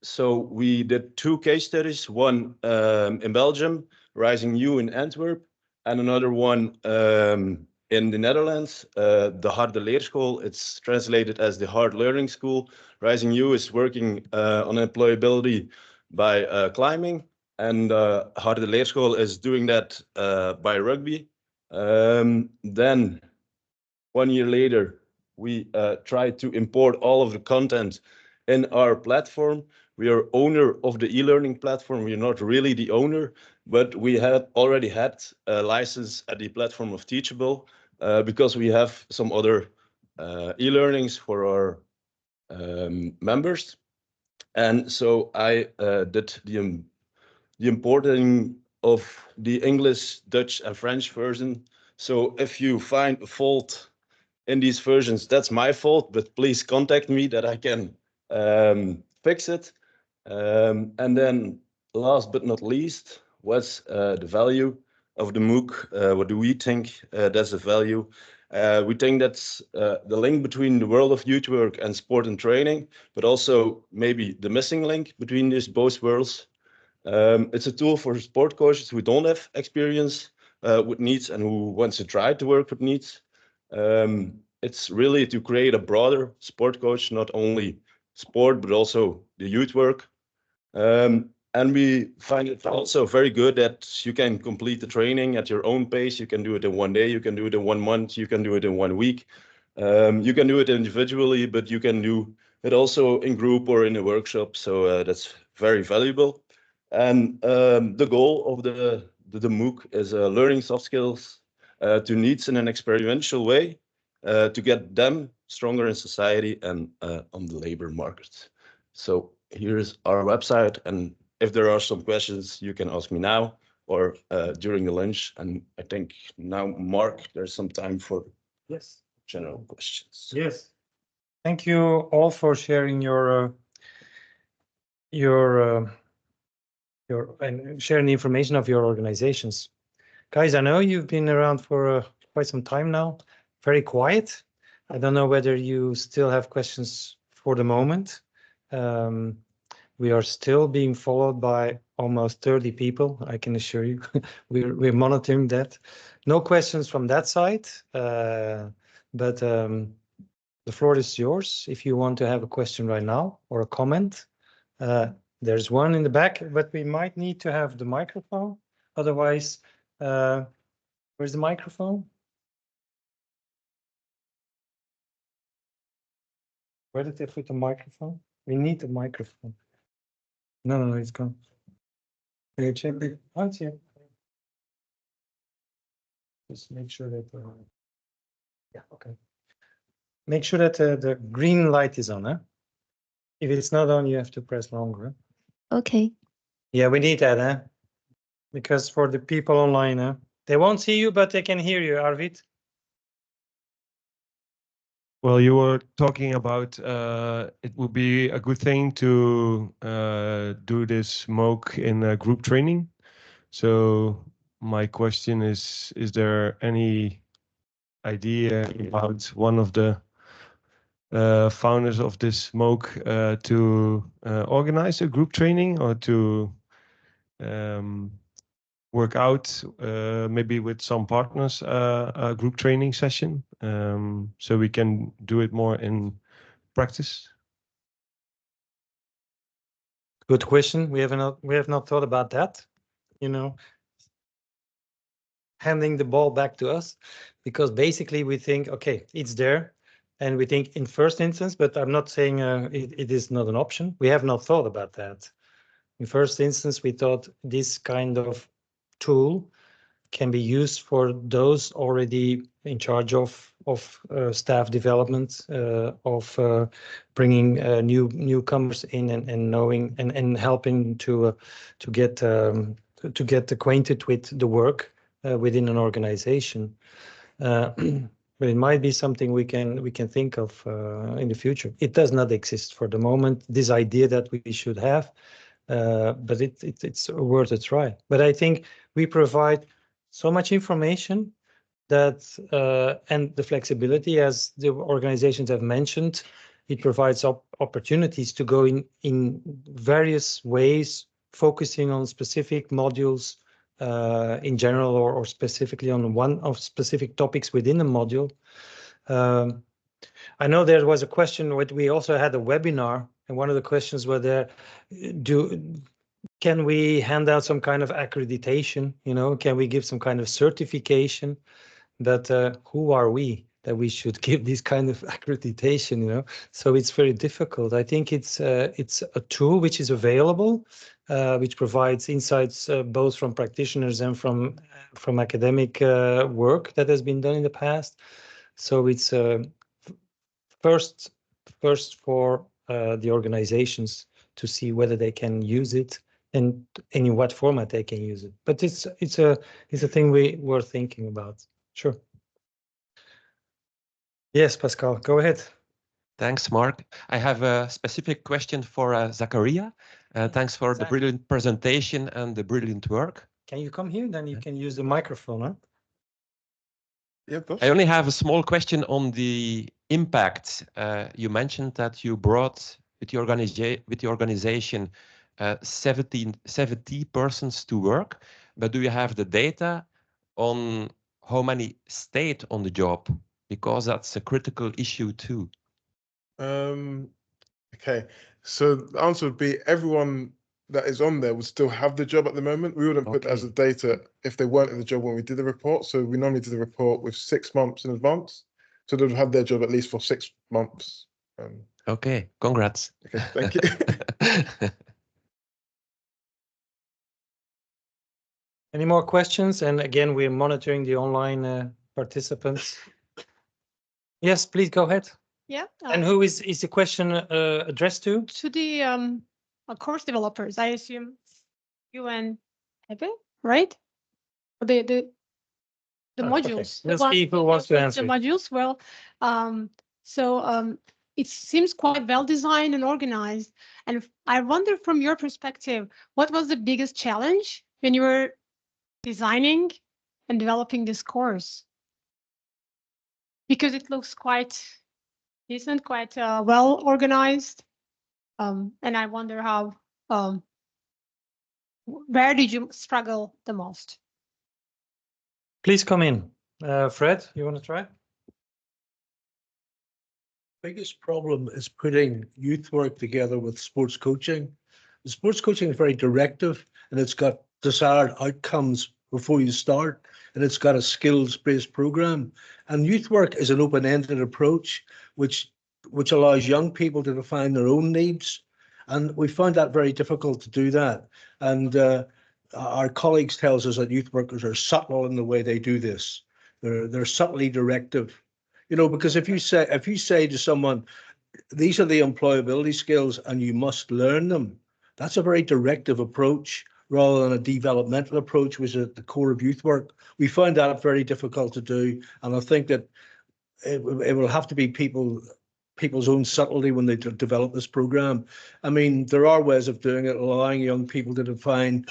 So we did 2 case studies, one in Belgium, Rising U in Antwerp, and another one in the Netherlands, the Harde Leerschool. It's translated as the Hard Learning School. Rising U is working on employability by climbing, and Harde Leerschool is doing that by rugby. Then 1 year later, we tried to import all of the content in our platform. We are owner of the e-learning platform. We are not really the owner, but we had already had a license at the platform of Teachable because we have some other e-learnings for our members. And so I did the importing of the English, Dutch, and French version. So if you find a fault in these versions, that's my fault, but please contact me that I can fix it. And then last but not least was the value of the MOOC. What do we think that's the value? We think that's the link between the world of youth work and sport and training, but also maybe the missing link between these both worlds. It's a tool for sport coaches who don't have experience with NEETs and who wants to try to work with NEETs. It's really to create a broader sport coach, not only sport, but also the youth work. And we find it also very good that you can complete the training at your own pace. You can do it in 1 day, you can do it in 1 month, you can do it in 1 week. You can do it individually, but you can do it also in group or in a workshop. So that's very valuable. And the goal of the MOOC is learning soft skills to NEETs in an experiential way to get them stronger in society and on the labor market. So here's our website, and if there are some questions, you can ask me now or during the lunch. And I think now, Mark, there's some time for general questions. Yes. Thank you all for sharing your and sharing the information of your organizations. Guys, I know you've been around for quite some time now, very quiet. I don't know whether you still have questions for the moment. We are still being followed by almost 30 people, I can assure you. We're monitoring that. No questions from that side, but the floor is yours if you want to have a question right now or a comment. There's one in the back, but we might need to have the microphone. Otherwise, where's the microphone? Where did they put the microphone? We need the microphone. No, it's gone. Can you check it? Oh, it's here. Just make sure that, yeah, okay. Make sure that the green light is on, huh? If it's not on, you have to press longer. Okay. Yeah, we need that, huh? Because for the people online, huh? They won't see you, but they can hear you, Arvid. Well, you were talking about it would be a good thing to do this MOOC in a group training. So my question is there any idea about one of the founders of this MOOC to organize a group training or to work out maybe with some partners a group training session so we can do it more in practice? Good question. We have not thought about that, you know, handing the ball back to us, because basically we think, okay, it's there. And we think in first instance, but I'm not saying it is not an option. We have not thought about that. In first instance, we thought this kind of tool can be used for those already in charge of staff development, of bringing newcomers in and knowing and helping to get acquainted with the work within an organization. But it might be something we can think of in the future. It does not exist for the moment, this idea that we should have, but it's worth a try. But I think we provide so much information that and the flexibility, as the organizations have mentioned, it provides opportunities to go in various ways, focusing on specific modules in general, or specifically on one of specific topics within a module. I know there was a question, we also had a webinar, and one of the questions were there, can we hand out some kind of accreditation? You know, can we give some kind of certification? But who are we that we should give this kind of accreditation? You know, so it's very difficult. I think it's a tool which is available, which provides insights both from practitioners and from academic work that has been done in the past. So it's first for the organizations to see whether they can use it and in what format they can use it. But it's a thing we were thinking about. Sure. Yes, Pascal, go ahead. Thanks, Mark. I have a specific question for Zakaria. Thanks for the brilliant presentation and the brilliant work. Can you come here? Then you can use the microphone, huh? Yeah, of course. I only have a small question on the impact. You mentioned that you brought with the organization 70 persons to work, but do you have the data on how many stayed on the job? Because that's a critical issue too. Okay, so the answer would be everyone that is on there would still have the job at the moment. We wouldn't put that as the data if they weren't in the job when we did the report. So we normally do the report with 6 months in advance. So they'd have their job at least for 6 months. Okay, congrats. Okay, thank you. Any more questions? And again, we're monitoring the online participants. Yes, please go ahead. Yeah. And who is the question addressed to? To the course developers, I assume you and Hebe, right? The modules. Let's see who wants to answer. The modules. Well, it seems quite well designed and organized. And I wonder, from your perspective, what was the biggest challenge when you were designing and developing this course? Because it looks quite decent, quite well organized. And I wonder how, where did you struggle the most? Please come in. Fred, you want to try? Biggest problem is putting youth work together with sports coaching. The sports coaching is very directive, and it's got desired outcomes before you start, and it's got a skills-based program. And youth work is an open-ended approach, which allows young people to define their own needs. And we find that very difficult to do that. And our colleagues tells us that youth workers are subtle in the way they do this. They're subtly directive. You know, because if you say to someone, these are the employability skills and you must learn them, that's a very directive approach rather than a developmental approach, which is at the core of youth work. We find that very difficult to do. And I think that it will have to be people's own subtlety when they develop this program. I mean, there are ways of doing it, allowing young people to define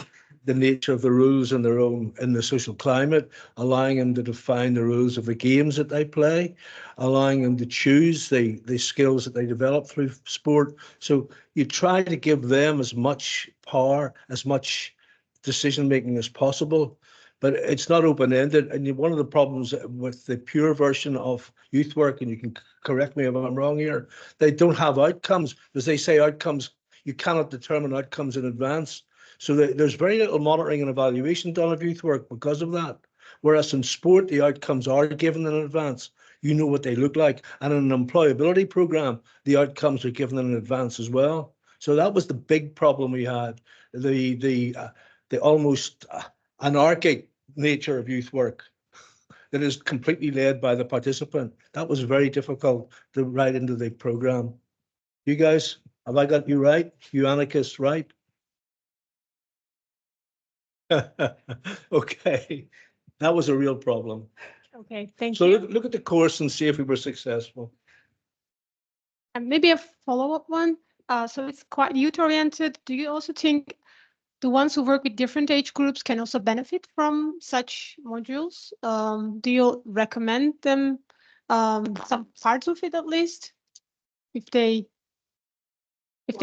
the nature of the rules in the social climate, allowing them to define the rules of the games that they play, allowing them to choose the skills that they develop through sport. So you try to give them as much power, as much decision making as possible, but it's not open-ended. And one of the problems with the pure version of youth work, and you can correct me if I'm wrong here, they don't have outcomes. As they say, outcomes, you cannot determine outcomes in advance. So there's very little monitoring and evaluation done of youth work because of that. Whereas in sport, the outcomes are given in advance. You know what they look like. And in an employability program, the outcomes are given in advance as well. So that was the big problem we had. The almost anarchic nature of youth work that is completely led by the participant. That was very difficult to write into the program. You guys, have I got you right? You anarchists, right? Okay, that was a real problem. Okay, thank So you. look at the course and see if we were successful. And maybe a follow-up one. So it's quite youth-oriented. Do you also think the ones who work with different age groups can also benefit from such modules? Do you recommend them some parts of it at least, if they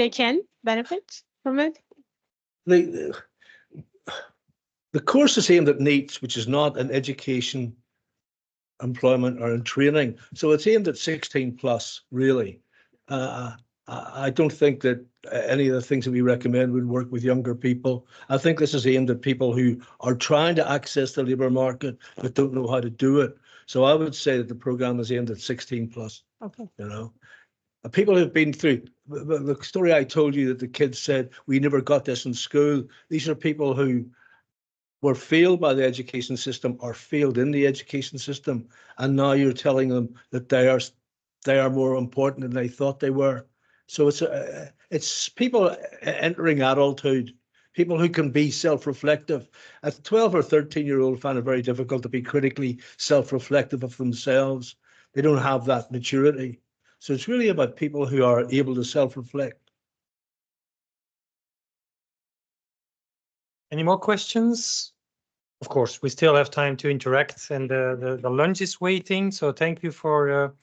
can benefit from it? The course is aimed at NEETs, which is not an education, employment, or in training. So it's aimed at 16 plus, really. I don't think that any of the things that we recommend would work with younger people. I think this is aimed at people who are trying to access the labour market but don't know how to do it. So I would say that the program is aimed at 16 plus. Okay. You know, people who've been through the story I told you that the kids said we never got this in school. These are people who were failed by the education system or failed in the education system, and now you're telling them that they are more important than they thought they were. So it's people entering adulthood, people who can be self-reflective. A 12 or 13-year-old find it very difficult to be critically self-reflective of themselves. They don't have that maturity. So it's really about people who are able to self-reflect. Any more questions? Of course, we still have time to interact, and the lunch is waiting. So thank you for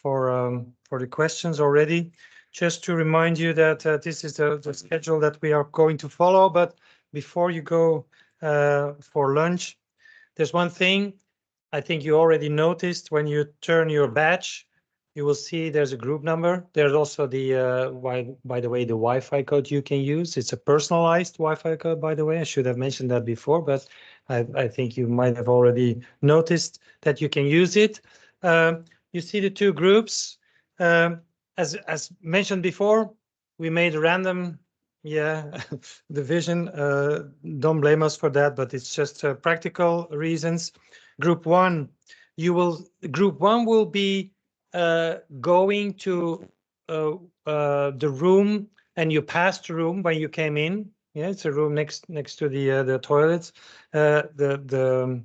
the questions already. Just to remind you that this is the schedule that we are going to follow. But before you go for lunch, there's one thing I think you already noticed. When you turn your badge, you will see there's a group number. There's also the, by the way, the Wi-Fi code you can use. It's a personalized Wi-Fi code, by the way. I should have mentioned that before, but I think you might have already noticed that you can use it. You see the two groups. As mentioned before, we made a random division. Don't blame us for that, but it's just practical reasons. Group one will be going to the room, and you passed the room when you came in. Yeah, it's a room next to the toilets. The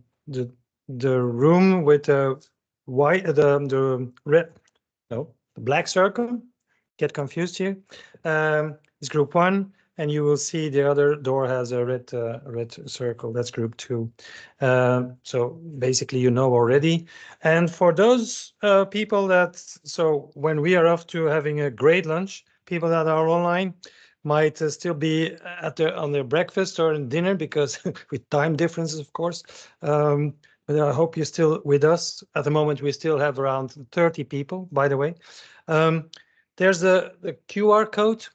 room with the white, the red, no, the black circle. Get confused here. It's group one, and you will see the other door has a red circle. That's group two. So basically, you know already. And for those people so when we are off to having a great lunch, people that are online might still be on their breakfast or dinner, because with time differences, of course. But I hope you're still with us. At the moment, we still have around 30 people, by the way. There's the QR code.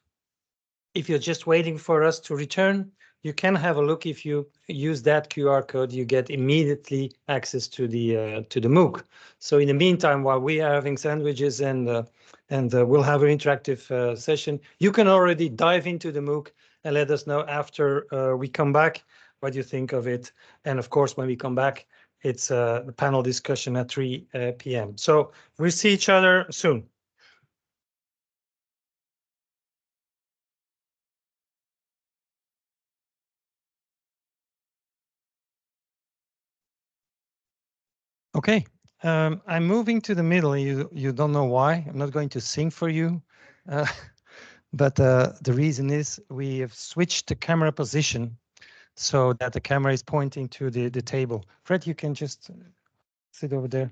If you're just waiting for us to return, you can have a look. If you use that QR code, you get immediately access to the MOOC. So in the meantime, while we are having sandwiches and we'll have an interactive session, you can already dive into the MOOC and let us know after we come back what you think of it. And of course, when we come back, it's the panel discussion at 3 p.m. So we'll see each other soon. Okay, I'm moving to the middle. You don't know why. I'm not going to sing for you. But the reason is we have switched the camera position so that the camera is pointing to the table. Fred, you can just sit over there.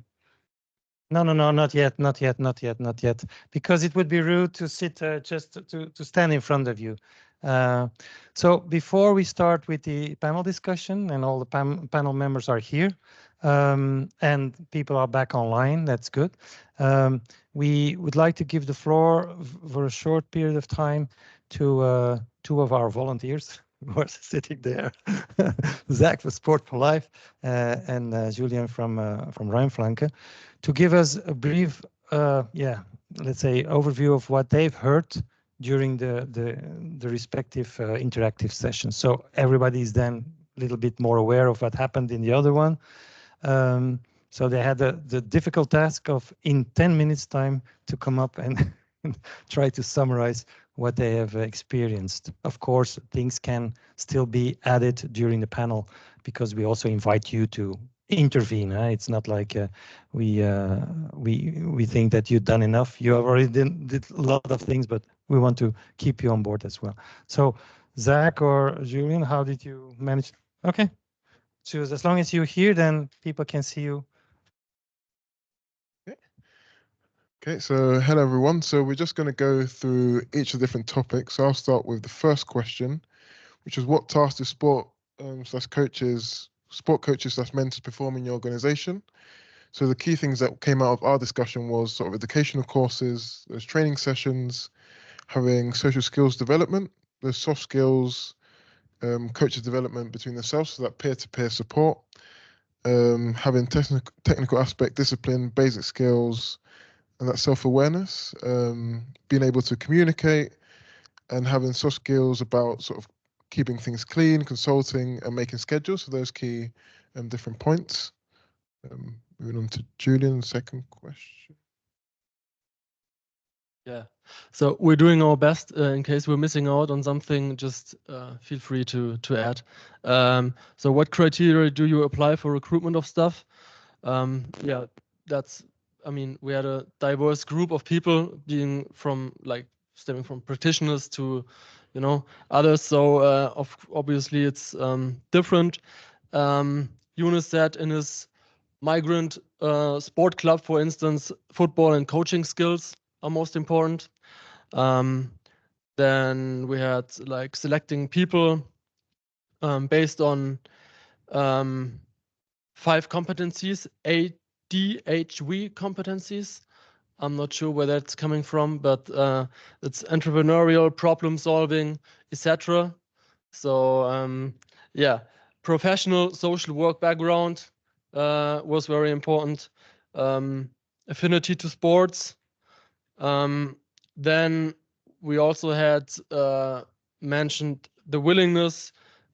No, not yet, not yet. Because it would be rude to sit just to stand in front of you. So before we start with the panel discussion, and all the panel members are here, and people are back online, that's good. We would like to give the floor for a short period of time to two of our volunteers who are sitting there, Zach for Sport for Life and Julian from Rijnflanken, to give us a brief, let's say, overview of what they've heard during the respective interactive sessions. So everybody is then a little bit more aware of what happened in the other one. So they had the difficult task of, in 10 minutes time, to come up and try to summarize what they have experienced. Of course, things can still be added during the panel because we also invite you to intervene. It's not like we think that you've done enough. You have already did a lot of things, but we want to keep you on board as well. So Zach or Julian, how did you manage? Okay, so as long as you're here, then people can see you. Okay, so hello everyone. So we're just going to go through each of the different topics. So I'll start with the first question, which is what tasks do sport coaches / mentors perform in your organization? So the key things that came out of our discussion was sort of educational courses, there's training sessions, having social skills development, there's soft skills, coaches development between themselves, so that peer-to-peer support, having technical aspect, discipline, basic skills, and that self-awareness, being able to communicate, and having soft skills about sort of keeping things clean, consulting, and making schedules. So those key different points. Moving on to Julian's second question. Yeah, so we're doing our best. In case we're missing out on something, just feel free to add. So what criteria do you apply for recruitment of staff? Yeah, I mean, we had a diverse group of people stemming from practitioners to, others. So obviously it's different. Yunus said in his migrant sport club, for instance, football and coaching skills are most important. Then we had like selecting people based on 5 competencies, ADHV competencies. I'm not sure where that's coming from, but it's entrepreneurial, problem solving, etc. So yeah, professional social work background was very important. Affinity to sports. Then we also had mentioned the willingness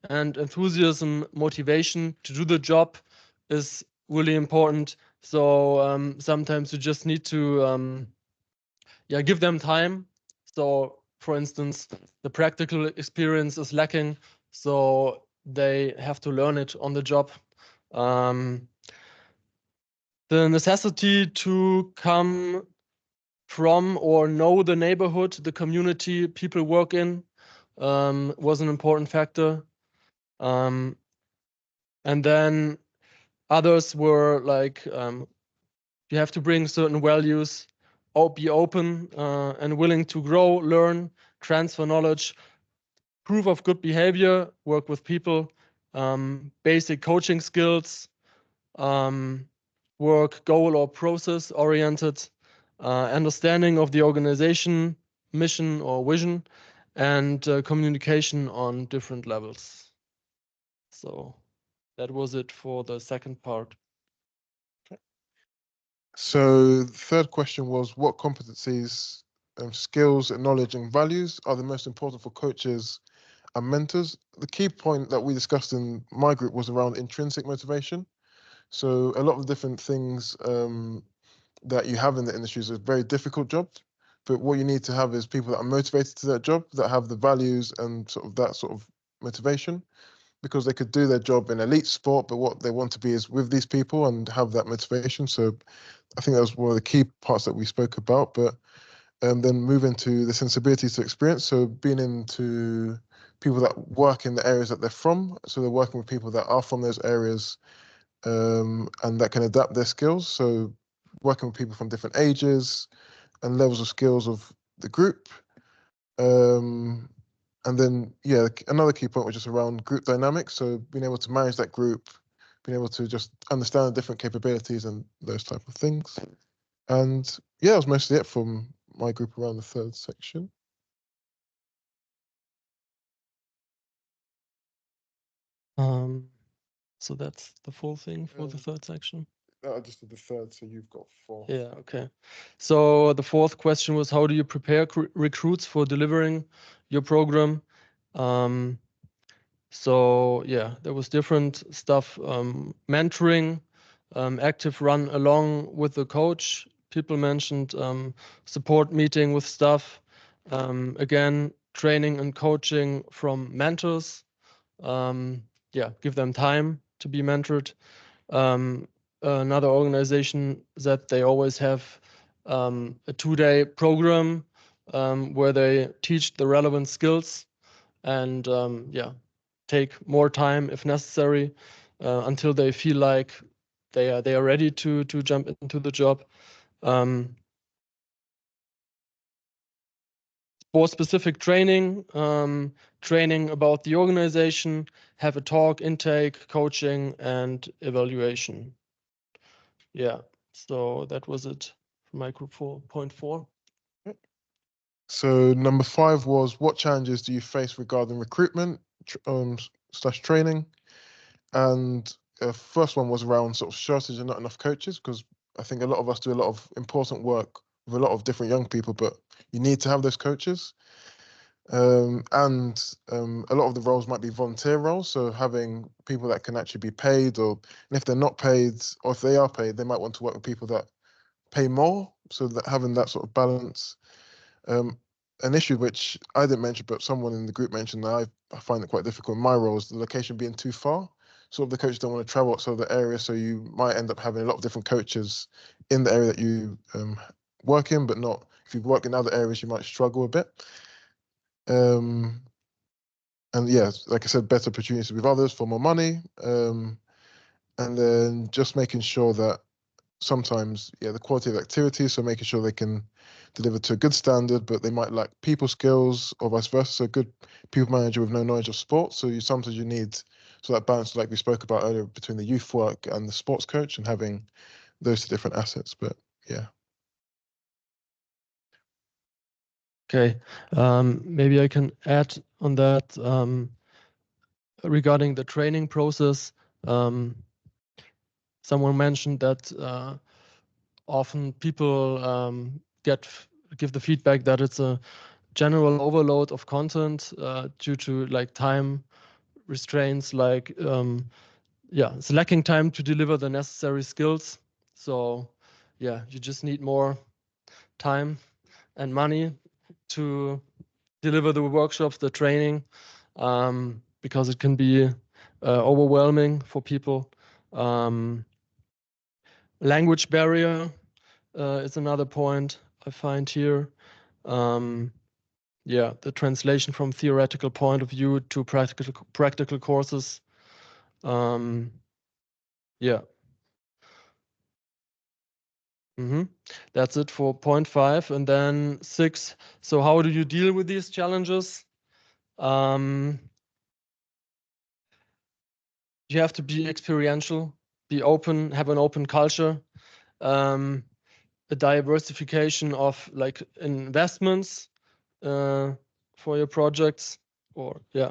and enthusiasm, motivation to do the job is really important. So sometimes you just need to give them time. So for instance, the practical experience is lacking, so they have to learn it on the job. The necessity to come from or know the neighborhood, the community people work in, was an important factor. And then others were like, you have to bring certain values, or be open and willing to grow, learn, transfer knowledge, proof of good behavior, work with people, basic coaching skills, work goal or process oriented, understanding of the organization, mission or vision, and communication on different levels. So that was it for the second part. So the third question was what competencies, skills, and knowledge and values are the most important for coaches and mentors? The key point that we discussed in my group was around intrinsic motivation. So a lot of different things that you have in the industry is a very difficult job, but what you need to have is people that are motivated to that job, that have the values and sort of that sort of motivation. because they could do their job in elite sport, but what they want to be is with these people and have that motivation. So I think that was one of the key parts that we spoke about. But then move into the sensibilities to experience. So being into people that work in the areas that they're from. So they're working with people that are from those areas and that can adapt their skills. So working with people from different ages and levels of skills of the group. And then, yeah, another key point was just around group dynamics. So being able to manage that group, being able to just understand the different capabilities and those type of things. And yeah, that was mostly it from my group around the third section. So that's the full thing for the third section. I just did the third, so you've got 4. Yeah, okay. So the fourth question was, how do you prepare recruits for delivering your program? So yeah, there was different stuff, mentoring, active run along with the coach. People mentioned support meeting with staff. Again, training and coaching from mentors. Yeah, give them time to be mentored. Another organization that they always have a 2-day program where they teach the relevant skills and yeah, take more time if necessary until they feel like they are ready to jump into the job. Sport-specific training, training about the organization, have a talk, intake, coaching, and evaluation. Yeah, so that was it for my group 4.4. So number 5 was, what challenges do you face regarding recruitment / training? And first one was around sort of shortage and not enough coaches, because I think a lot of us do a lot of important work with a lot of different young people, but you need to have those coaches. And a lot of the roles might be volunteer roles, so having people that can actually be paid, and if they're not paid, or if they are paid, they might want to work with people that pay more, so that having that sort of balance. An issue which I didn't mention, but someone in the group mentioned, that I find it quite difficult in my role, is the location being too far. So the coaches don't want to travel outside the area, so you might end up having a lot of different coaches in the area that you work in, but not, if you work in other areas, you might struggle a bit. And yeah, like I said, better opportunities with others for more money. And then just making sure that sometimes, yeah, the quality of activity, so making sure they can deliver to a good standard, but they might lack people skills or vice versa. So a good people manager with no knowledge of sports. So sometimes you need, so that balance, like we spoke about earlier, between the youth work and the sports coach, and having those 2 different assets. But yeah. Okay, maybe I can add on that regarding the training process. Someone mentioned that often people give the feedback that it's a general overload of content due to like time restraints, like yeah, it's lacking time to deliver the necessary skills. So yeah, you just need more time and money to deliver the workshops, the training, because it can be overwhelming for people. Language barrier is another point I find here. Yeah, the translation from theoretical point of view to practical courses. Yeah. That's it for point 5. And then 6. So how do you deal with these challenges? You have to be experiential, be open, have an open culture, a diversification of like investments for your projects, or yeah.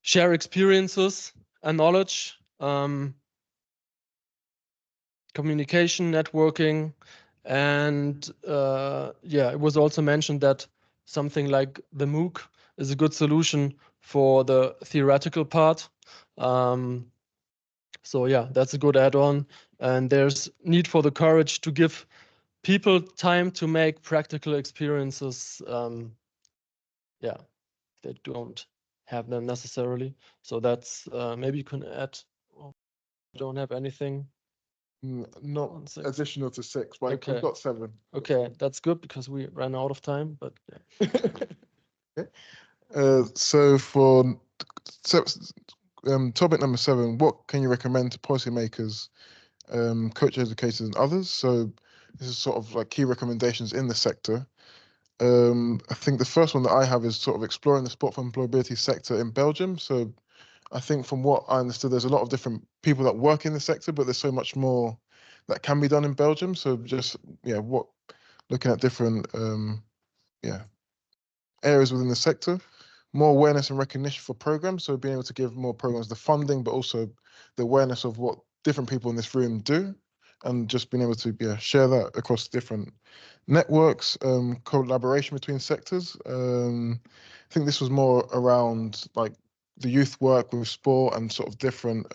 Share experiences and knowledge, communication, networking, and yeah, it was also mentioned that something like the MOOC is a good solution for the theoretical part. So yeah, that's a good add-on, and there's need for the courage to give people time to make practical experiences. Yeah, they don't have them necessarily. So that's maybe you can add. Well, don't have anything. Not on 6. additional to 6, but Okay. we've got 7. Okay, that's good because we ran out of time. But yeah. Okay. So for topic number 7, what can you recommend to policymakers, coach educators, and others? So this is sort of like key recommendations in the sector. I think the first one that I have is sort of exploring the sport for employability sector in Belgium. So I think from what I understood, there's a lot of different people that work in the sector, but there's so much more that can be done in Belgium. So just, looking at different, areas within the sector, more awareness and recognition for programs. So being able to give more programs the funding, but also the awareness of what different people in this room do, and just being able to share that across different networks, collaboration between sectors. I think this was more around like the youth work with sport and sort of different.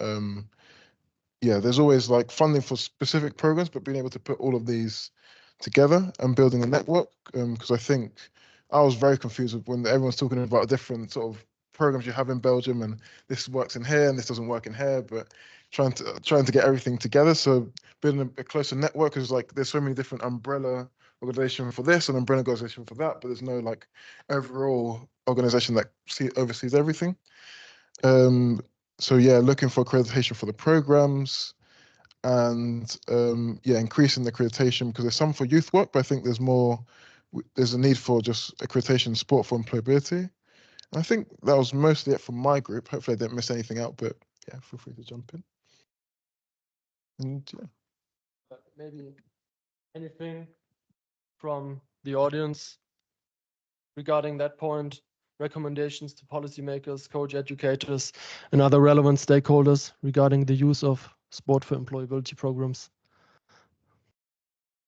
There's always like funding for specific programs, but being able to put all of these together and building a network. Because I think I was very confused when everyone's talking about different sort of programs you have in Belgium, and this works in here and this doesn't work in here, but trying to get everything together. So building a closer network is like there's so many different umbrella organization for this and umbrella organization for that, but there's no like overall organization that oversees everything. So looking for accreditation for the programs and increasing the accreditation, because there's some for youth work, but I think there's a need for just accreditation sport for employability. I think that was mostly it for my group. Hopefully I didn't miss anything out, but feel free to jump in. And maybe anything from the audience regarding that point, recommendations to policymakers, coach educators, and other relevant stakeholders regarding the use of sport for employability programs.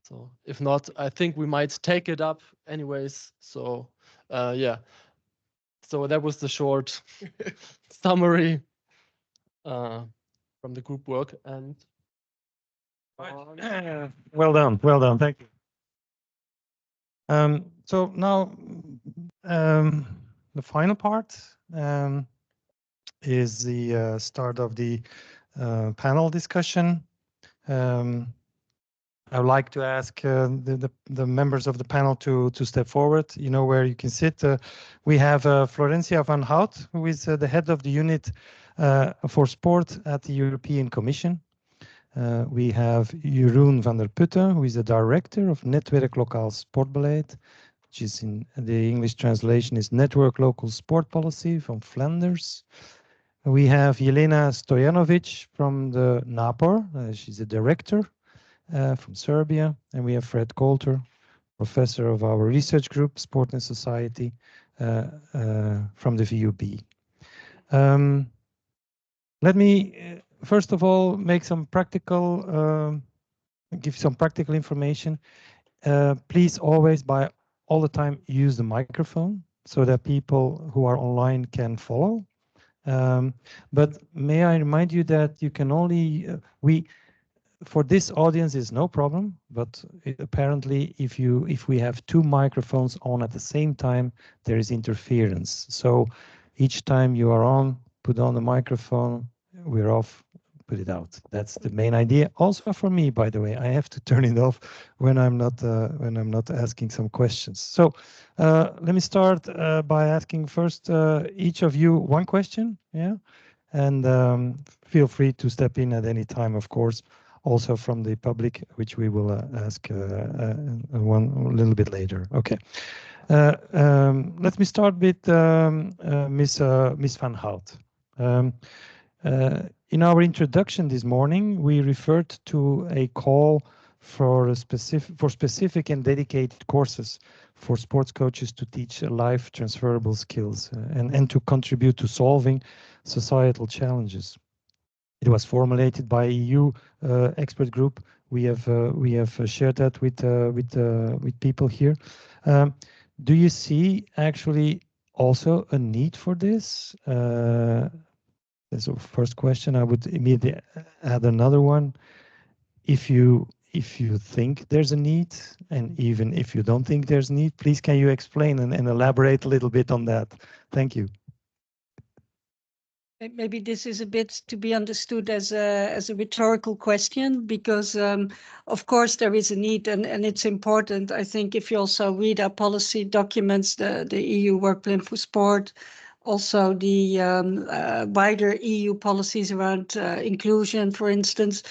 So if not, I think we might take it up anyways. So so that was the short summary from the group work. And well done, thank you. So now the final part is the start of the panel discussion. I would like to ask the members of the panel to step forward. You know where you can sit. We have Florencia van Hout, who is the head of the unit for sport at the European Commission. We have Jeroen van der Putten, who is the director of Netwerk Lokaal Sportbeleid, which is in the English translation is Network Local Sport Policy from Flanders. We have Jelena Stojanovic from the NAPOR. She's the director from Serbia. And we have Fred Coulter, professor of our research group, Sport and Society, from the VUB. Let me first of all make some practical, give some practical information. Please always, by all the time, use the microphone so that people who are online can follow. But may I remind you that you can only, for this audience is no problem, but apparently if we have 2 microphones on at the same time, there is interference. So each time you are on, put on the microphone, we're off, put it out. That's the main idea. Also for me, by the way, I have to turn it off when I'm not asking some questions. So let me start by asking first each of you one question, and feel free to step in at any time, of course, also from the public, which we will ask one a little bit later. Okay. Let me start with Miss Van Hout. In our introduction this morning, we referred to a call for specific and dedicated courses for sports coaches to teach life transferable skills and to contribute to solving societal challenges. It was formulated by EU expert group. We have shared that with people here. Do you see actually also a need for this? That's the first question. I would immediately add another one. If you if you think there's a need, and even if you don't think there's a need, please can you explain and elaborate a little bit on that? Thank you. Maybe this is a bit to be understood as a rhetorical question, because of course there is a need, and it's important. I think if you also read our policy documents, the EU Work Plan for Sport, also the wider EU policies around inclusion, for instance.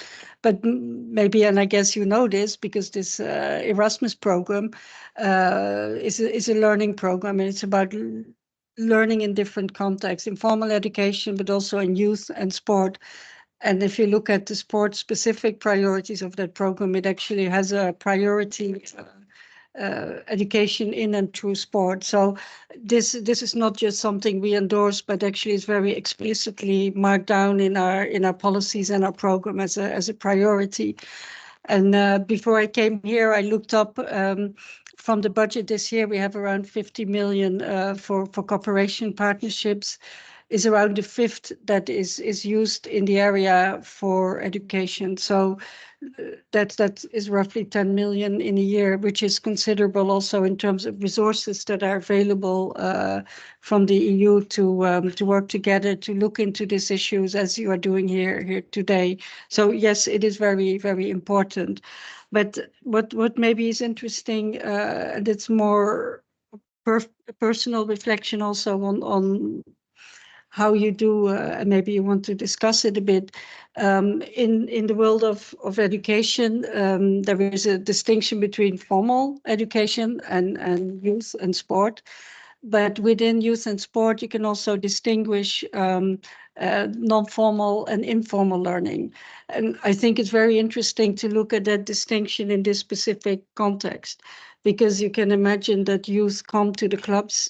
But maybe, and I guess you know this, because this Erasmus program is a learning program, and it's about learning in different contexts, in formal education, but also in youth and sport. And if you look at the sport-specific priorities of that program, it actually has a priority education in and through sport. So this is not just something we endorse, but actually is very explicitly marked down in our policies and our program as a priority. And before I came here, I looked up from the budget this year, we have around 50 million for cooperation partnerships, is around a fifth that is used in the area for education. So that is roughly 10 million in a year, which is considerable also in terms of resources that are available from the EU to work together to look into these issues as you are doing here today. So yes, it is very, very important. But what maybe is interesting, and it's more personal reflection also on how you do, and maybe you want to discuss it a bit. In the world of education, there is a distinction between formal education and youth and sport. But within youth and sport, you can also distinguish non-formal and informal learning. And I think it's very interesting to look at that distinction in this specific context, because you can imagine that youth come to the clubs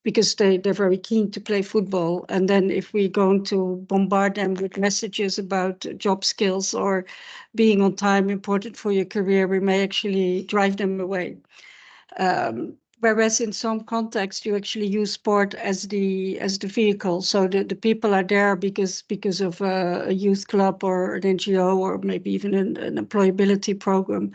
because they're very keen to play football. And then if we're going to bombard them with messages about job skills or being on time, important for your career, we may actually drive them away. Whereas in some contexts, you actually use sport as the vehicle. So the people are there because of a youth club or an NGO or maybe even an employability program.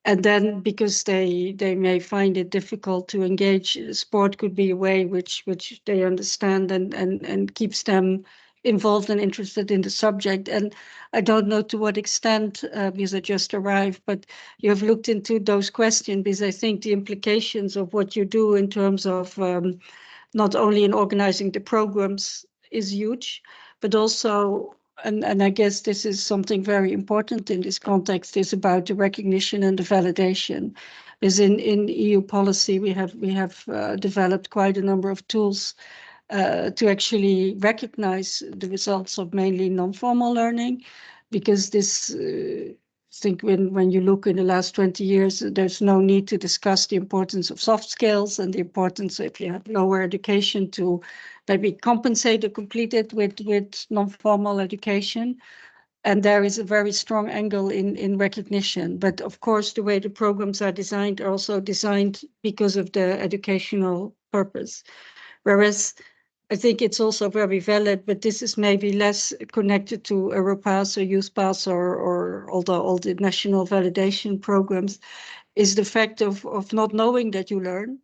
And then because they may find it difficult to engage, sport could be a way which they understand and keeps them involved and interested in the subject. And I don't know to what extent, because I just arrived, but you have looked into those questions, because I think the implications of what you do in terms of not only in organizing the programs is huge, but also, and I guess this is something very important in this context, is about the recognition and the validation. Because in EU policy, we have developed quite a number of tools to actually recognize the results of mainly non-formal learning, because this, I think when you look in the last 20 years, there's no need to discuss the importance of soft skills and the importance, if you have lower education, to maybe compensate or complete it with non-formal education. And there is a very strong angle in recognition. But of course, the way the programs are designed are also designed because of the educational purpose. Whereas I think it's also very valid, but this is maybe less connected to Europass or YouthPass or all the national validation programs, is the fact of not knowing that you learn,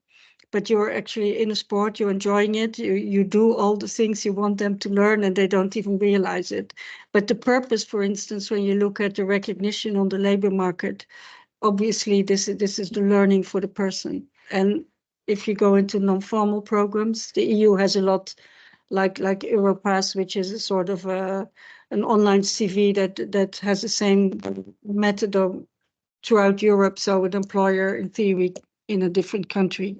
but you're actually in a sport, you're enjoying it, you do all the things you want them to learn and they don't even realize it. But the purpose, for instance, when you look at the recognition on the labor market, obviously this is the learning for the person. And if you go into non-formal programs, the EU has a lot like Europass, which is a sort of an online CV that has the same method throughout Europe. So an employer, in theory, in a different country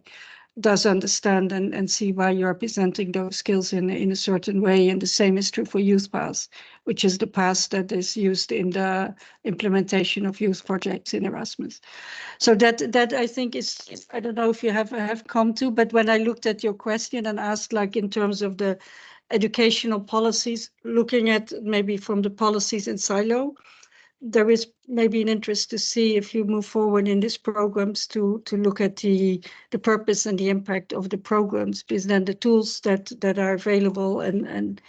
does understand and see why you're presenting those skills in a certain way. And the same is true for YouthPass, which is the pass that is used in the implementation of youth projects in Erasmus. So that I think is, I don't know if you have come to, but when I looked at your question and asked, like, in terms of the educational policies, looking at maybe from the policies in silo, there is maybe an interest to see if you move forward in these programs to look at the purpose and the impact of the programs, because then the tools that are available and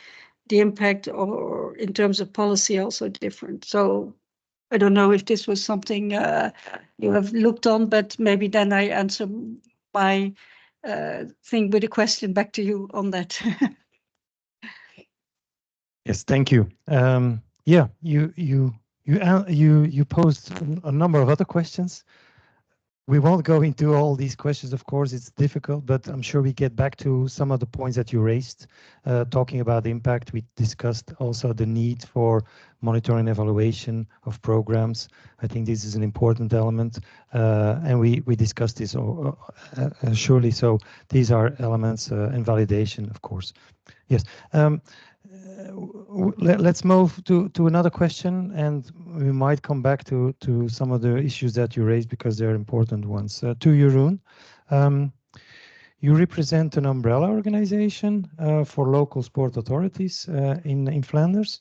the impact or in terms of policy also different. So I don't know if this was something you have looked on, but maybe then I answer my thing with a question back to you on that. Yes, thank you. Yeah, you posed a number of other questions. We won't go into all these questions, of course, it's difficult, but I'm sure we get back to some of the points that you raised, talking about the impact. We discussed also the need for monitoring and evaluation of programs. I think this is an important element, and we discussed this surely. So these are elements and validation, of course. Yes. Let's move to another question, and we might come back to some of the issues that you raised because they're important ones. To Jeroen, you represent an umbrella organization for local sport authorities in Flanders.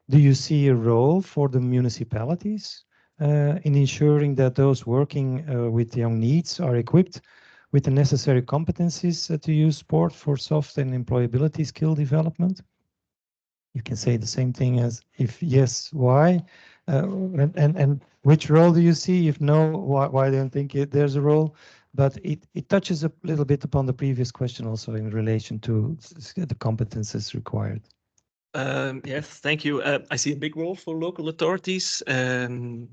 Do you see a role for the municipalities in ensuring that those working with young needs are equipped with the necessary competencies to use sport for soft and employability skill development? You can say the same thing as if yes, why? And which role do you see? If no, why don't you think there's a role? But it touches a little bit upon the previous question also in relation to the competences required. Yes, thank you. I see a big role for local authorities in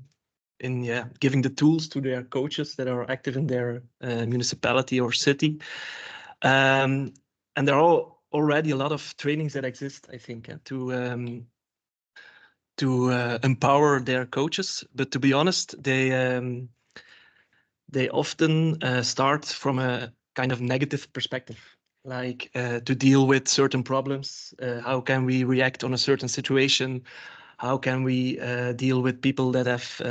giving the tools to their coaches that are active in their municipality or city. And there are already a lot of trainings that exist, I think, to empower their coaches. But to be honest, they often start from a kind of negative perspective, like to deal with certain problems. How can we react on a certain situation? How can we deal with people that have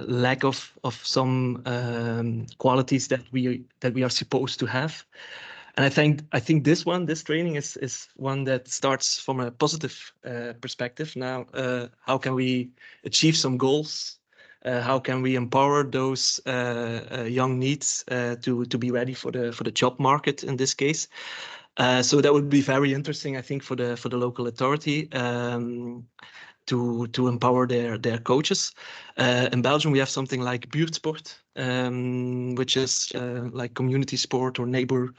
lack of some qualities that we are supposed to have? And I think this training is one that starts from a positive perspective. Now, how can we achieve some goals? How can we empower those young needs to be ready for the job market in this case? So that would be very interesting, I think, for the local authority to empower their coaches. In Belgium, we have something like buurtsport, which is like community sport or neighbor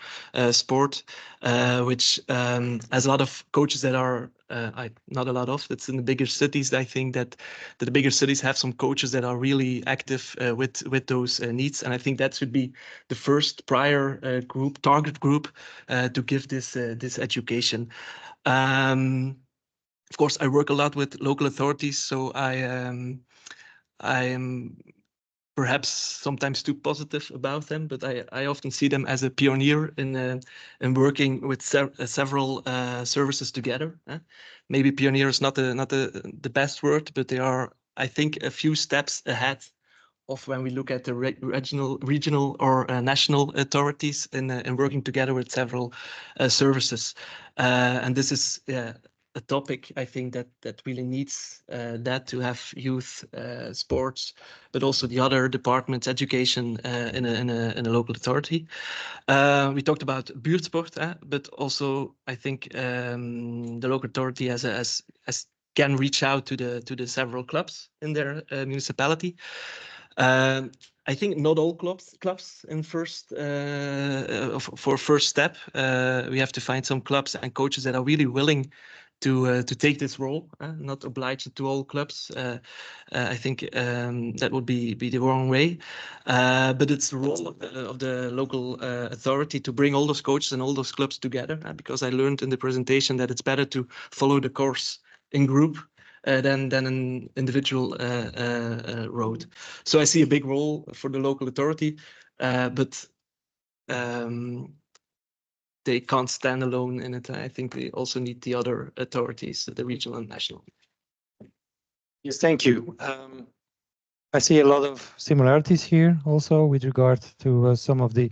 sport, which has a lot of coaches that are not a lot of. It's in the bigger cities. I think that the bigger cities have some coaches that are really active with those needs, and I think that should be the first prior target group to give this education. Of course, I work a lot with local authorities, so I am perhaps sometimes too positive about them, but I often see them as a pioneer in working with several services together. Maybe pioneer is not the best word, but they are, I think, a few steps ahead of when we look at the regional or national authorities in working together with several services. And this is a topic I think that really needs that to have youth sports, but also the other departments, education in a local authority. We talked about buurtsport, but also I think the local authority can reach out to the several clubs in their municipality. I think not all clubs in first step. We have to find some clubs and coaches that are really willing to take this role, not obliged to all clubs. I think that would be the wrong way. But it's the role of the local authority to bring all those coaches and all those clubs together, because I learned in the presentation that it's better to follow the course in group than an individual road. So I see a big role for the local authority, but they can't stand alone in it. I think they also need the other authorities, the regional and national. Yes, thank you. I see a lot of similarities here also with regard to some of the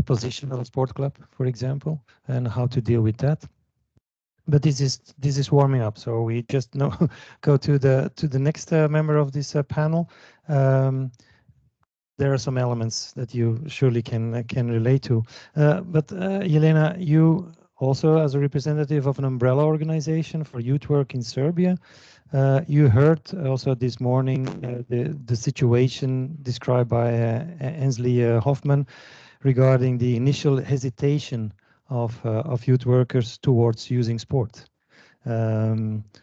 position of a sport club, for example, and how to deal with that. But this is warming up, so we just go to the next member of this panel. There are some elements that you surely can relate to. But Jelena, you also as a representative of an umbrella organization for youth work in Serbia. You heard also this morning the situation described by Ainsley Hoffman regarding the initial hesitation of youth workers towards using sport.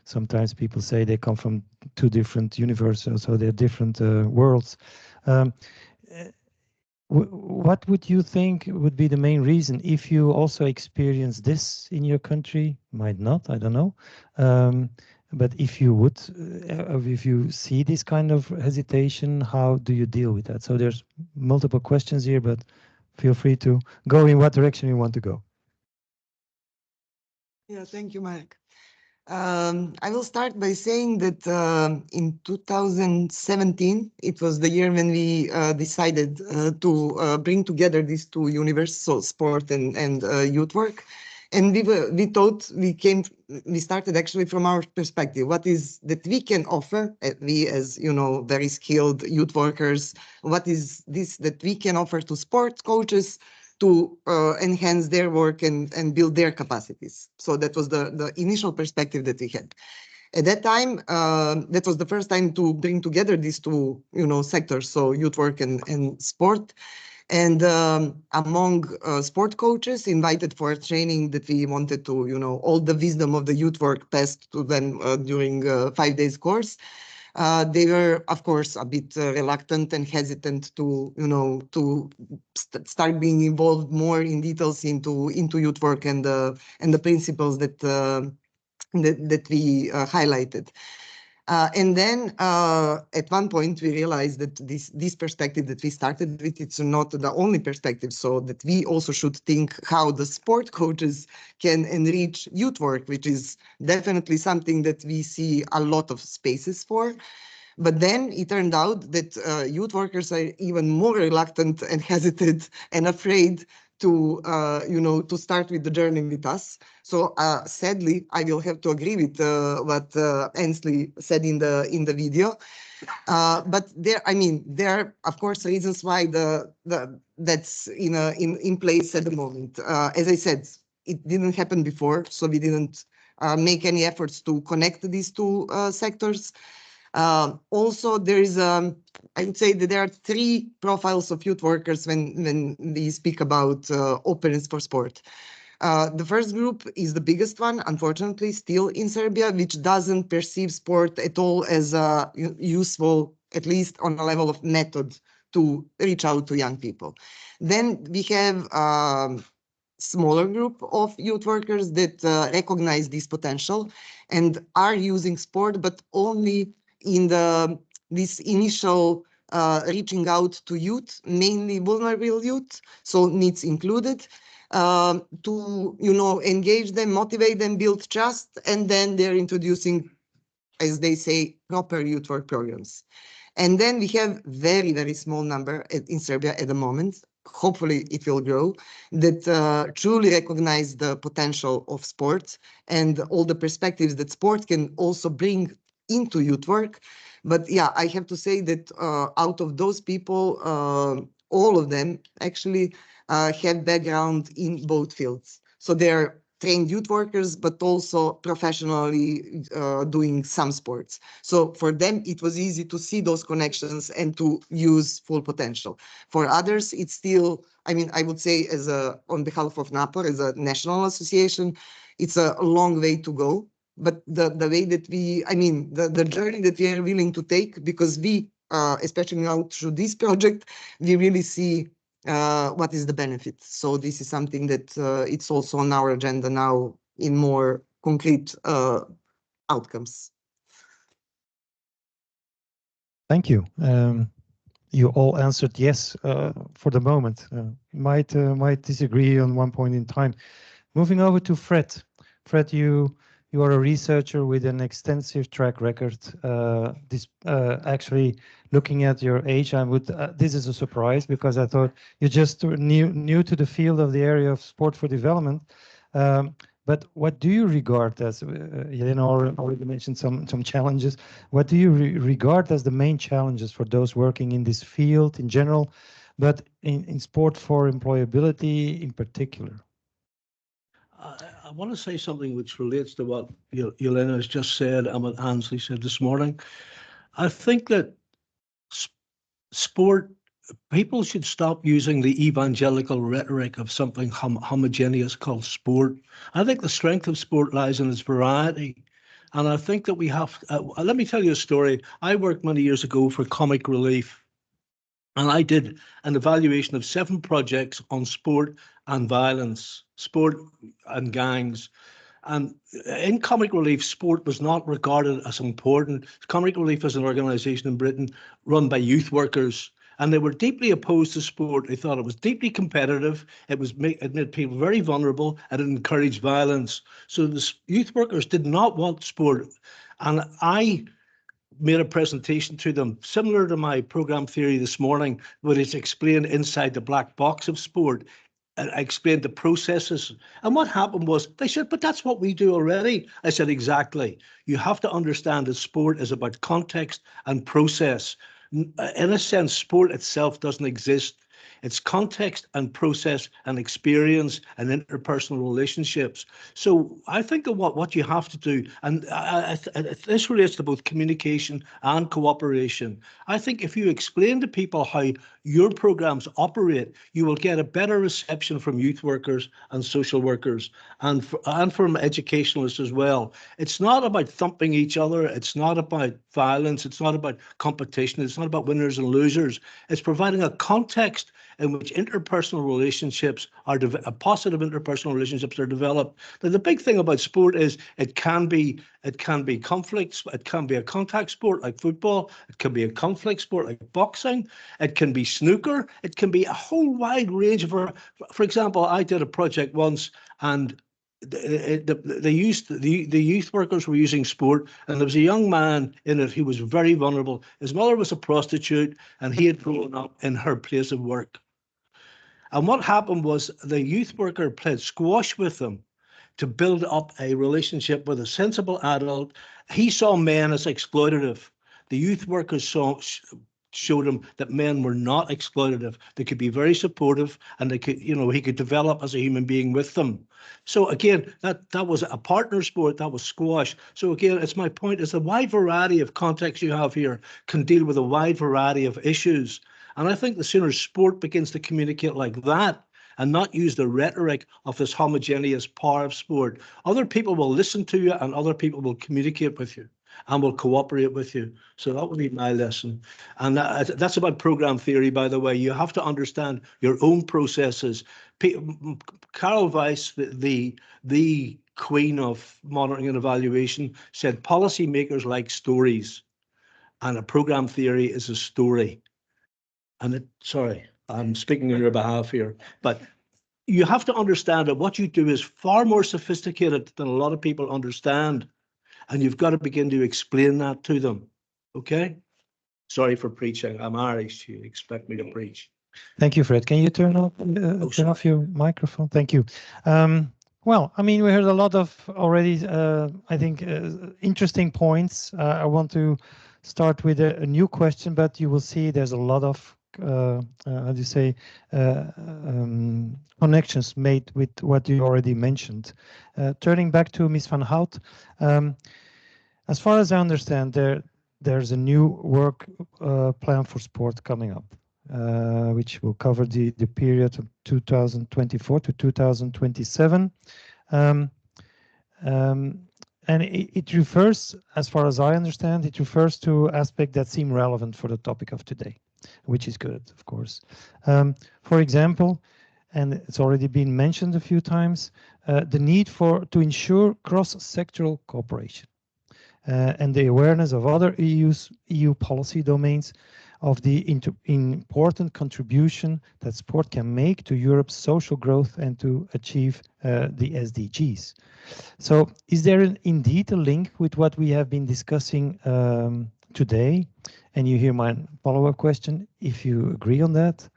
Sometimes people say they come from two different universes, so they're different worlds. What would you think would be the main reason if you also experience this in your country? Might not, I don't know. But if you would, if you see this kind of hesitation, how do you deal with that? So there's multiple questions here, but feel free to go in what direction you want to go. Yeah, thank you, Mark. I will start by saying that in 2017, it was the year when we decided to bring together these two universes, so sport and youth work. And we started actually from our perspective. What is that we can offer, we as, very skilled youth workers, what is this that we can offer to sports coaches to enhance their work and build their capacities. So that was the initial perspective that we had. At that time, that was the first time to bring together these two, sectors, so youth work and sport. And among sport coaches invited for training that we wanted to, all the wisdom of the youth work passed to them during a 5 days course. They were, of course, a bit reluctant and hesitant to, start being involved more in details into youth work and the principles that we highlighted. And then at one point we realized that this perspective that we started with, it's not the only perspective, so that we also should think how the sport coaches can enrich youth work, which is definitely something that we see a lot of spaces for. But then it turned out that youth workers are even more reluctant and hesitant and afraid to, to start with the journey with us. So sadly, I will have to agree with what Ainsley said in the video. But there are of course reasons why that's in place at the moment. As I said, it didn't happen before, so we didn't make any efforts to connect these two sectors. Also, there is I would say that there are three profiles of youth workers when we speak about openness for sport. The first group is the biggest one, unfortunately, still in Serbia, which doesn't perceive sport at all as useful, at least on a level of method, to reach out to young people. Then we have smaller group of youth workers that recognize this potential and are using sport, but only in this initial reaching out to youth, mainly vulnerable youth, so NEETs included, to engage them, motivate them, build trust, and then they're introducing, as they say, proper youth work programs. And then we have very, very small number in Serbia at the moment. Hopefully it will grow, that truly recognize the potential of sport and all the perspectives that sport can also bring into youth work. But yeah, I have to say that out of those people, all of them actually have background in both fields. So they're trained youth workers, but also professionally doing some sports. So for them, it was easy to see those connections and to use full potential. For others, it's still, I would say on behalf of NAPOR, as a national association, it's a long way to go. But the way that the journey that we are willing to take, because we, especially now through this project, we really see what is the benefit. So this is something that it's also on our agenda now in more concrete outcomes. Thank you. You all answered yes for the moment. Might disagree on one point in time. Moving over to Fred. Fred, you are a researcher with an extensive track record. Actually, looking at your age, this is a surprise because I thought you're just new to the field of the area of sport for development. But what do you regard as, Jelena already mentioned some challenges. What do you regard as the main challenges for those working in this field in general, but in sport for employability in particular? I want to say something which relates to what Yelena has just said and what Ansley said this morning. I think that sport, people should stop using the evangelical rhetoric of something homogeneous called sport. I think the strength of sport lies in its variety. And I think that we have, let me tell you a story. I worked many years ago for Comic Relief, and I did an evaluation of 7 projects on sport and violence, sport and gangs. And in Comic Relief, sport was not regarded as important. Comic Relief is an organisation in Britain run by youth workers, and they were deeply opposed to sport. They thought it was deeply competitive. It made people very vulnerable, and it encouraged violence. So the youth workers did not want sport. And I made a presentation to them similar to my program theory this morning, where it's explained inside the black box of sport. And I explained the processes. And what happened was they said, but that's what we do already. I said, exactly. You have to understand that sport is about context and process. In a sense, sport itself doesn't exist. It's context and process and experience and interpersonal relationships. So I think that what you have to do, and this relates to both communication and cooperation. I think if you explain to people how your programs operate, you will get a better reception from youth workers and social workers and from educationalists as well. It's not about thumping each other. It's not about violence. It's not about competition. It's not about winners and losers. It's providing a context in which interpersonal relationships are positive interpersonal relationships are developed. Now, the big thing about sport is it can be conflicts. It can be a contact sport like football. It can be a conflict sport like boxing. It can be snooker. It can be a whole wide range of. For example, I did a project once, and the youth workers were using sport, and there was a young man in it who was very vulnerable. His mother was a prostitute, and he had grown up in her place of work. And what happened was the youth worker played squash with them to build up a relationship with a sensible adult. He saw men as exploitative. The youth workers showed him that men were not exploitative. They could be very supportive, and they could, he could develop as a human being with them. So again, that was a partner sport. That was squash. So again, it's my point is the wide variety of contexts you have here can deal with a wide variety of issues. And I think the sooner sport begins to communicate like that and not use the rhetoric of this homogeneous power of sport, other people will listen to you and other people will communicate with you and will cooperate with you. So that would be my lesson. And that's about program theory, by the way. You have to understand your own processes. Carol Weiss, the queen of monitoring and evaluation, said policymakers like stories, and a program theory is a story. And sorry, I'm speaking on your behalf here, but you have to understand that what you do is far more sophisticated than a lot of people understand. And you've got to begin to explain that to them. Okay? Sorry for preaching. I'm Irish. You expect me to preach. Thank you, Fred. Can you turn off your microphone? Thank you. Well, I mean, we heard a lot of already, I think, interesting points. I want to start with a new question, but you will see there's a lot of how do you say, connections made with what you already mentioned. Turning back to Ms. Van Hout, as far as I understand, there's a new work plan for sport coming up, which will cover the period of 2024 to 2027. And it refers, as far as I understand, it refers to aspects that seem relevant for the topic of today, which is good, of course. For example, and it's already been mentioned a few times, the need to ensure cross-sectoral cooperation and the awareness of other EU policy domains of the important contribution that sport can make to Europe's social growth and to achieve the SDGs. So is there indeed a link with what we have been discussing today? And you hear my follow-up question, if you agree on that.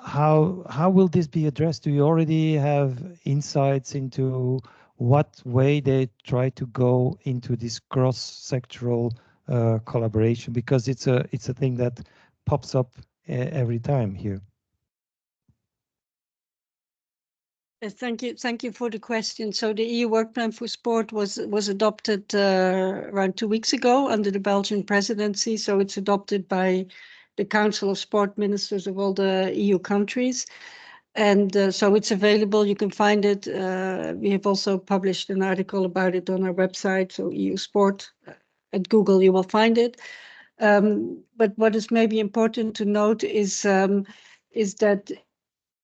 How will this be addressed? Do you already have insights into what way they try to go into this cross-sectoral collaboration? Because it's a thing that pops up every time here. Thank you for the question. So the EU Work Plan for Sport was adopted around 2 weeks ago under the Belgian presidency. So it's adopted by the Council of Sport Ministers of all the EU countries. And so it's available, you can find it. We have also published an article about it on our website, so EU Sport. At Google, you will find it. But what is maybe important to note is that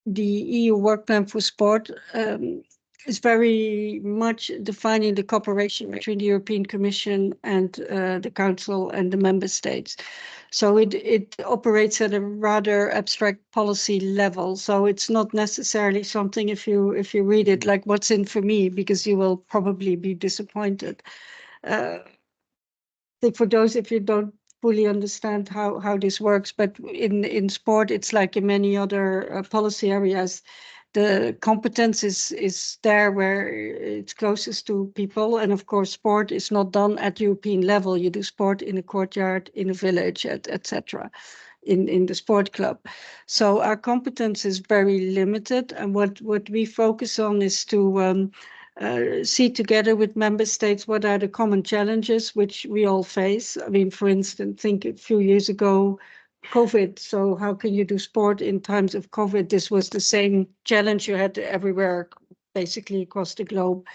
the EU Work Plan for Sport is very much defining the cooperation between the European Commission and the Council and the Member States. So it operates at a rather abstract policy level. So it's not necessarily something, if you read it, like what's in for me, because you will probably be disappointed. I think for those, if you don't fully understand how this works, but in sport, it's like in many other policy areas, the competence is there where it's closest to people. And of course, sport is not done at European level. You do sport in a courtyard, in a village, etc. In the sport club. So our competence is very limited. And what we focus on is to see together with member states what are the common challenges which we all face. I mean, for instance, think a few years ago, COVID. So how can you do sport in times of COVID? This was the same challenge you had everywhere, basically across the globe.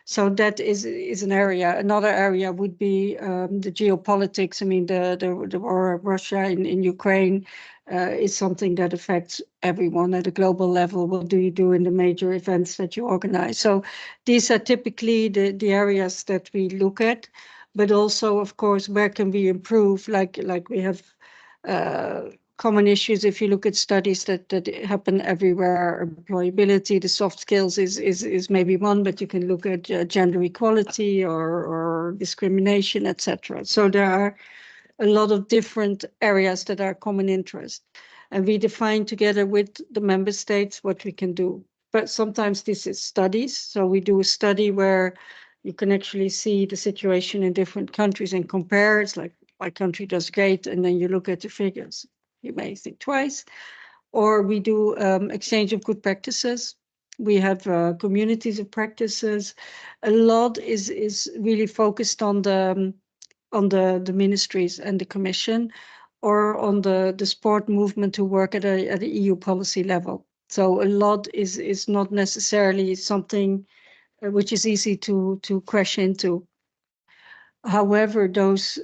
So that is an area. Another area would be the geopolitics. I mean, the war of Russia in Ukraine is something that affects everyone at a global level. What do you do in the major events that you organize? So these are typically the areas that we look at, but also, of course, where can we improve? Like we have common issues. If you look at studies that happen everywhere, employability, the soft skills is maybe one, but you can look at gender equality or discrimination, etc. So there are a lot of different areas that are common interest, and we define together with the member states what we can do. But sometimes this is studies. So we do a study where you can actually see the situation in different countries and compare. It's like, my country does great, and then you look at the figures. You may think twice. Or we do exchange of good practices. We have communities of practices. A lot is really focused on the ministries and the Commission, or on the sport movement to work at a EU policy level. So a lot is not necessarily something which is easy to crash into. However, those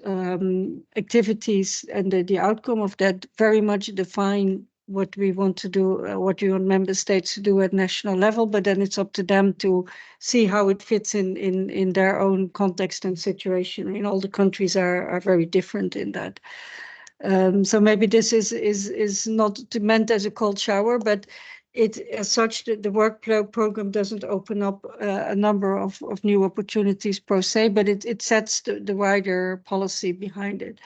activities and the outcome of that very much define what we want to do, what we want member states to do at national level, but then it's up to them to see how it fits in their own context and situation. I mean, all the countries are very different in that. So maybe this is not meant as a cold shower, but it, as such, the work program doesn't open up a number of new opportunities per se, but it sets the wider policy behind it.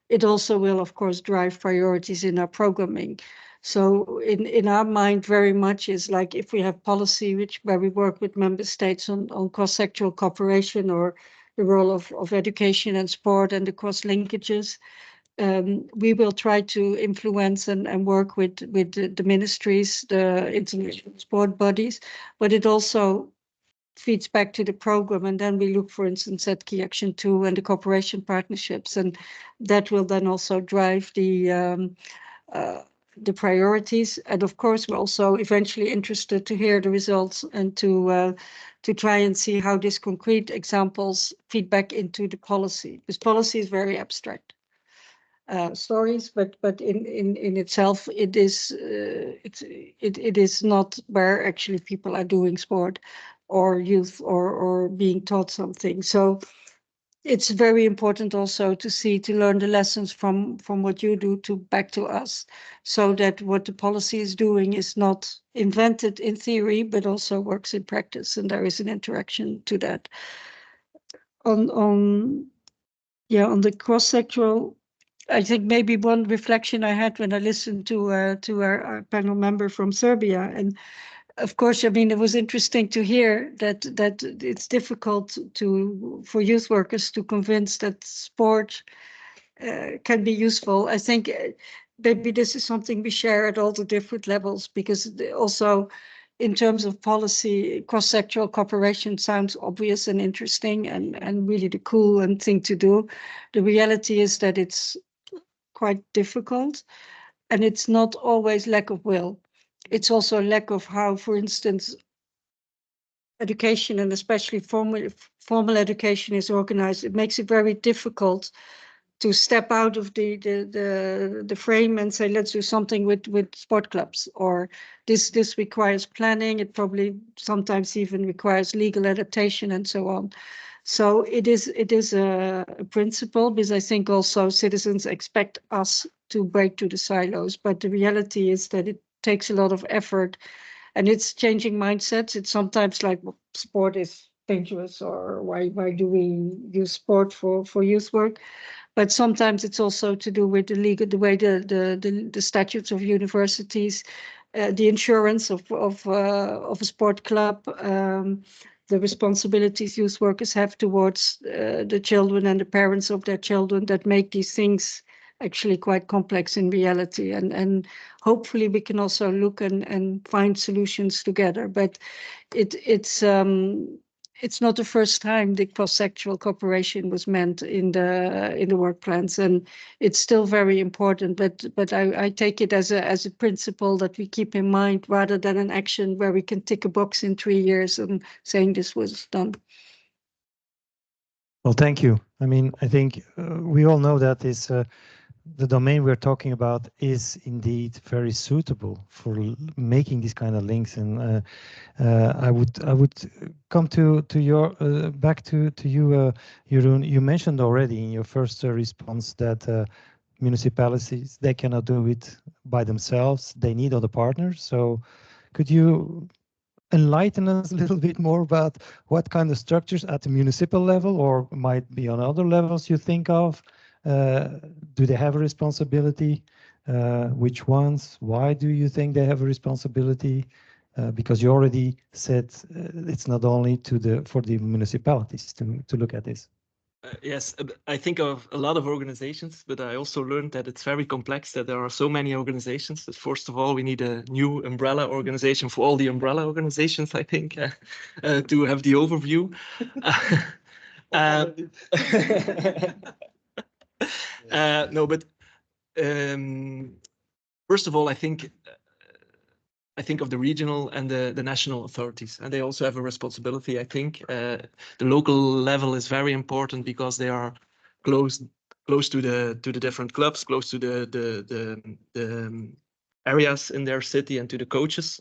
It also will, of course, drive priorities in our programming. So in our mind, very much is like, if we have policy where we work with member states on cross-sectoral cooperation, or the role of education and sport and the cross linkages, we will try to influence and work with the ministries, the international sport bodies, but it also feeds back to the program. And then we look, for instance, at Key Action 2 and the cooperation partnerships, and that will then also drive the priorities. And of course, we're also eventually interested to hear the results and to try and see how these concrete examples feed back into the policy. This policy is very abstract. Stories, but in itself, it is not where actually people are doing sport, or youth, or being taught something. So it's very important also to learn the lessons from what you do back to us, so that what the policy is doing is not invented in theory, but also works in practice, and there is an interaction to that. On the cross-sectoral, I think maybe one reflection I had when I listened to our panel member from Serbia, and of course, I mean, it was interesting to hear that it's difficult for youth workers to convince that sport can be useful. I think maybe this is something we share at all the different levels, because also in terms of policy, cross-sectoral cooperation sounds obvious and interesting and really the cool and thing to do. The reality is that it's quite difficult, and it's not always lack of will. It's also lack of how, for instance, education and especially formal education is organized. It makes it very difficult to step out of the frame and say, let's do something with sport clubs, or this requires planning. It probably sometimes even requires legal adaptation and so on. So it is a principle, because I think also citizens expect us to break through the silos, but the reality is that it takes a lot of effort, and it's changing mindsets. It's sometimes like, well, sport is dangerous, or why do we use sport for youth work? But sometimes it's also to do with the way the statutes of universities, the insurance of a sport club, the responsibilities youth workers have towards the children and the parents of their children, that make these things actually quite complex in reality. And hopefully we can also look and find solutions together. But it's not the first time the cross-sectoral cooperation was meant in the work plans, and it's still very important. But I take it as a principle that we keep in mind, rather than an action where we can tick a box in 3 years and saying this was done. Well, thank you. I mean, I think we all know that the domain we're talking about is indeed very suitable for making these kind of links. And I would come to your back to you, Jeroen. You mentioned already in your first response that municipalities, they cannot do it by themselves. They need other partners. So could you enlighten us a little bit more about what kind of structures at the municipal level, or might be on other levels, you think of? Do they have a responsibility? Which ones? Why do you think they have a responsibility? Because you already said it's not only for the municipalities to look at this. Yes, I think of a lot of organizations, but I also learned that it's very complex, that there are so many organizations. That first of all, we need a new umbrella organization for all the umbrella organizations, I think, to have the overview. No, but first of all, I think of the regional and the national authorities, and they also have a responsibility. I think the local level is very important, because they are close to the different clubs, close to the areas in their city and to the coaches.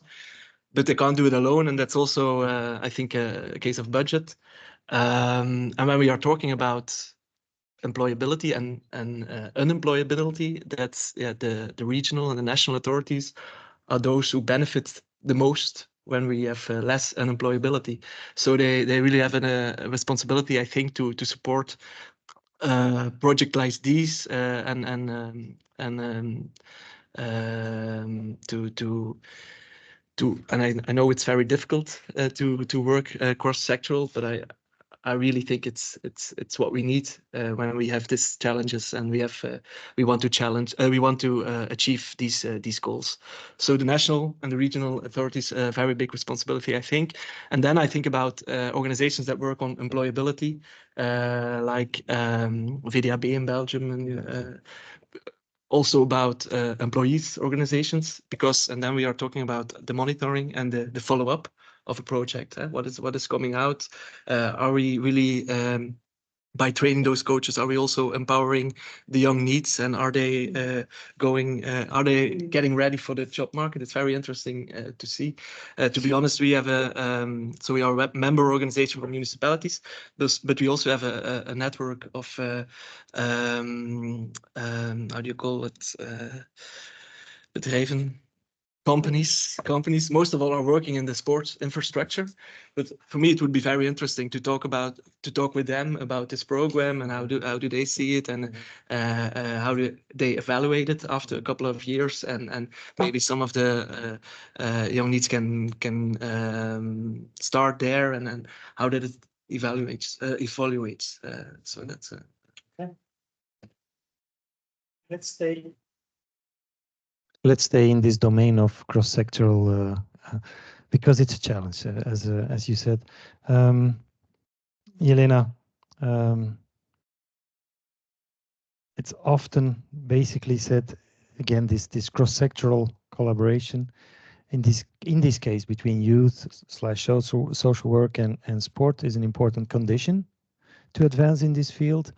But they can't do it alone, and that's also I think a case of budget. And when we are talking about employability and unemployability, that's the regional and the national authorities are those who benefit the most when we have less unemployability. So they really have a responsibility, I think, to support projects like these and I know it's very difficult to work cross-sectoral, but I really think it's what we need when we have these challenges, and we want to achieve these goals. So the national and the regional authorities very big responsibility, I think. And then I think about organizations that work on employability, like VDAB in Belgium, and also about employees organizations, and then we are talking about the monitoring and the follow-up of a project. What is coming out? Are we really by training those coaches, are we also empowering the young NEETs, and are they getting ready for the job market? It's very interesting to see. To be honest, we have so we are a member organization for municipalities, but we also have a network of how do you call it? Bedrijven. Companies, most of all, are working in the sports infrastructure. But for me, it would be very interesting to talk with them about this program, and how do they see it, and how do they evaluate it after a couple of years, and maybe some of the young NEETs can start there, and how did it evaluates. So that's Let's stay in this domain of cross-sectoral because it's a challenge, as you said. Jelena, it's often basically said, again, this cross-sectoral collaboration, in this case between youth/social work and sport, is an important condition to advance in this field.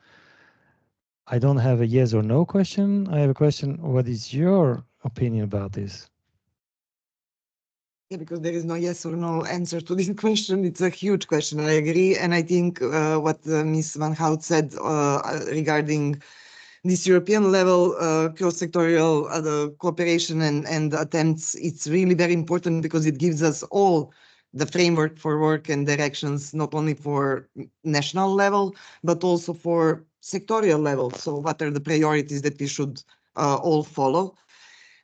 I don't have a yes or no question. I have a question. What is your opinion about this? Yeah, because there is no yes or no answer to this question. It's a huge question. I agree. And I think what Ms. Van Hout said regarding this European level cross-sectorial cooperation and attempts, it's really very important because it gives us all the framework for work and directions, not only for national level, but also for sectorial level. So what are the priorities that we should all follow?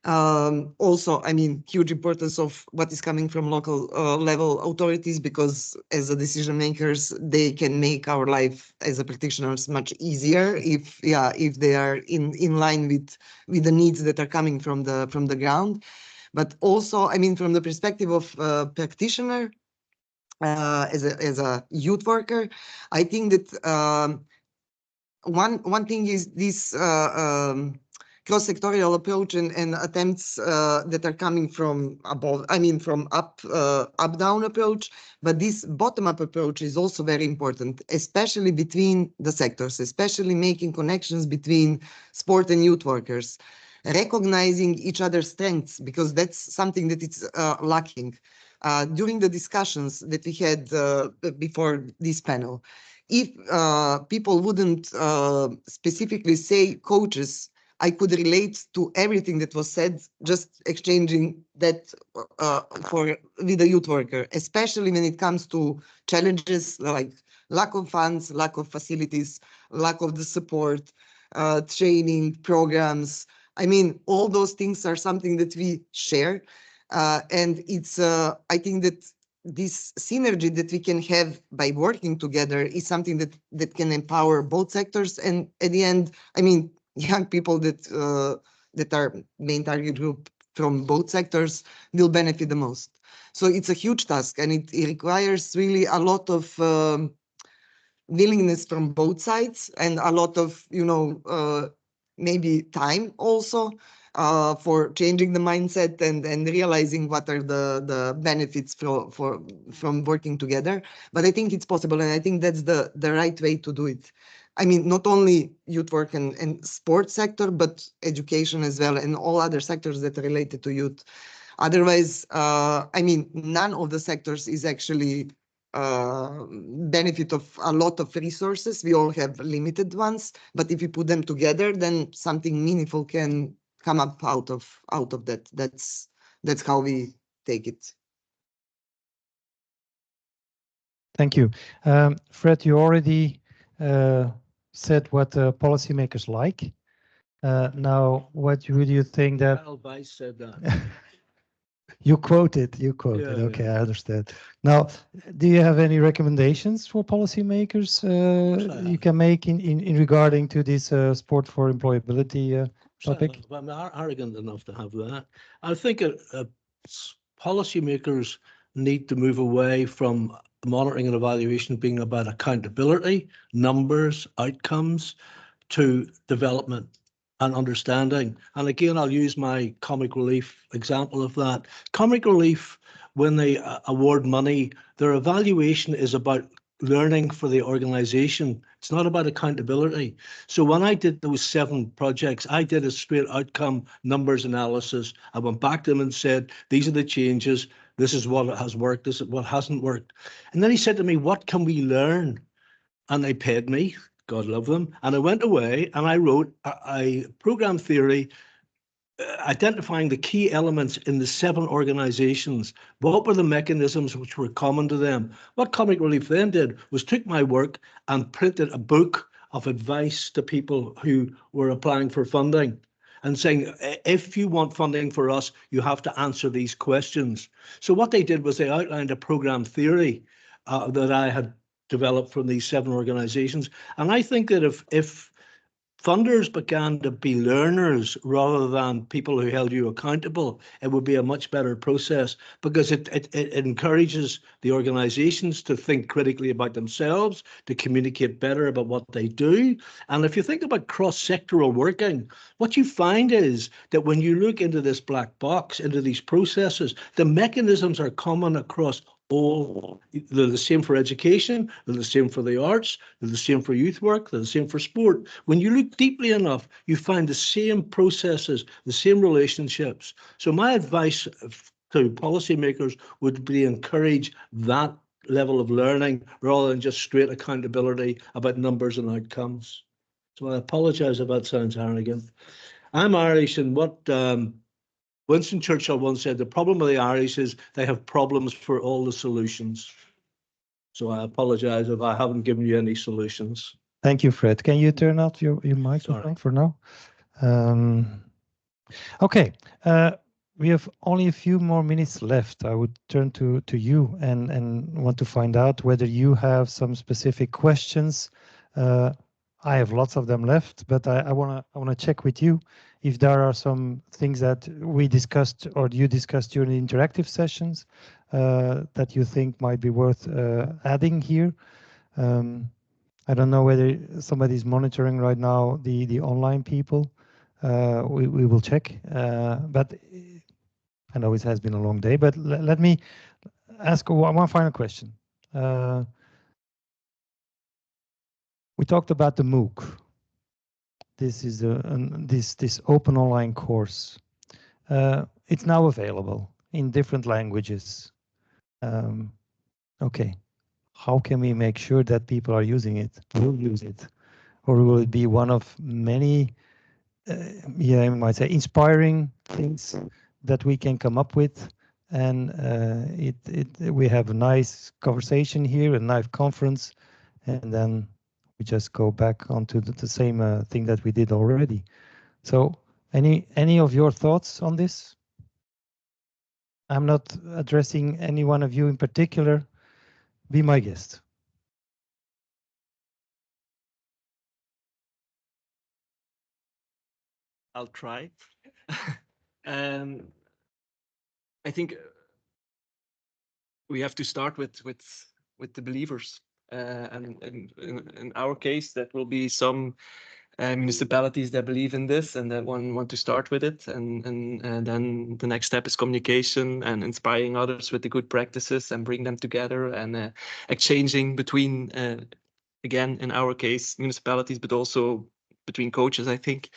Also, I mean, huge importance of what is coming from local level authorities, because as a decision makers, they can make our life as a practitioners much easier if they are in line with the needs that are coming from the ground. But also, I mean, from the perspective of practitioner, as a youth worker, I think that one thing is this cross-sectorial approach and attempts that are coming from above, I mean, from up-down approach, but this bottom-up approach is also very important, especially between the sectors, especially making connections between sport and youth workers, recognizing each other's strengths, because that's something that it's lacking. During the discussions that we had before this panel, if people wouldn't specifically say coaches, I could relate to everything that was said, just exchanging that with a youth worker, especially when it comes to challenges like lack of funds, lack of facilities, lack of the support, training programs. I mean, all those things are something that we share. And it's, I think that this synergy that we can have by working together is something that can empower both sectors. And at the end, I mean, young people that are main target group from both sectors will benefit the most. So it's a huge task, and it requires really a lot of willingness from both sides and a lot of, maybe time also for changing the mindset and realizing what are the benefits from working together. But I think it's possible, and I think that's the right way to do it. I mean, not only youth work and sports sector, but education as well, and all other sectors that are related to youth. Otherwise, I mean, none of the sectors is actually benefit of a lot of resources. We all have limited ones, but if you put them together, then something meaningful can come up out of that. That's how we take it. Thank you. Fred, you already said what policymakers like. Now, what would you think that... Al Weiss said that. You quoted. Yeah, okay, yeah. I understand. Now, do you have any recommendations for policymakers you can make in regarding to this sport for employability topic? I'm arrogant enough to have that. I think policymakers need to move away from monitoring and evaluation being about accountability, numbers, outcomes, to development and understanding. And again, I'll use my Comic Relief example of that. Comic Relief, when they award money, their evaluation is about learning for the organization. It's not about accountability. So when I did those 7 projects, I did a straight outcome numbers analysis. I went back to them and said, these are the changes. This is what has worked. This is what hasn't worked. And then he said to me, what can we learn? And they paid me. God love them. And I went away and I wrote a program theory identifying the key elements in the 7 organizations. What were the mechanisms which were common to them? What Comic Relief then did was took my work and printed a book of advice to people who were applying for funding and saying, if you want funding for us, you have to answer these questions. So what they did was they outlined a program theory that I had developed from these 7 organizations. And I think that if funders began to be learners rather than people who held you accountable, it would be a much better process, because it encourages the organizations to think critically about themselves, to communicate better about what they do. And if you think about cross-sectoral working, what you find is that when you look into this black box, into these processes, the mechanisms are common across all. They're the same for education, they're the same for the arts, they're the same for youth work, they're the same for sport. When you look deeply enough, you find the same processes, the same relationships. So my advice to policymakers would be to encourage that level of learning rather than just straight accountability about numbers and outcomes. So I apologize if that sounds arrogant. I'm Irish, and what Winston Churchill once said, the problem with the Irish is they have problems for all the solutions. So I apologize if I haven't given you any solutions. Thank you, Fred. Can you turn off your microphone for now? Okay, we have only a few more minutes left. I would turn to you and want to find out whether you have some specific questions. I have lots of them left, but I wanna check with you if there are some things that we discussed or you discussed during the interactive sessions that you think might be worth adding here. I don't know whether somebody's monitoring right now the online people. We will check, but I know it has been a long day, but let me ask one final question. We talked about the MOOC. This is this open online course. It's now available in different languages. Okay, how can we make sure that people are using it, will use it, or will it be one of many, yeah, I might say, inspiring things that we can come up with, and we have a nice conversation here, a nice conference, and then we just go back onto the same thing that we did already. So any of your thoughts on this? I'm not addressing any one of you in particular. Be my guest. I'll try. I think we have to start with the believers. And in our case, that will be some municipalities that believe in this and that want to start with it. And then the next step is communication and inspiring others with the good practices and bring them together and exchanging between, again, in our case, municipalities, but also between coaches, I think.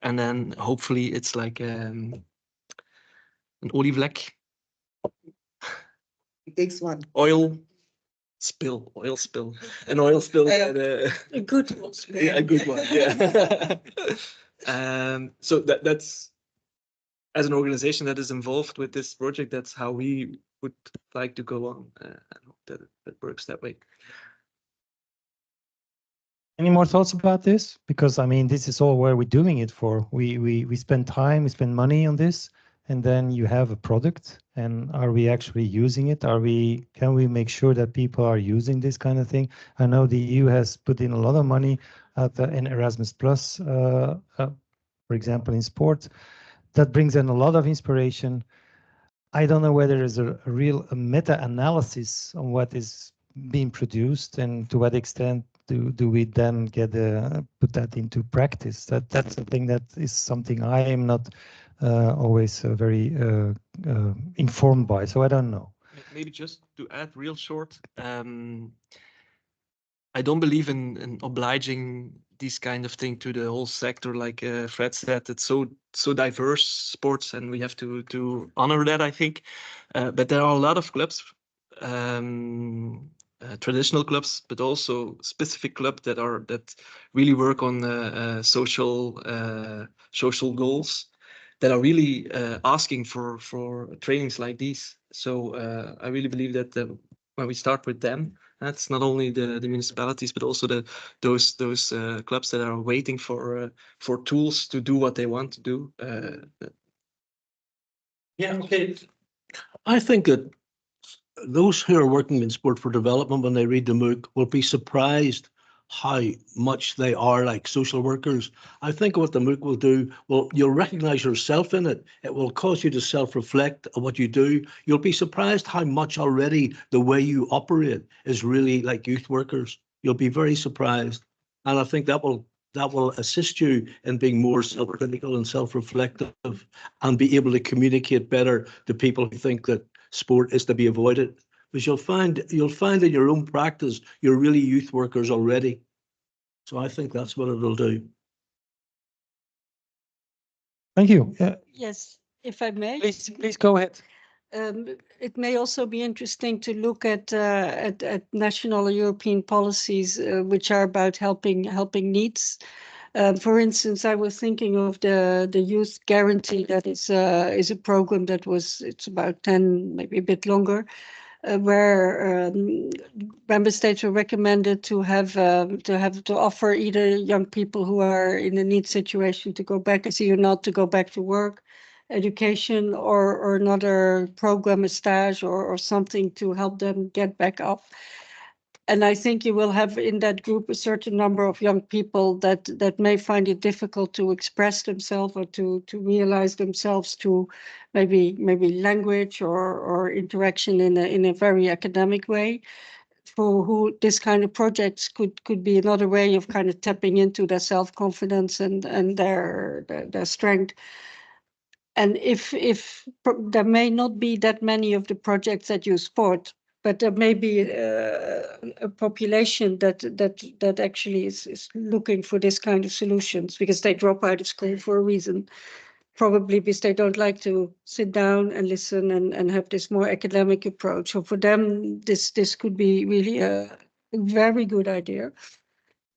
And then hopefully it's like an olievlek. It takes one. Oil spill. An oil spill. A good one. Yeah, a good one. Yeah. So that's, as an organization that is involved with this project, that's how we would like to go on. I hope that it works that way. Any more thoughts about this? Because I mean, this is all where we're doing it for. We spend time, we spend money on this, and then you have a product. And are we actually using it? Can we make sure that people are using this kind of thing? I know the EU has put in a lot of money in Erasmus Plus, for example, in sport. That brings in a lot of inspiration. I don't know whether there's a real meta-analysis on what is being produced and to what extent do we then put that into practice. That's something I am not always very informed by, so I don't know. Maybe just to add real short, I don't believe in obliging this kind of thing to the whole sector. Like Fred said, it's so diverse, sports, and we have to honor that, I think. But there are a lot of clubs, traditional clubs, but also specific clubs that really work on social goals, that are really asking for trainings like these. So I really believe that when we start with them, that's not only the municipalities, but also those clubs that are waiting for tools to do what they want to do. Yeah, okay. I think that those who are working in sport for development, when they read the MOOC, will be surprised how much they are like social workers. I think what the MOOC will do, well, you'll recognize yourself in it. It will cause you to self-reflect on what you do. You'll be surprised how much already the way you operate is really like youth workers. You'll be very surprised. And I think that will assist you in being more self-critical and self-reflective and be able to communicate better to people who think that sport is to be avoided. Because you'll find in your own practice, you're really youth workers already. So I think that's what it'll do. Thank you. Yes, if I may. Please go ahead. It may also be interesting to look at national or European policies which are about helping NEETs. For instance, I was thinking of the youth guarantee. That is a program that it's about 10, maybe a bit longer, where member states were recommended to offer either young people who are in a NEET situation to go back, as you not to go back to work, education, or another program, a stage or something to help them get back up. And I think you will have in that group a certain number of young people that may find it difficult to express themselves or to realize themselves to maybe language or interaction in a very academic way, for who this kind of projects could be another way of kind of tapping into their self-confidence and their strength. And if there may not be that many of the projects that use sport, but there may be a population that actually is looking for this kind of solutions, because they drop out of school for a reason, probably because they don't like to sit down and listen and have this more academic approach. So for them, this could be really a very good idea.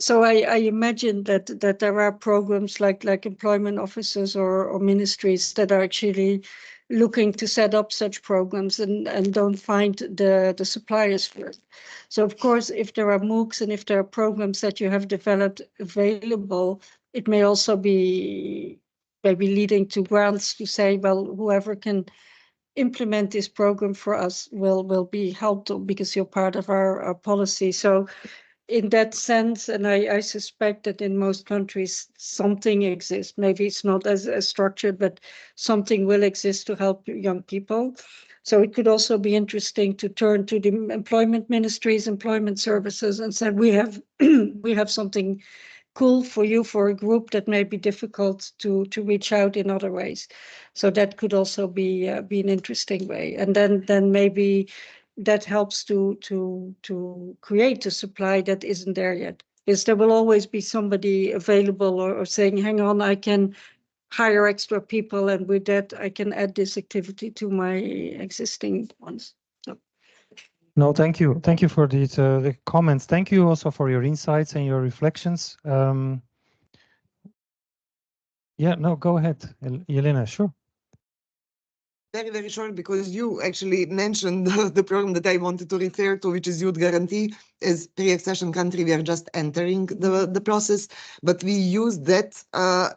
So I imagine that there are programs like employment officers or ministries that are actually looking to set up such programs and don't find the suppliers first. So of course, if there are MOOCs and if there are programs that you have developed available, it may also be maybe leading to grants to say, well, whoever can implement this program for us will be helped because you're part of our policy. So in that sense, and I suspect that in most countries something exists. Maybe it's not as structured, but something will exist to help young people. So it could also be interesting to turn to the employment ministries, employment services, and say we have we have something cool for you, for a group that may be difficult to reach out in other ways. So that could also be an interesting way. And then maybe that helps to create a supply that isn't there yet. Because there will always be somebody available or saying, hang on, I can hire extra people, and with that I can add this activity to my existing ones. So. No, thank you. Thank you for these the comments. Thank you also for your insights and your reflections. Yeah, no, go ahead, Jelena, sure. Very, very short, because you actually mentioned the program that I wanted to refer to, which is Youth Guarantee. As pre-accession country, we are just entering the process, but we use that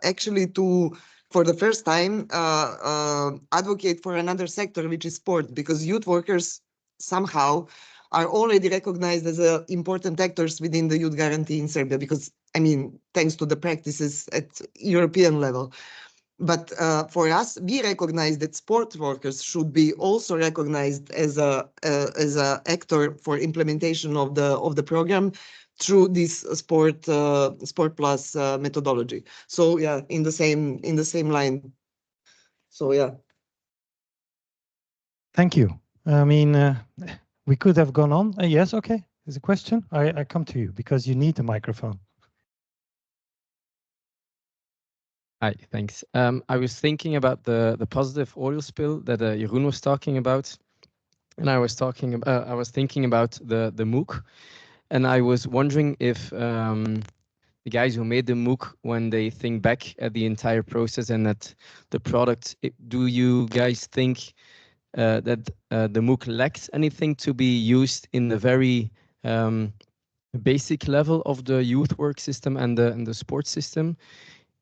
actually to, for the first time, advocate for another sector, which is sport, because youth workers somehow are already recognized as important actors within the Youth Guarantee in Serbia, because, I mean, thanks to the practices at European level. But for us, we recognize that sport workers should be also recognized as a actor for implementation of the program through this sport plus methodology. So yeah, in the same line. So yeah. Thank you. I mean, we could have gone on. Yes, okay. There's a question. I come to you because you need the microphone. Hi, thanks. I was thinking about the positive oil spill that Jeroen was talking about, and I was thinking about the MOOC, and I was wondering if the guys who made the MOOC, when they think back at the entire process and at the product, do you guys think that the MOOC lacks anything to be used in the very basic level of the youth work system and the sports system?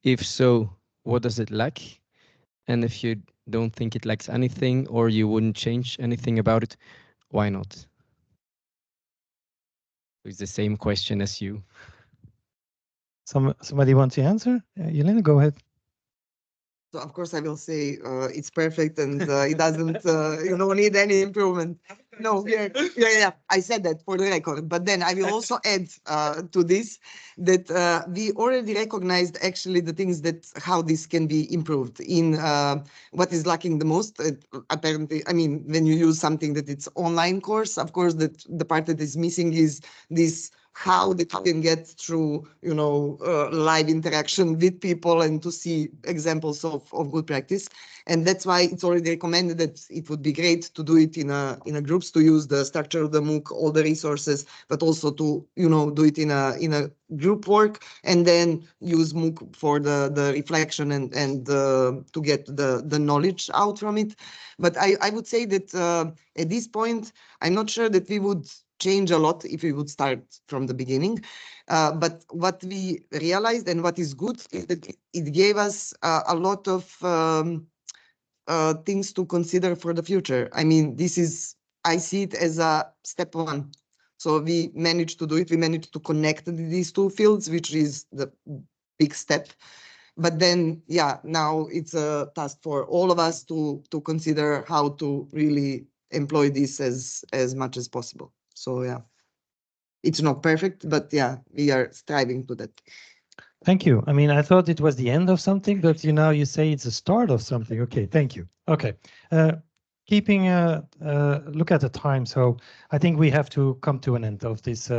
If so, what does it lack? And if you don't think it lacks anything, or you wouldn't change anything about it, why not? It's the same question as you. Somebody wants to answer? Jelena, go ahead. So of course I will say it's perfect and it doesn't need any improvement. No, yeah. I said that for the record, but then I will also add to this that we already recognized actually the things that how this can be improved in what is lacking the most. Apparently, I mean, when you use something that it's online course, of course, that the part that is missing is this how that you can get through, live interaction with people and to see examples of good practice. And that's why it's already recommended that it would be great to do it in a groups, to use the structure of the MOOC, all the resources, but also to, do it in a group work, and then use MOOC for the reflection and to get the knowledge out from it. But I would say that at this point, I'm not sure that we would change a lot if we would start from the beginning. But what we realized and what is good is that it gave us a lot of things to consider for the future. I mean, I see it as a step one. So we managed to do it. We managed to connect these two fields, which is the big step. But then, now it's a task for all of us to consider how to really employ this as much as possible. So it's not perfect, but we are striving to that. Thank you. I mean, I thought it was the end of something, but you say it's the start of something. Okay, thank you. Okay, keeping a look at the time. So I think we have to come to an end of this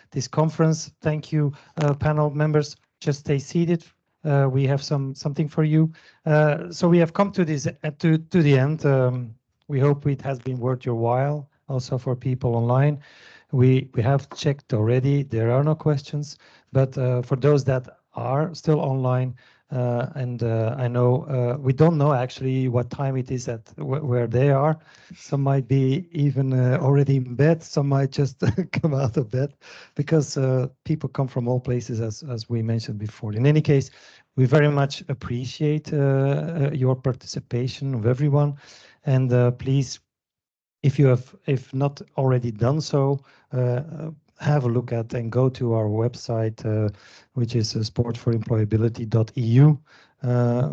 this conference. Thank you, panel members. Just stay seated. We have something for you. So we have come to this to the end. We hope it has been worth your while. Also for people online, we have checked already. There are no questions, but for those that are still online, and I know we don't know actually what time it is at where they are. Some might be even already in bed. Some might just come out of bed, because people come from all places, as we mentioned before. In any case, we very much appreciate your participation of everyone, and please, if not already done so, have a look at and go to our website, which is sportforemployability.eu,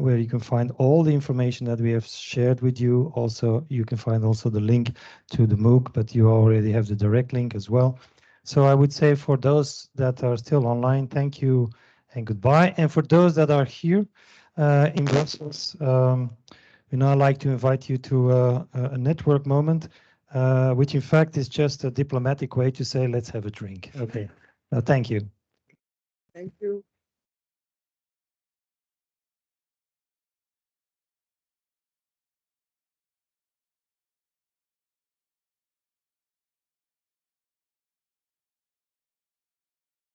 where you can find all the information that we have shared with you. Also, you can find also the link to the MOOC, but you already have the direct link as well. So I would say for those that are still online, thank you and goodbye. And for those that are here in Brussels, we now like to invite you to a network moment, which in fact is just a diplomatic way to say, let's have a drink. Okay, thank you. Thank you.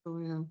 Oh, yeah.